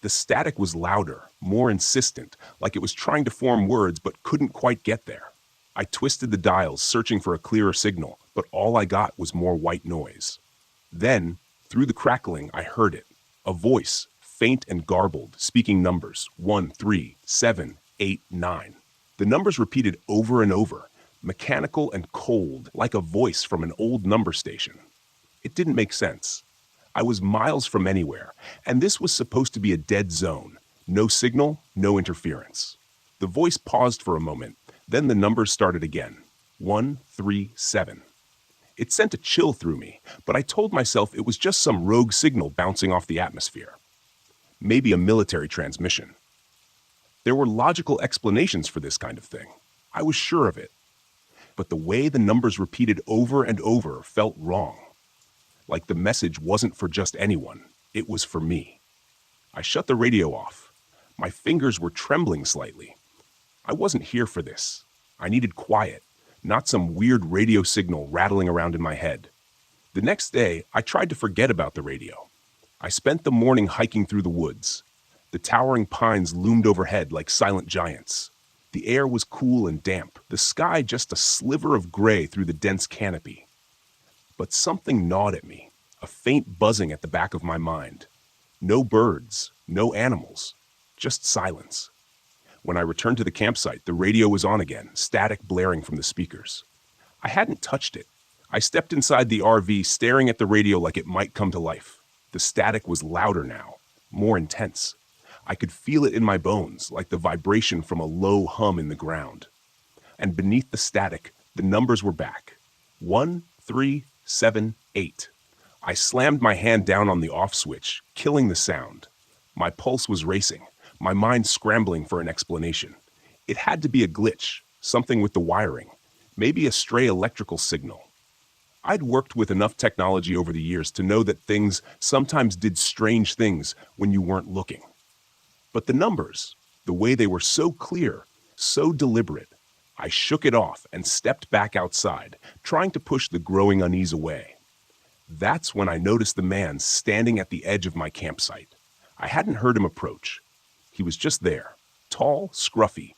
The static was louder, more insistent, like it was trying to form words but couldn't quite get there. I twisted the dials, searching for a clearer signal, but all I got was more white noise. Then, through the crackling, I heard it. A voice, faint and garbled, speaking numbers, 1, 3, 7, 8, 9. The numbers repeated over and over, mechanical and cold, like a voice from an old number station. It didn't make sense. I was miles from anywhere, and this was supposed to be a dead zone. No signal, no interference. The voice paused for a moment, then the numbers started again. 1, 3, 7. It sent a chill through me, but I told myself it was just some rogue signal bouncing off the atmosphere. Maybe a military transmission. There were logical explanations for this kind of thing. I was sure of it. But the way the numbers repeated over and over felt wrong. Like the message wasn't for just anyone, it was for me. I shut the radio off. My fingers were trembling slightly. I wasn't here for this. I needed quiet, not some weird radio signal rattling around in my head. The next day, I tried to forget about the radio. I spent the morning hiking through the woods. The towering pines loomed overhead like silent giants. The air was cool and damp, the sky just a sliver of gray through the dense canopy. But something gnawed at me, a faint buzzing at the back of my mind. No birds, no animals, just silence. When I returned to the campsite, the radio was on again, static blaring from the speakers. I hadn't touched it. I stepped inside the RV, staring at the radio like it might come to life. The static was louder now, more intense. I could feel it in my bones, like the vibration from a low hum in the ground. And beneath the static, the numbers were back. 1, 3, 7, 8. I slammed my hand down on the off switch, killing the sound. My pulse was racing, my mind scrambling for an explanation. It had to be a glitch, something with the wiring, maybe a stray electrical signal. I'd worked with enough technology over the years to know that things sometimes did strange things when you weren't looking. But the numbers, the way they were so clear, so deliberate, I shook it off and stepped back outside, trying to push the growing unease away. That's when I noticed the man standing at the edge of my campsite. I hadn't heard him approach. He was just there, tall, scruffy,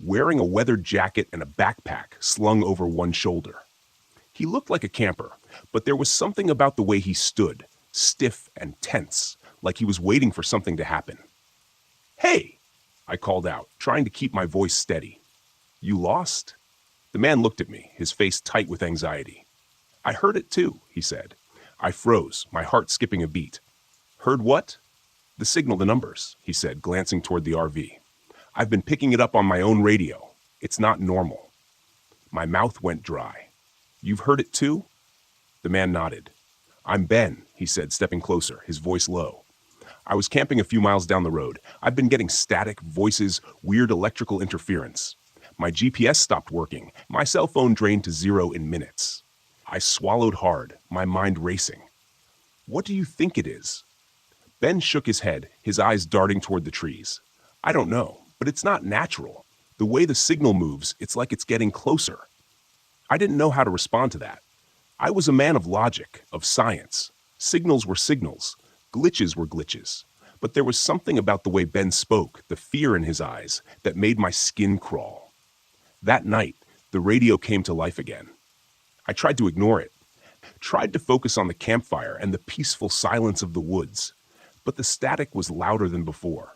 wearing a weathered jacket and a backpack slung over one shoulder. He looked like a camper, but there was something about the way he stood, stiff and tense, like he was waiting for something to happen. "Hey!" I called out, trying to keep my voice steady. "You lost?" The man looked at me, his face tight with anxiety. "I heard it too," he said. I froze, my heart skipping a beat. "Heard what?" "The signal, the numbers," he said, glancing toward the RV. "I've been picking it up on my own radio. It's not normal." My mouth went dry. "You've heard it too?" The man nodded. "I'm Ben," he said, stepping closer, his voice low. "I was camping a few miles down the road. I've been getting static, voices, weird electrical interference. My GPS stopped working. My cell phone drained to 0 in minutes." I swallowed hard, my mind racing. "What do you think it is?" Ben shook his head, his eyes darting toward the trees. "I don't know, but it's not natural. The way the signal moves, it's like it's getting closer." I didn't know how to respond to that. I was a man of logic, of science. Signals were signals, glitches were glitches. But there was something about the way Ben spoke, the fear in his eyes, that made my skin crawl. That night, the radio came to life again. I tried to ignore it, tried to focus on the campfire and the peaceful silence of the woods, but the static was louder than before.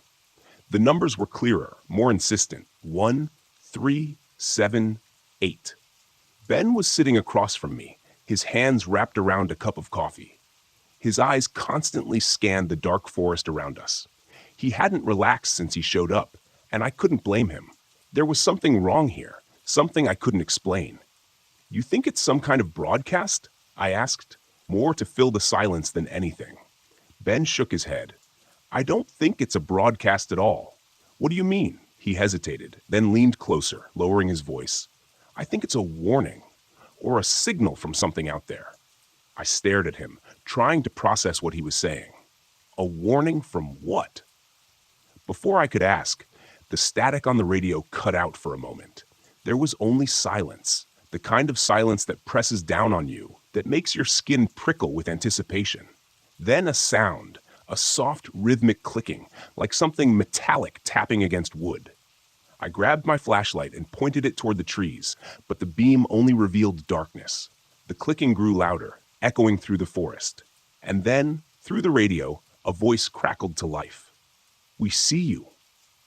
The numbers were clearer, more insistent. 1, 3, 7, 8. Ben was sitting across from me, his hands wrapped around a cup of coffee. His eyes constantly scanned the dark forest around us. He hadn't relaxed since he showed up, and I couldn't blame him. There was something wrong here, something I couldn't explain. "You think it's some kind of broadcast?" I asked, more to fill the silence than anything. Ben shook his head. "I don't think it's a broadcast at all." "What do you mean?" He hesitated, then leaned closer, lowering his voice. "I think it's a warning, or a signal from something out there." I stared at him, trying to process what he was saying. A warning from what? Before I could ask, the static on the radio cut out for a moment. There was only silence, the kind of silence that presses down on you, that makes your skin prickle with anticipation. Then a sound, a soft rhythmic clicking, like something metallic tapping against wood. I grabbed my flashlight and pointed it toward the trees, but the beam only revealed darkness. The clicking grew louder, echoing through the forest. And then, through the radio, a voice crackled to life. "We see you."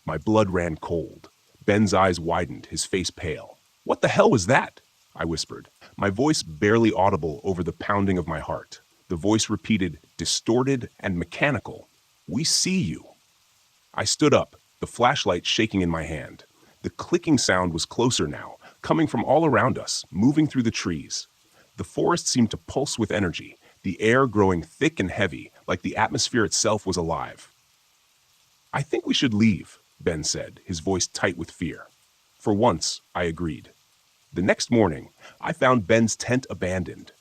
My blood ran cold. Ben's eyes widened, his face pale. "What the hell was that?" I whispered, my voice barely audible over the pounding of my heart. The voice repeated, distorted and mechanical, "We see you." I stood up, the flashlight shaking in my hand. The clicking sound was closer now, coming from all around us, moving through the trees. The forest seemed to pulse with energy, the air growing thick and heavy, like the atmosphere itself was alive. "I think we should leave," Ben said, his voice tight with fear. For once, I agreed. The next morning, I found Ben's tent abandoned.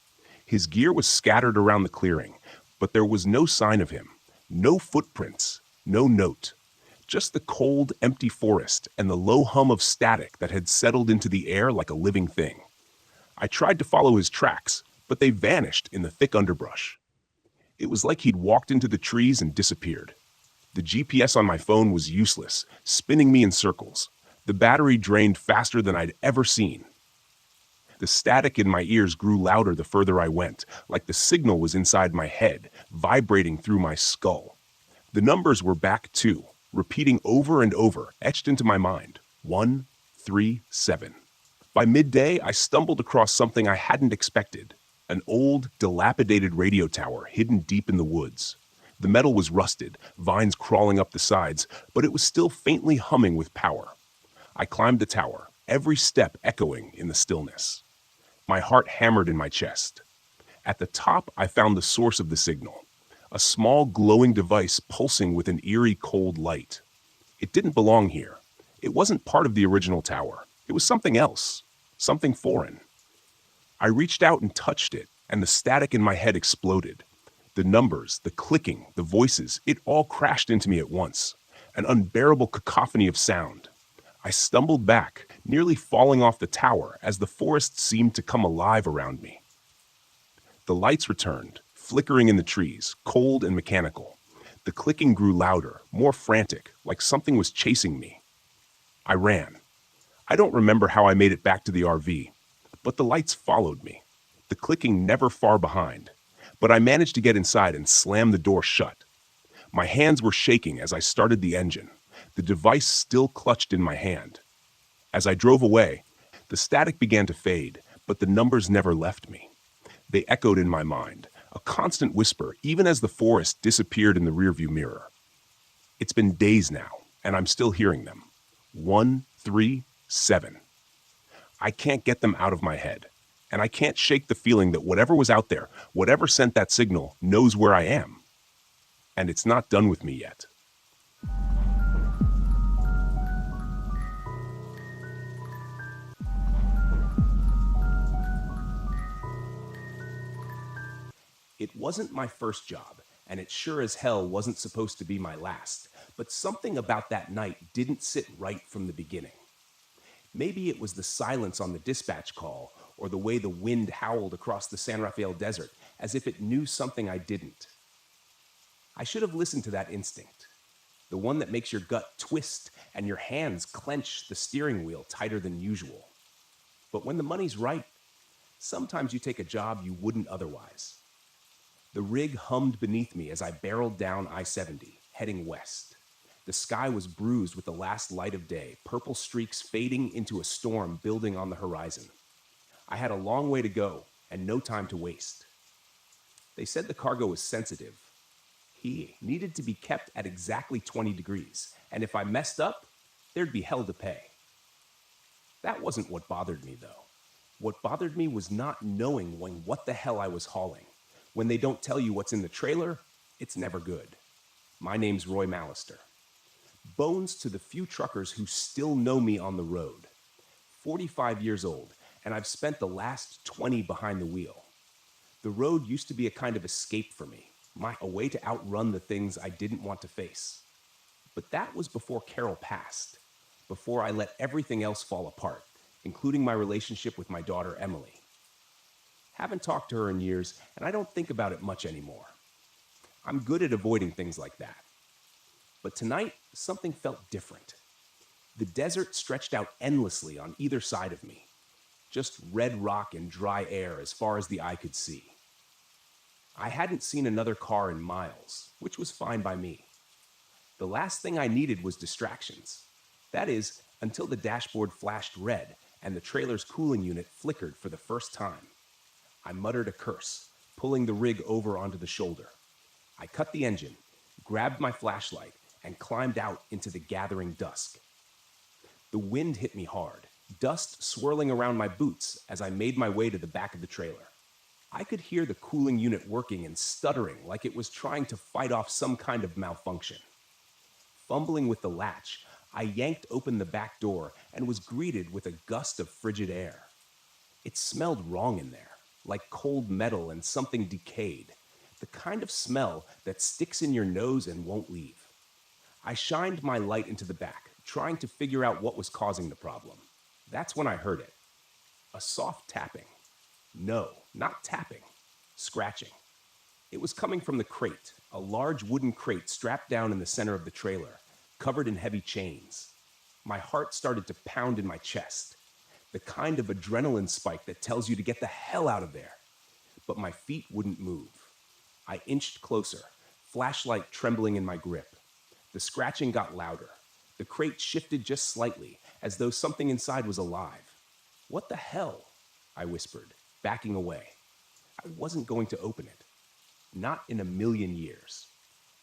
His gear was scattered around the clearing, but there was no sign of him, no footprints, no note. Just the cold, empty forest and the low hum of static that had settled into the air like a living thing. I tried to follow his tracks, but they vanished in the thick underbrush. It was like he'd walked into the trees and disappeared. The GPS on my phone was useless, spinning me in circles. The battery drained faster than I'd ever seen. The static in my ears grew louder the further I went, like the signal was inside my head, vibrating through my skull. The numbers were back too, repeating over and over, etched into my mind. 1, 3, 7. By midday, I stumbled across something I hadn't expected. An old, dilapidated radio tower hidden deep in the woods. The metal was rusted, vines crawling up the sides, but it was still faintly humming with power. I climbed the tower, every step echoing in the stillness. My heart hammered in my chest. At the top, I found the source of the signal. A small glowing device pulsing with an eerie cold light. It didn't belong here. It wasn't part of the original tower. It was something else, something foreign. I reached out and touched it, and the static in my head exploded. The numbers, the clicking, the voices, it all crashed into me at once. An unbearable cacophony of sound. I stumbled back, nearly falling off the tower as the forest seemed to come alive around me. The lights returned, flickering in the trees, cold and mechanical. The clicking grew louder, more frantic, like something was chasing me. I ran. I don't remember how I made it back to the RV, but the lights followed me, the clicking never far behind. But I managed to get inside and slam the door shut. My hands were shaking as I started the engine, the device still clutched in my hand. As I drove away, the static began to fade, but the numbers never left me. They echoed in my mind, a constant whisper, even as the forest disappeared in the rearview mirror. It's been days now, and I'm still hearing them. 1, 3, 7. I can't get them out of my head, and I can't shake the feeling that whatever was out there, whatever sent that signal, knows where I am. And it's not done with me yet. It wasn't my first job, and it sure as hell wasn't supposed to be my last, but something about that night didn't sit right from the beginning. Maybe it was the silence on the dispatch call, or the way the wind howled across the San Rafael desert, as if it knew something I didn't. I should have listened to that instinct, the one that makes your gut twist and your hands clench the steering wheel tighter than usual. But when the money's right, sometimes you take a job you wouldn't otherwise. The rig hummed beneath me as I barreled down I-70, heading west. The sky was bruised with the last light of day, purple streaks fading into a storm building on the horizon. I had a long way to go and no time to waste. They said the cargo was sensitive. He needed to be kept at exactly 20 degrees, and if I messed up, there'd be hell to pay. That wasn't what bothered me, though. What bothered me was not knowing what the hell I was hauling. When they don't tell you what's in the trailer, it's never good. My name's Roy Mallister. Bones to the few truckers who still know me on the road. 45 years old, and I've spent the last 20 behind the wheel. The road used to be a kind of escape for me, a way to outrun the things I didn't want to face. But that was before Carol passed, before I let everything else fall apart, including my relationship with my daughter Emily. Haven't talked to her in years, and I don't think about it much anymore. I'm good at avoiding things like that. But tonight, something felt different. The desert stretched out endlessly on either side of me, just red rock and dry air as far as the eye could see. I hadn't seen another car in miles, which was fine by me. The last thing I needed was distractions. That is, until the dashboard flashed red and the trailer's cooling unit flickered for the first time. I muttered a curse, pulling the rig over onto the shoulder. I cut the engine, grabbed my flashlight, and climbed out into the gathering dusk. The wind hit me hard, dust swirling around my boots as I made my way to the back of the trailer. I could hear the cooling unit working and stuttering like it was trying to fight off some kind of malfunction. Fumbling with the latch, I yanked open the back door and was greeted with a gust of frigid air. It smelled wrong in there, like cold metal and something decayed, the kind of smell that sticks in your nose and won't leave. I shined my light into the back, trying to figure out what was causing the problem. That's when I heard it. A soft tapping. No, not tapping. Scratching. It was coming from the crate, a large wooden crate strapped down in the center of the trailer, covered in heavy chains. My heart started to pound in my chest, the kind of adrenaline spike that tells you to get the hell out of there. But my feet wouldn't move. I inched closer, flashlight trembling in my grip. The scratching got louder. The crate shifted just slightly, as though something inside was alive. "What the hell?" I whispered, backing away. I wasn't going to open it. Not in a million years.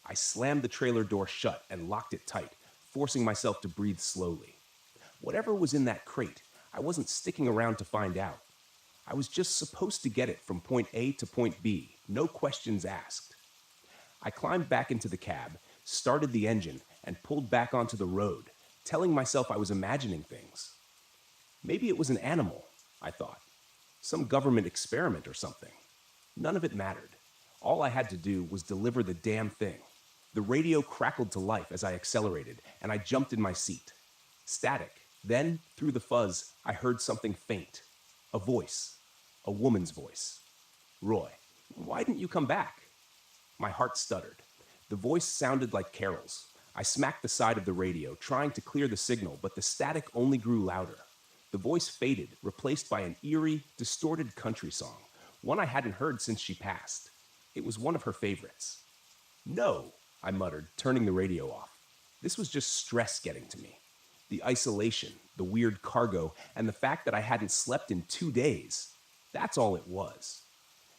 I slammed the trailer door shut and locked it tight, forcing myself to breathe slowly. Whatever was in that crate, I wasn't sticking around to find out. I was just supposed to get it from point A to point B, no questions asked. I climbed back into the cab, started the engine, and pulled back onto the road, telling myself I was imagining things. Maybe it was an animal, I thought. Some government experiment or something. None of it mattered. All I had to do was deliver the damn thing. The radio crackled to life as I accelerated, and I jumped in my seat. Static. Then, through the fuzz, I heard something faint. A voice. A woman's voice. "Roy, why didn't you come back?" My heart stuttered. The voice sounded like Carol's. I smacked the side of the radio, trying to clear the signal, but the static only grew louder. The voice faded, replaced by an eerie, distorted country song, one I hadn't heard since she passed. It was one of her favorites. "No," I muttered, turning the radio off. This was just stress getting to me. The isolation, the weird cargo, and the fact that I hadn't slept in 2 days. That's all it was.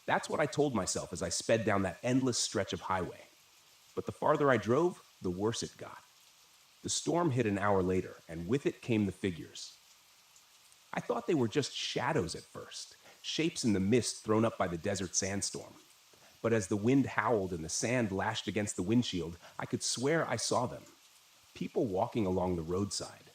That's what I told myself as I sped down that endless stretch of highway. But the farther I drove, the worse it got. The storm hit an hour later, and with it came the figures. I thought they were just shadows at first, shapes in the mist thrown up by the desert sandstorm. But as the wind howled and the sand lashed against the windshield, I could swear I saw them. People walking along the roadside.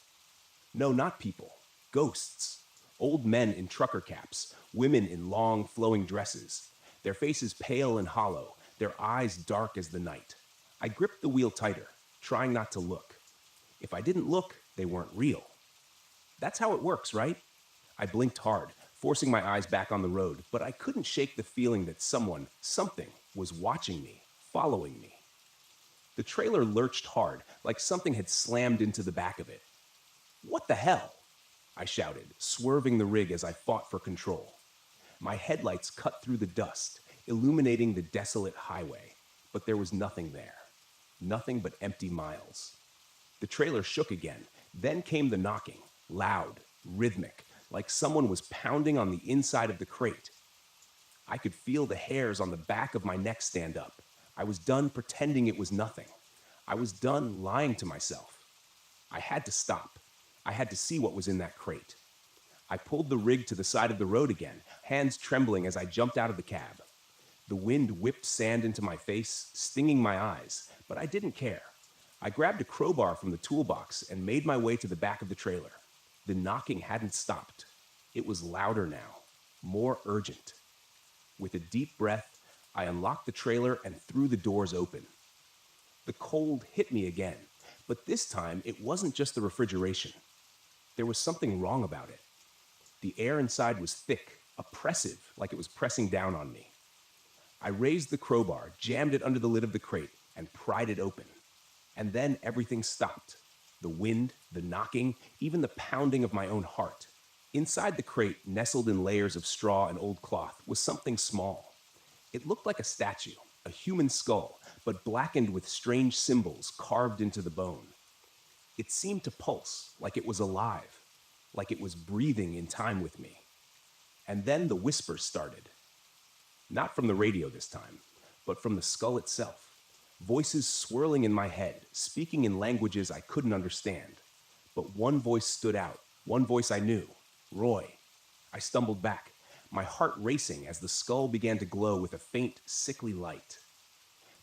No, not people. Ghosts. Old men in trucker caps, women in long, flowing dresses, their faces pale and hollow, their eyes dark as the night. I gripped the wheel tighter, trying not to look. If I didn't look, they weren't real. That's how it works, right? I blinked hard, forcing my eyes back on the road, but I couldn't shake the feeling that something was watching me, following me. The trailer lurched hard, like something had slammed into the back of it. "What the hell?" I shouted, swerving the rig as I fought for control. My headlights cut through the dust, illuminating the desolate highway, but there was nothing there. Nothing but empty miles. The trailer shook again. Then came the knocking, loud, rhythmic, like someone was pounding on the inside of the crate. I could feel the hairs on the back of my neck stand up. I was done pretending it was nothing. I was done lying to myself. I had to stop. I had to see what was in that crate. I pulled the rig to the side of the road again, hands trembling as I jumped out of the cab. The wind whipped sand into my face, stinging my eyes, but I didn't care. I grabbed a crowbar from the toolbox and made my way to the back of the trailer. The knocking hadn't stopped. It was louder now, more urgent. With a deep breath, I unlocked the trailer and threw the doors open. The cold hit me again, but this time it wasn't just the refrigeration. There was something wrong about it. The air inside was thick, oppressive, like it was pressing down on me. I raised the crowbar, jammed it under the lid of the crate, and pried it open. And then everything stopped. The wind, the knocking, even the pounding of my own heart. Inside the crate, nestled in layers of straw and old cloth, was something small. It looked like a statue, a human skull, but blackened with strange symbols carved into the bone. It seemed to pulse, like it was alive, like it was breathing in time with me. And then the whispers started. Not from the radio this time, but from the skull itself. Voices swirling in my head, speaking in languages I couldn't understand. But one voice stood out, one voice I knew, Roy. I stumbled back, my heart racing as the skull began to glow with a faint, sickly light.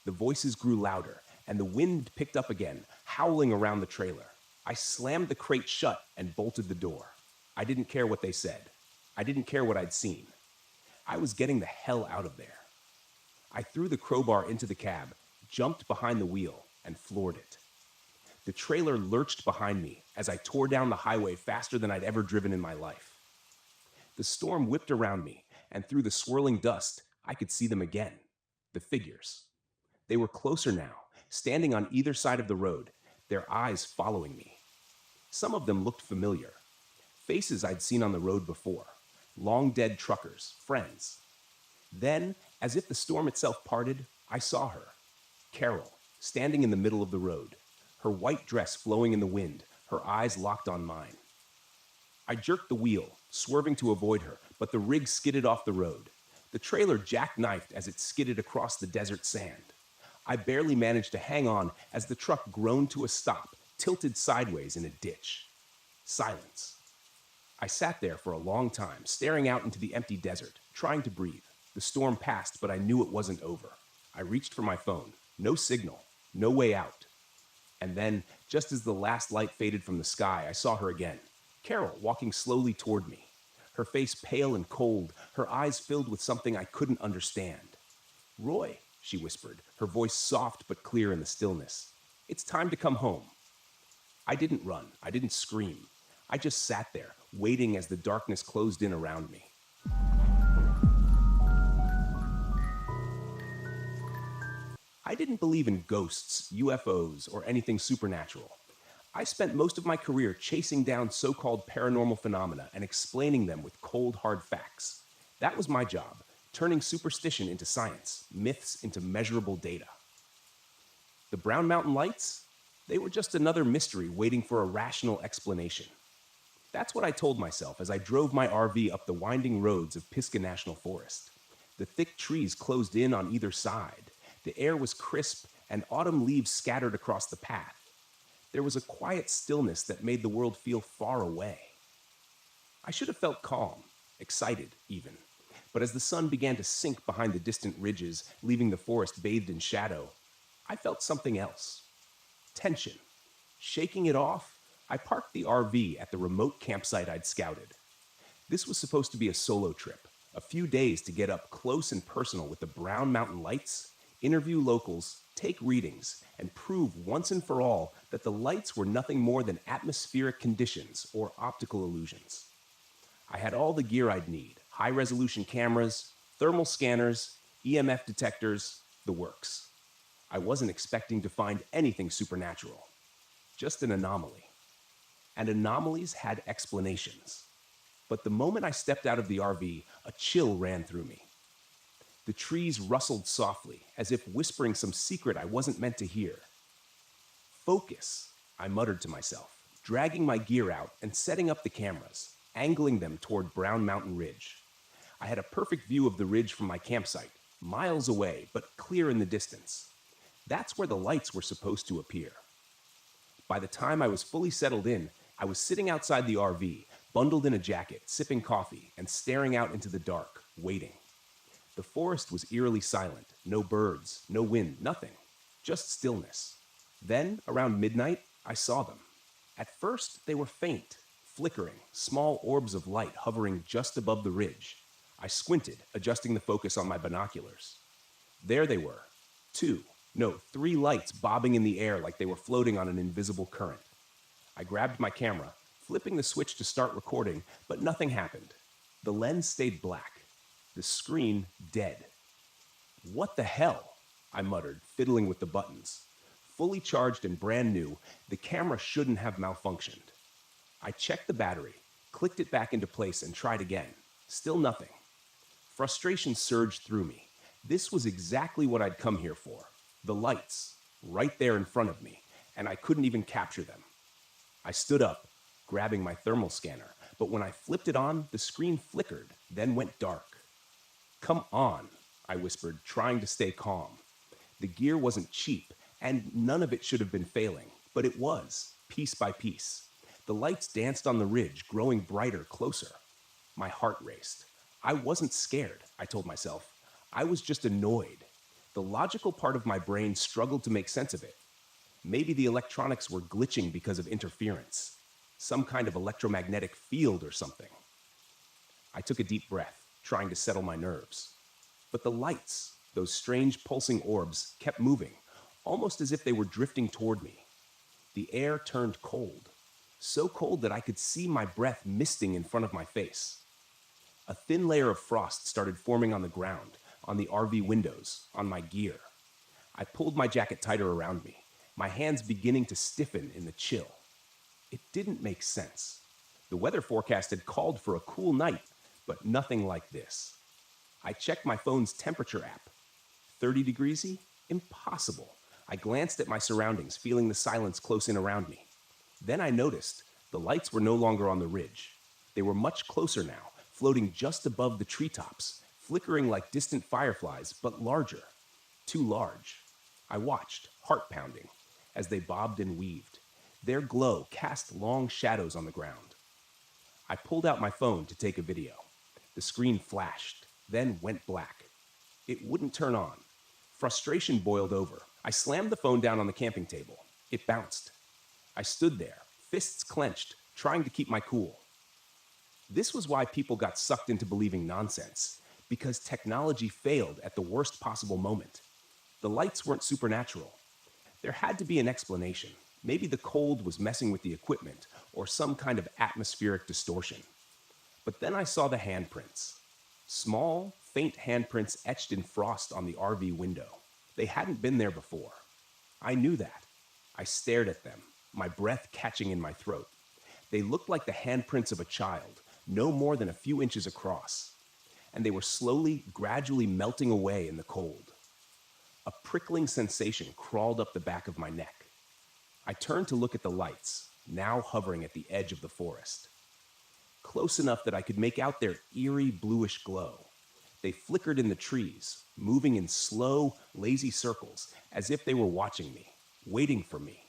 The voices grew louder, and the wind picked up again, howling around the trailer. I slammed the crate shut and bolted the door. I didn't care what they said. I didn't care what I'd seen. I was getting the hell out of there. I threw the crowbar into the cab, jumped behind the wheel, and floored it. The trailer lurched behind me as I tore down the highway faster than I'd ever driven in my life. The storm whipped around me, and through the swirling dust, I could see them again. The figures. They were closer now, standing on either side of the road, their eyes following me. Some of them looked familiar. Faces I'd seen on the road before. Long-dead truckers, friends. Then, as if the storm itself parted, I saw her. Carol, standing in the middle of the road, her white dress flowing in the wind, her eyes locked on mine. I jerked the wheel, swerving to avoid her, but the rig skidded off the road. The trailer jackknifed as it skidded across the desert sand. I barely managed to hang on as the truck groaned to a stop, tilted sideways in a ditch. Silence. I sat there for a long time, staring out into the empty desert, trying to breathe. The storm passed, but I knew it wasn't over. I reached for my phone. No signal. No way out. And then, just as the last light faded from the sky, I saw her again. Carol, walking slowly toward me. Her face pale and cold, her eyes filled with something I couldn't understand. "Roy," she whispered, her voice soft but clear in the stillness. "It's time to come home." I didn't run. I didn't scream. I just sat there, waiting as the darkness closed in around me. I didn't believe in ghosts, UFOs, or anything supernatural. I spent most of my career chasing down so-called paranormal phenomena and explaining them with cold, hard facts. That was my job, turning superstition into science, myths into measurable data. The Brown Mountain Lights? They were just another mystery waiting for a rational explanation. That's what I told myself as I drove my RV up the winding roads of Pisgah National Forest. The thick trees closed in on either side. The air was crisp, and autumn leaves scattered across the path. There was a quiet stillness that made the world feel far away. I should have felt calm, excited even. But as the sun began to sink behind the distant ridges, leaving the forest bathed in shadow, I felt something else. Tension. Shaking it off, I parked the RV at the remote campsite I'd scouted. This was supposed to be a solo trip, a few days to get up close and personal with the Brown Mountain Lights, interview locals, take readings, and prove once and for all that the lights were nothing more than atmospheric conditions or optical illusions. I had all the gear I'd need: high-resolution cameras, thermal scanners, EMF detectors, the works. I wasn't expecting to find anything supernatural, just an anomaly. And anomalies had explanations. But the moment I stepped out of the RV, a chill ran through me. The trees rustled softly, as if whispering some secret I wasn't meant to hear. Focus, I muttered to myself, dragging my gear out and setting up the cameras, angling them toward Brown Mountain Ridge. I had a perfect view of the ridge from my campsite, miles away, but clear in the distance. That's where the lights were supposed to appear. By the time I was fully settled in, I was sitting outside the RV, bundled in a jacket, sipping coffee, and staring out into the dark, waiting. The forest was eerily silent. No birds, no wind, nothing. Just stillness. Then, around midnight, I saw them. At first, they were faint, flickering, small orbs of light hovering just above the ridge. I squinted, adjusting the focus on my binoculars. There they were. Three lights bobbing in the air like they were floating on an invisible current. I grabbed my camera, flipping the switch to start recording, but nothing happened. The lens stayed black. The screen dead. What the hell? I muttered, fiddling with the buttons. Fully charged and brand new, the camera shouldn't have malfunctioned. I checked the battery, clicked it back into place, and tried again. Still nothing. Frustration surged through me. This was exactly what I'd come here for. The lights, right there in front of me, and I couldn't even capture them. I stood up, grabbing my thermal scanner, but when I flipped it on, the screen flickered, then went dark. "Come on," I whispered, trying to stay calm. The gear wasn't cheap, and none of it should have been failing, but it was, piece by piece. The lights danced on the ridge, growing brighter, closer. My heart raced. I wasn't scared, I told myself. I was just annoyed. The logical part of my brain struggled to make sense of it. Maybe the electronics were glitching because of interference. Some kind of electromagnetic field or something. I took a deep breath, trying to settle my nerves. But the lights, those strange pulsing orbs, kept moving, almost as if they were drifting toward me. The air turned cold, so cold that I could see my breath misting in front of my face. A thin layer of frost started forming on the ground, on the RV windows, on my gear. I pulled my jacket tighter around me, my hands beginning to stiffen in the chill. It didn't make sense. The weather forecast had called for a cool night, but nothing like this. I checked my phone's temperature app. 30 degrees-y? Impossible. I glanced at my surroundings, feeling the silence close in around me. Then I noticed the lights were no longer on the ridge. They were much closer now, floating just above the treetops, flickering like distant fireflies, but larger. Too large. I watched, heart pounding, as they bobbed and weaved. Their glow cast long shadows on the ground. I pulled out my phone to take a video. The screen flashed, then went black. It wouldn't turn on. Frustration boiled over. I slammed the phone down on the camping table. It bounced. I stood there, fists clenched, trying to keep my cool. This was why people got sucked into believing nonsense, because technology failed at the worst possible moment. The lights weren't supernatural. There had to be an explanation. Maybe the cold was messing with the equipment, or some kind of atmospheric distortion. But then I saw the handprints. Small, faint handprints etched in frost on the RV window. They hadn't been there before. I knew that. I stared at them, my breath catching in my throat. They looked like the handprints of a child, no more than a few inches across. And they were slowly, gradually melting away in the cold. A prickling sensation crawled up the back of my neck. I turned to look at the lights, now hovering at the edge of the forest. Close enough that I could make out their eerie bluish glow. They flickered in the trees, moving in slow, lazy circles, as if they were watching me, waiting for me.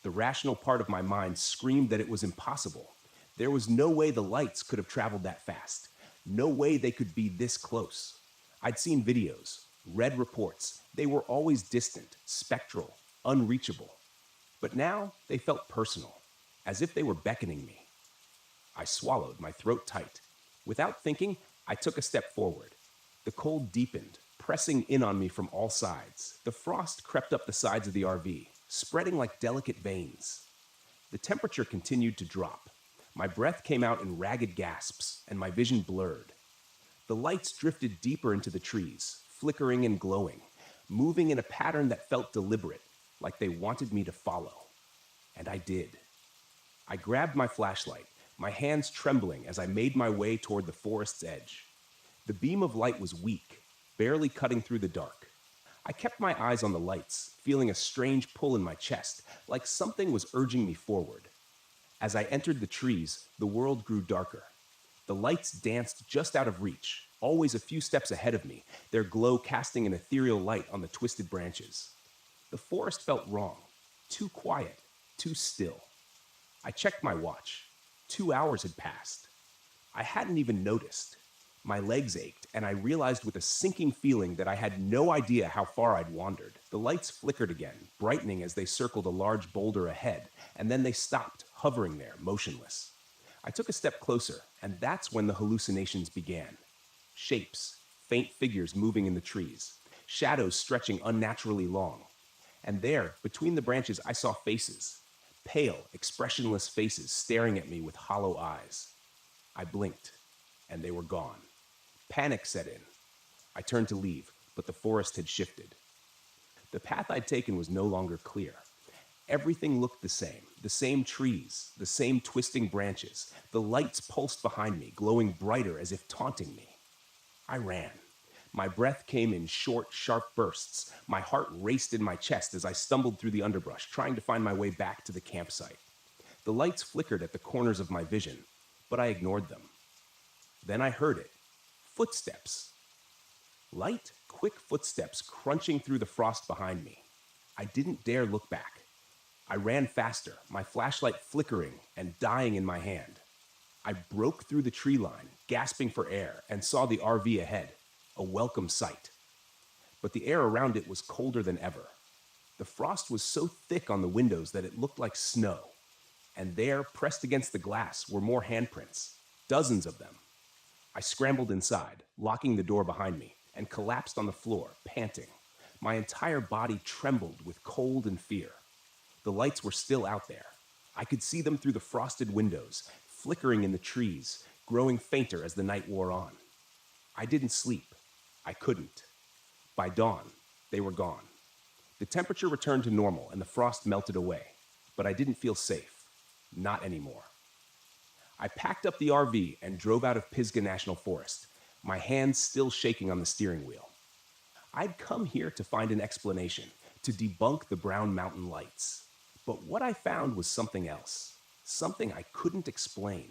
The rational part of my mind screamed that it was impossible. There was no way the lights could have traveled that fast. No way they could be this close. I'd seen videos, read reports. They were always distant, spectral, unreachable. But now they felt personal, as if they were beckoning me. I swallowed, my throat tight. Without thinking, I took a step forward. The cold deepened, pressing in on me from all sides. The frost crept up the sides of the RV, spreading like delicate veins. The temperature continued to drop. My breath came out in ragged gasps, and my vision blurred. The lights drifted deeper into the trees, flickering and glowing, moving in a pattern that felt deliberate, like they wanted me to follow. And I did. I grabbed my flashlight, my hands trembling as I made my way toward the forest's edge. The beam of light was weak, barely cutting through the dark. I kept my eyes on the lights, feeling a strange pull in my chest, like something was urging me forward. As I entered the trees, the world grew darker. The lights danced just out of reach, always a few steps ahead of me, their glow casting an ethereal light on the twisted branches. The forest felt wrong, too quiet, too still. I checked my watch. 2 hours had passed. I hadn't even noticed. My legs ached, and I realized with a sinking feeling that I had no idea how far I'd wandered. The lights flickered again, brightening as they circled a large boulder ahead, and then they stopped, hovering there, motionless. I took a step closer, and that's when the hallucinations began. Shapes, faint figures moving in the trees, shadows stretching unnaturally long. And there, between the branches, I saw faces. Pale, expressionless faces staring at me with hollow eyes. I blinked, and they were gone. Panic set in. I turned to leave, but the forest had shifted. The path I'd taken was no longer clear. Everything looked the same trees, the same twisting branches. The lights pulsed behind me, glowing brighter as if taunting me. I ran. My breath came in short, sharp bursts. My heart raced in my chest as I stumbled through the underbrush, trying to find my way back to the campsite. The lights flickered at the corners of my vision, but I ignored them. Then I heard it. Footsteps. Light, quick footsteps crunching through the frost behind me. I didn't dare look back. I ran faster, my flashlight flickering and dying in my hand. I broke through the tree line, gasping for air, and saw the RV ahead, a welcome sight. But the air around it was colder than ever. The frost was so thick on the windows that it looked like snow. And there, pressed against the glass, were more handprints, dozens of them. I scrambled inside, locking the door behind me, and collapsed on the floor, panting. My entire body trembled with cold and fear. The lights were still out there. I could see them through the frosted windows, flickering in the trees, growing fainter as the night wore on. I didn't sleep. I couldn't. By dawn, they were gone. The temperature returned to normal and the frost melted away, but I didn't feel safe. Not anymore. I packed up the RV and drove out of Pisgah National Forest, my hands still shaking on the steering wheel. I'd come here to find an explanation, to debunk the Brown Mountain lights. But what I found was something else, something I couldn't explain.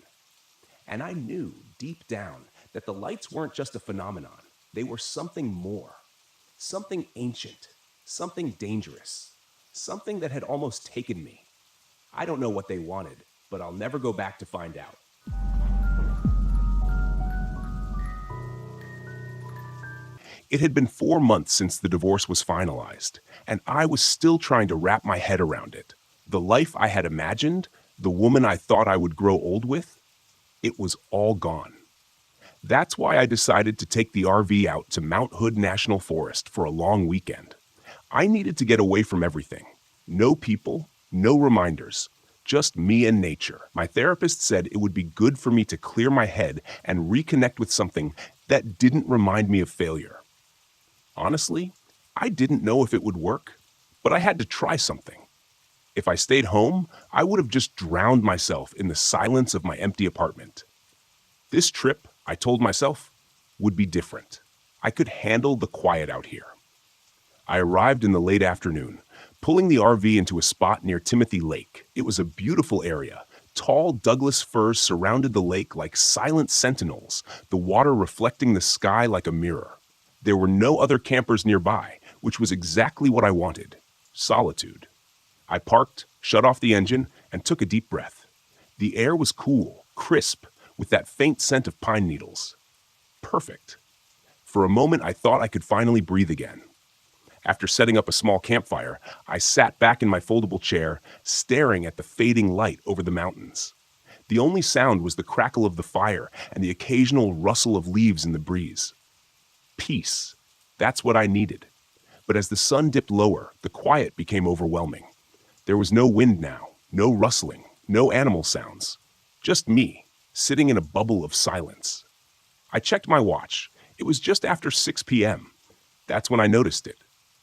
And I knew, deep down, that the lights weren't just a phenomenon. They were something more, something ancient, something dangerous, something that had almost taken me. I don't know what they wanted, but I'll never go back to find out. It had been 4 months since the divorce was finalized, and I was still trying to wrap my head around it. The life I had imagined, the woman I thought I would grow old with, it was all gone. That's why I decided to take the RV out to Mount Hood National Forest for a long weekend. I needed to get away from everything. No people, no reminders, just me and nature. My therapist said it would be good for me to clear my head and reconnect with something that didn't remind me of failure. Honestly, I didn't know if it would work, but I had to try something. If I stayed home, I would have just drowned myself in the silence of my empty apartment. This trip, I told myself, would be different. I could handle the quiet out here. I arrived in the late afternoon, pulling the RV into a spot near Timothy Lake. It was a beautiful area. Tall Douglas firs surrounded the lake like silent sentinels, the water reflecting the sky like a mirror. There were no other campers nearby, which was exactly what I wanted. Solitude. I parked, shut off the engine, and took a deep breath. The air was cool, crisp, with that faint scent of pine needles. Perfect. For a moment, I thought I could finally breathe again. After setting up a small campfire, I sat back in my foldable chair, staring at the fading light over the mountains. The only sound was the crackle of the fire and the occasional rustle of leaves in the breeze. Peace. That's what I needed. But as the sun dipped lower, the quiet became overwhelming. There was no wind now, no rustling, no animal sounds. Just me, sitting in a bubble of silence. I checked my watch. It was just after 6 p.m. That's when I noticed it.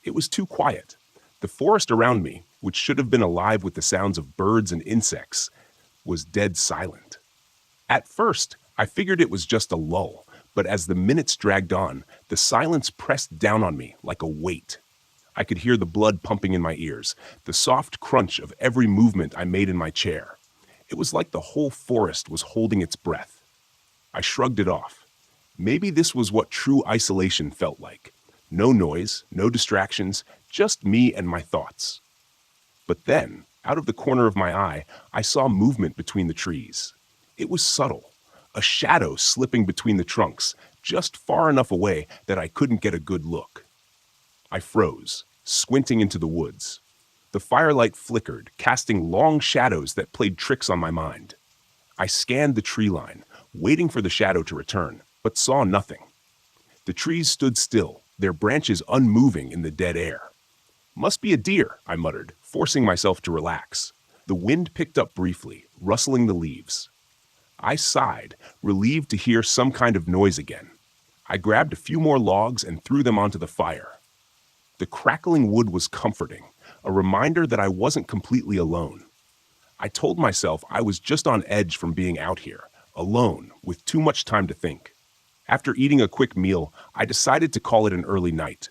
It was too quiet. The forest around me, which should have been alive with the sounds of birds and insects, was dead silent. At first, I figured it was just a lull, but as the minutes dragged on, the silence pressed down on me like a weight. I could hear the blood pumping in my ears, the soft crunch of every movement I made in my chair. It was like the whole forest was holding its breath. I shrugged it off. Maybe this was what true isolation felt like. No noise, no distractions, just me and my thoughts. But then, out of the corner of my eye, I saw movement between the trees. It was subtle, a shadow slipping between the trunks, just far enough away that I couldn't get a good look. I froze, squinting into the woods. The firelight flickered, casting long shadows that played tricks on my mind. I scanned the tree line, waiting for the shadow to return, but saw nothing. The trees stood still, their branches unmoving in the dead air. Must be a deer, I muttered, forcing myself to relax. The wind picked up briefly, rustling the leaves. I sighed, relieved to hear some kind of noise again. I grabbed a few more logs and threw them onto the fire. The crackling wood was comforting, a reminder that I wasn't completely alone. I told myself I was just on edge from being out here, alone, with too much time to think. After eating a quick meal, I decided to call it an early night.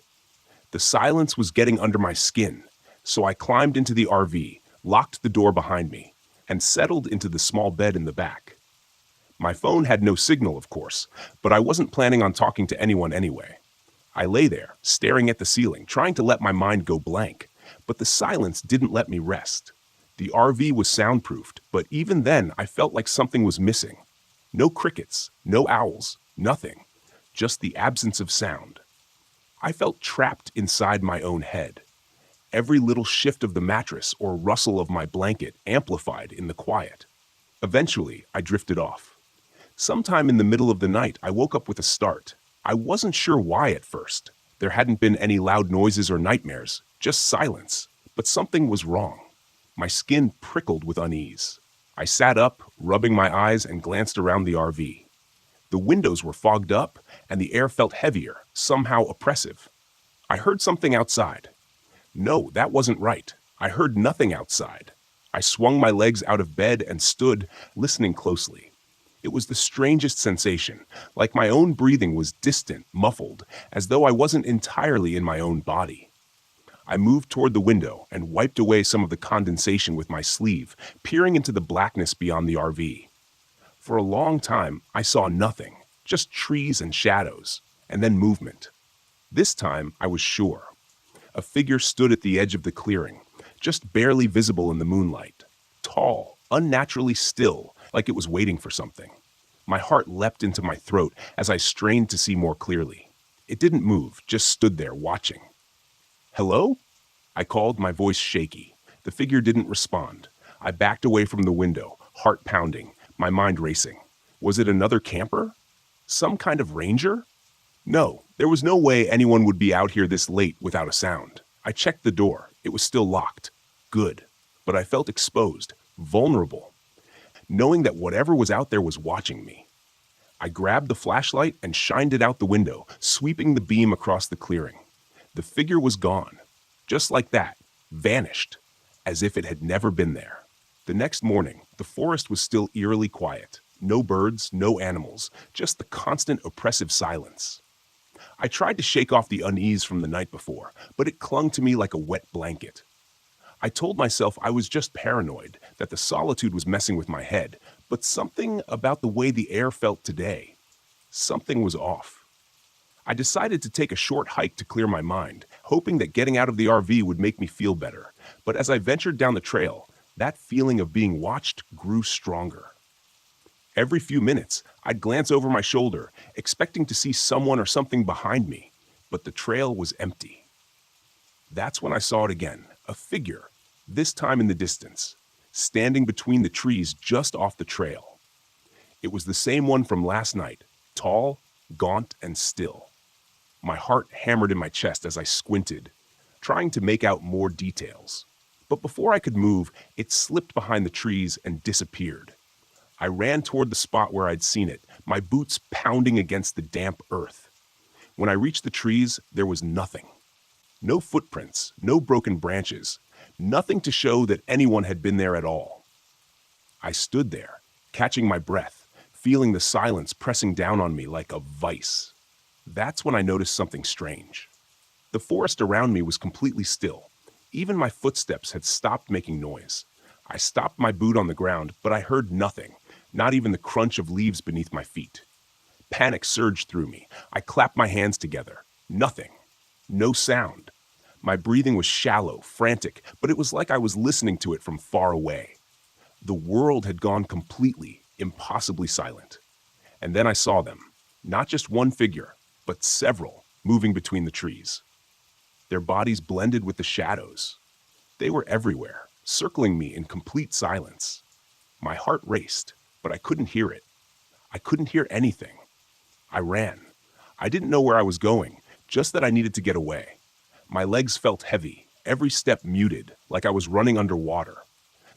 The silence was getting under my skin, so I climbed into the RV, locked the door behind me, and settled into the small bed in the back. My phone had no signal, of course, but I wasn't planning on talking to anyone anyway. I lay there, staring at the ceiling, trying to let my mind go blank, but the silence didn't let me rest. The RV was soundproofed, but even then I felt like something was missing. No crickets, no owls, nothing, just the absence of sound. I felt trapped inside my own head. Every little shift of the mattress or rustle of my blanket amplified in the quiet. Eventually, I drifted off. Sometime in the middle of the night, I woke up with a start. I wasn't sure why at first. There hadn't been any loud noises or nightmares, just silence. But something was wrong. My skin prickled with unease. I sat up, rubbing my eyes, and glanced around the RV. The windows were fogged up, and the air felt heavier, somehow oppressive. I heard something outside. No, that wasn't right. I heard nothing outside. I swung my legs out of bed and stood, listening closely. It was the strangest sensation, like my own breathing was distant, muffled, as though I wasn't entirely in my own body. I moved toward the window and wiped away some of the condensation with my sleeve, peering into the blackness beyond the RV. For a long time, I saw nothing, just trees and shadows, and then movement. This time, I was sure. A figure stood at the edge of the clearing, just barely visible in the moonlight. Tall, unnaturally still, like it was waiting for something. My heart leapt into my throat as I strained to see more clearly. It didn't move, just stood there watching. "Hello?" I called, my voice shaky. The figure didn't respond. I backed away from the window, heart pounding, my mind racing. Was it another camper? Some kind of ranger? No, there was no way anyone would be out here this late without a sound. I checked the door. It was still locked. Good. But I felt exposed, vulnerable, knowing that whatever was out there was watching me. I grabbed the flashlight and shined it out the window, sweeping the beam across the clearing. The figure was gone. Just like that. Vanished. As if it had never been there. The next morning, the forest was still eerily quiet. No birds, no animals, just the constant oppressive silence. I tried to shake off the unease from the night before, but it clung to me like a wet blanket. I told myself I was just paranoid, that the solitude was messing with my head, but something about the way the air felt today, something was off. I decided to take a short hike to clear my mind, hoping that getting out of the RV would make me feel better. But as I ventured down the trail, that feeling of being watched grew stronger. Every few minutes, I'd glance over my shoulder, expecting to see someone or something behind me, but the trail was empty. That's when I saw it again, a figure, this time in the distance, standing between the trees just off the trail. It was the same one from last night, tall, gaunt, and still. My heart hammered in my chest as I squinted, trying to make out more details. But before I could move, it slipped behind the trees and disappeared. I ran toward the spot where I'd seen it, my boots pounding against the damp earth. When I reached the trees, there was nothing. No footprints, no broken branches, nothing to show that anyone had been there at all. I stood there, catching my breath, feeling the silence pressing down on me like a vice. That's when I noticed something strange. The forest around me was completely still. Even my footsteps had stopped making noise. I stopped my boot on the ground, but I heard nothing, not even the crunch of leaves beneath my feet. Panic surged through me. I clapped my hands together. Nothing. No sound. My breathing was shallow, frantic, but it was like I was listening to it from far away. The world had gone completely, impossibly silent. And then I saw them. Not just one figure, but several, moving between the trees. Their bodies blended with the shadows. They were everywhere, circling me in complete silence. My heart raced, but I couldn't hear it. I couldn't hear anything. I ran. I didn't know where I was going, just that I needed to get away. My legs felt heavy, every step muted, like I was running underwater.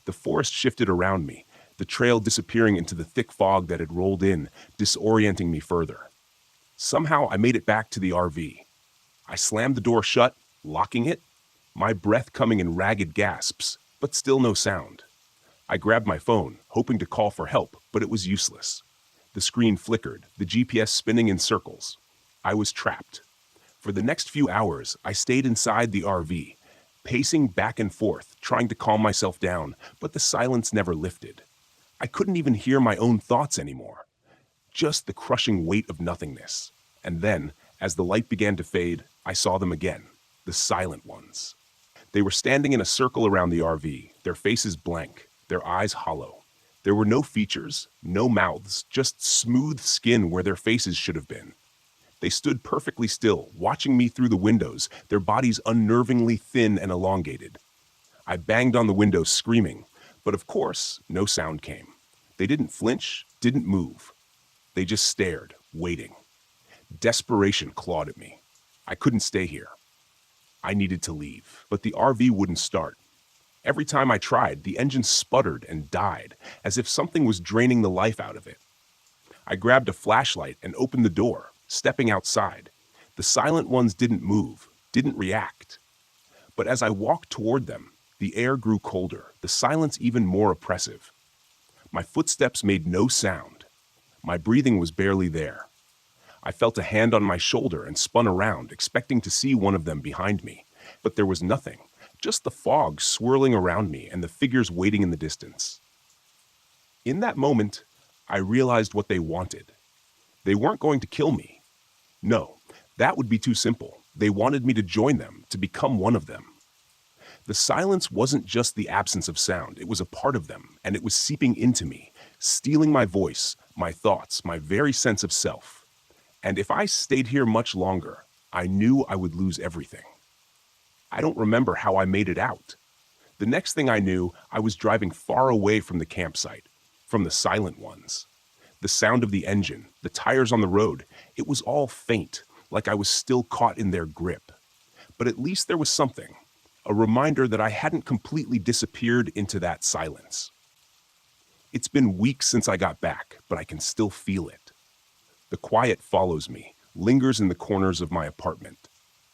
The forest shifted around me, the trail disappearing into the thick fog that had rolled in, disorienting me further. Somehow I made it back to the RV. I slammed the door shut, locking it, my breath coming in ragged gasps, but still no sound. I grabbed my phone, hoping to call for help, but it was useless. The screen flickered, the GPS spinning in circles. I was trapped. For the next few hours, I stayed inside the RV, pacing back and forth, trying to calm myself down, but the silence never lifted. I couldn't even hear my own thoughts anymore. Just the crushing weight of nothingness. And then, as the light began to fade, I saw them again, the silent ones. They were standing in a circle around the RV, their faces blank, their eyes hollow. There were no features, no mouths, just smooth skin where their faces should have been. They stood perfectly still, watching me through the windows, their bodies unnervingly thin and elongated. I banged on the window, screaming, but of course, no sound came. They didn't flinch, didn't move. They just stared, waiting. Desperation clawed at me. I couldn't stay here. I needed to leave, but the RV wouldn't start. Every time I tried, the engine sputtered and died, as if something was draining the life out of it. I grabbed a flashlight and opened the door, stepping outside. The silent ones didn't move, didn't react. But as I walked toward them, the air grew colder, the silence even more oppressive. My footsteps made no sound. My breathing was barely there. I felt a hand on my shoulder and spun around, expecting to see one of them behind me. But there was nothing, just the fog swirling around me and the figures waiting in the distance. In that moment, I realized what they wanted. They weren't going to kill me. No, that would be too simple. They wanted me to join them, to become one of them. The silence wasn't just the absence of sound, it was a part of them, and it was seeping into me, stealing my voice, my thoughts, my very sense of self. And if I stayed here much longer, I knew I would lose everything. I don't remember how I made it out. The next thing I knew, I was driving far away from the campsite, from the silent ones. The sound of the engine, the tires on the road, it was all faint, like I was still caught in their grip. But at least there was something, a reminder that I hadn't completely disappeared into that silence. It's been weeks since I got back, but I can still feel it. The quiet follows me, lingers in the corners of my apartment.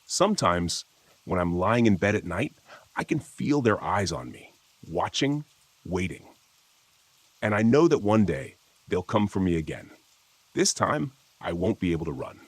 Sometimes, when I'm lying in bed at night, I can feel their eyes on me, watching, waiting. And I know that one day, they'll come for me again. This time, I won't be able to run.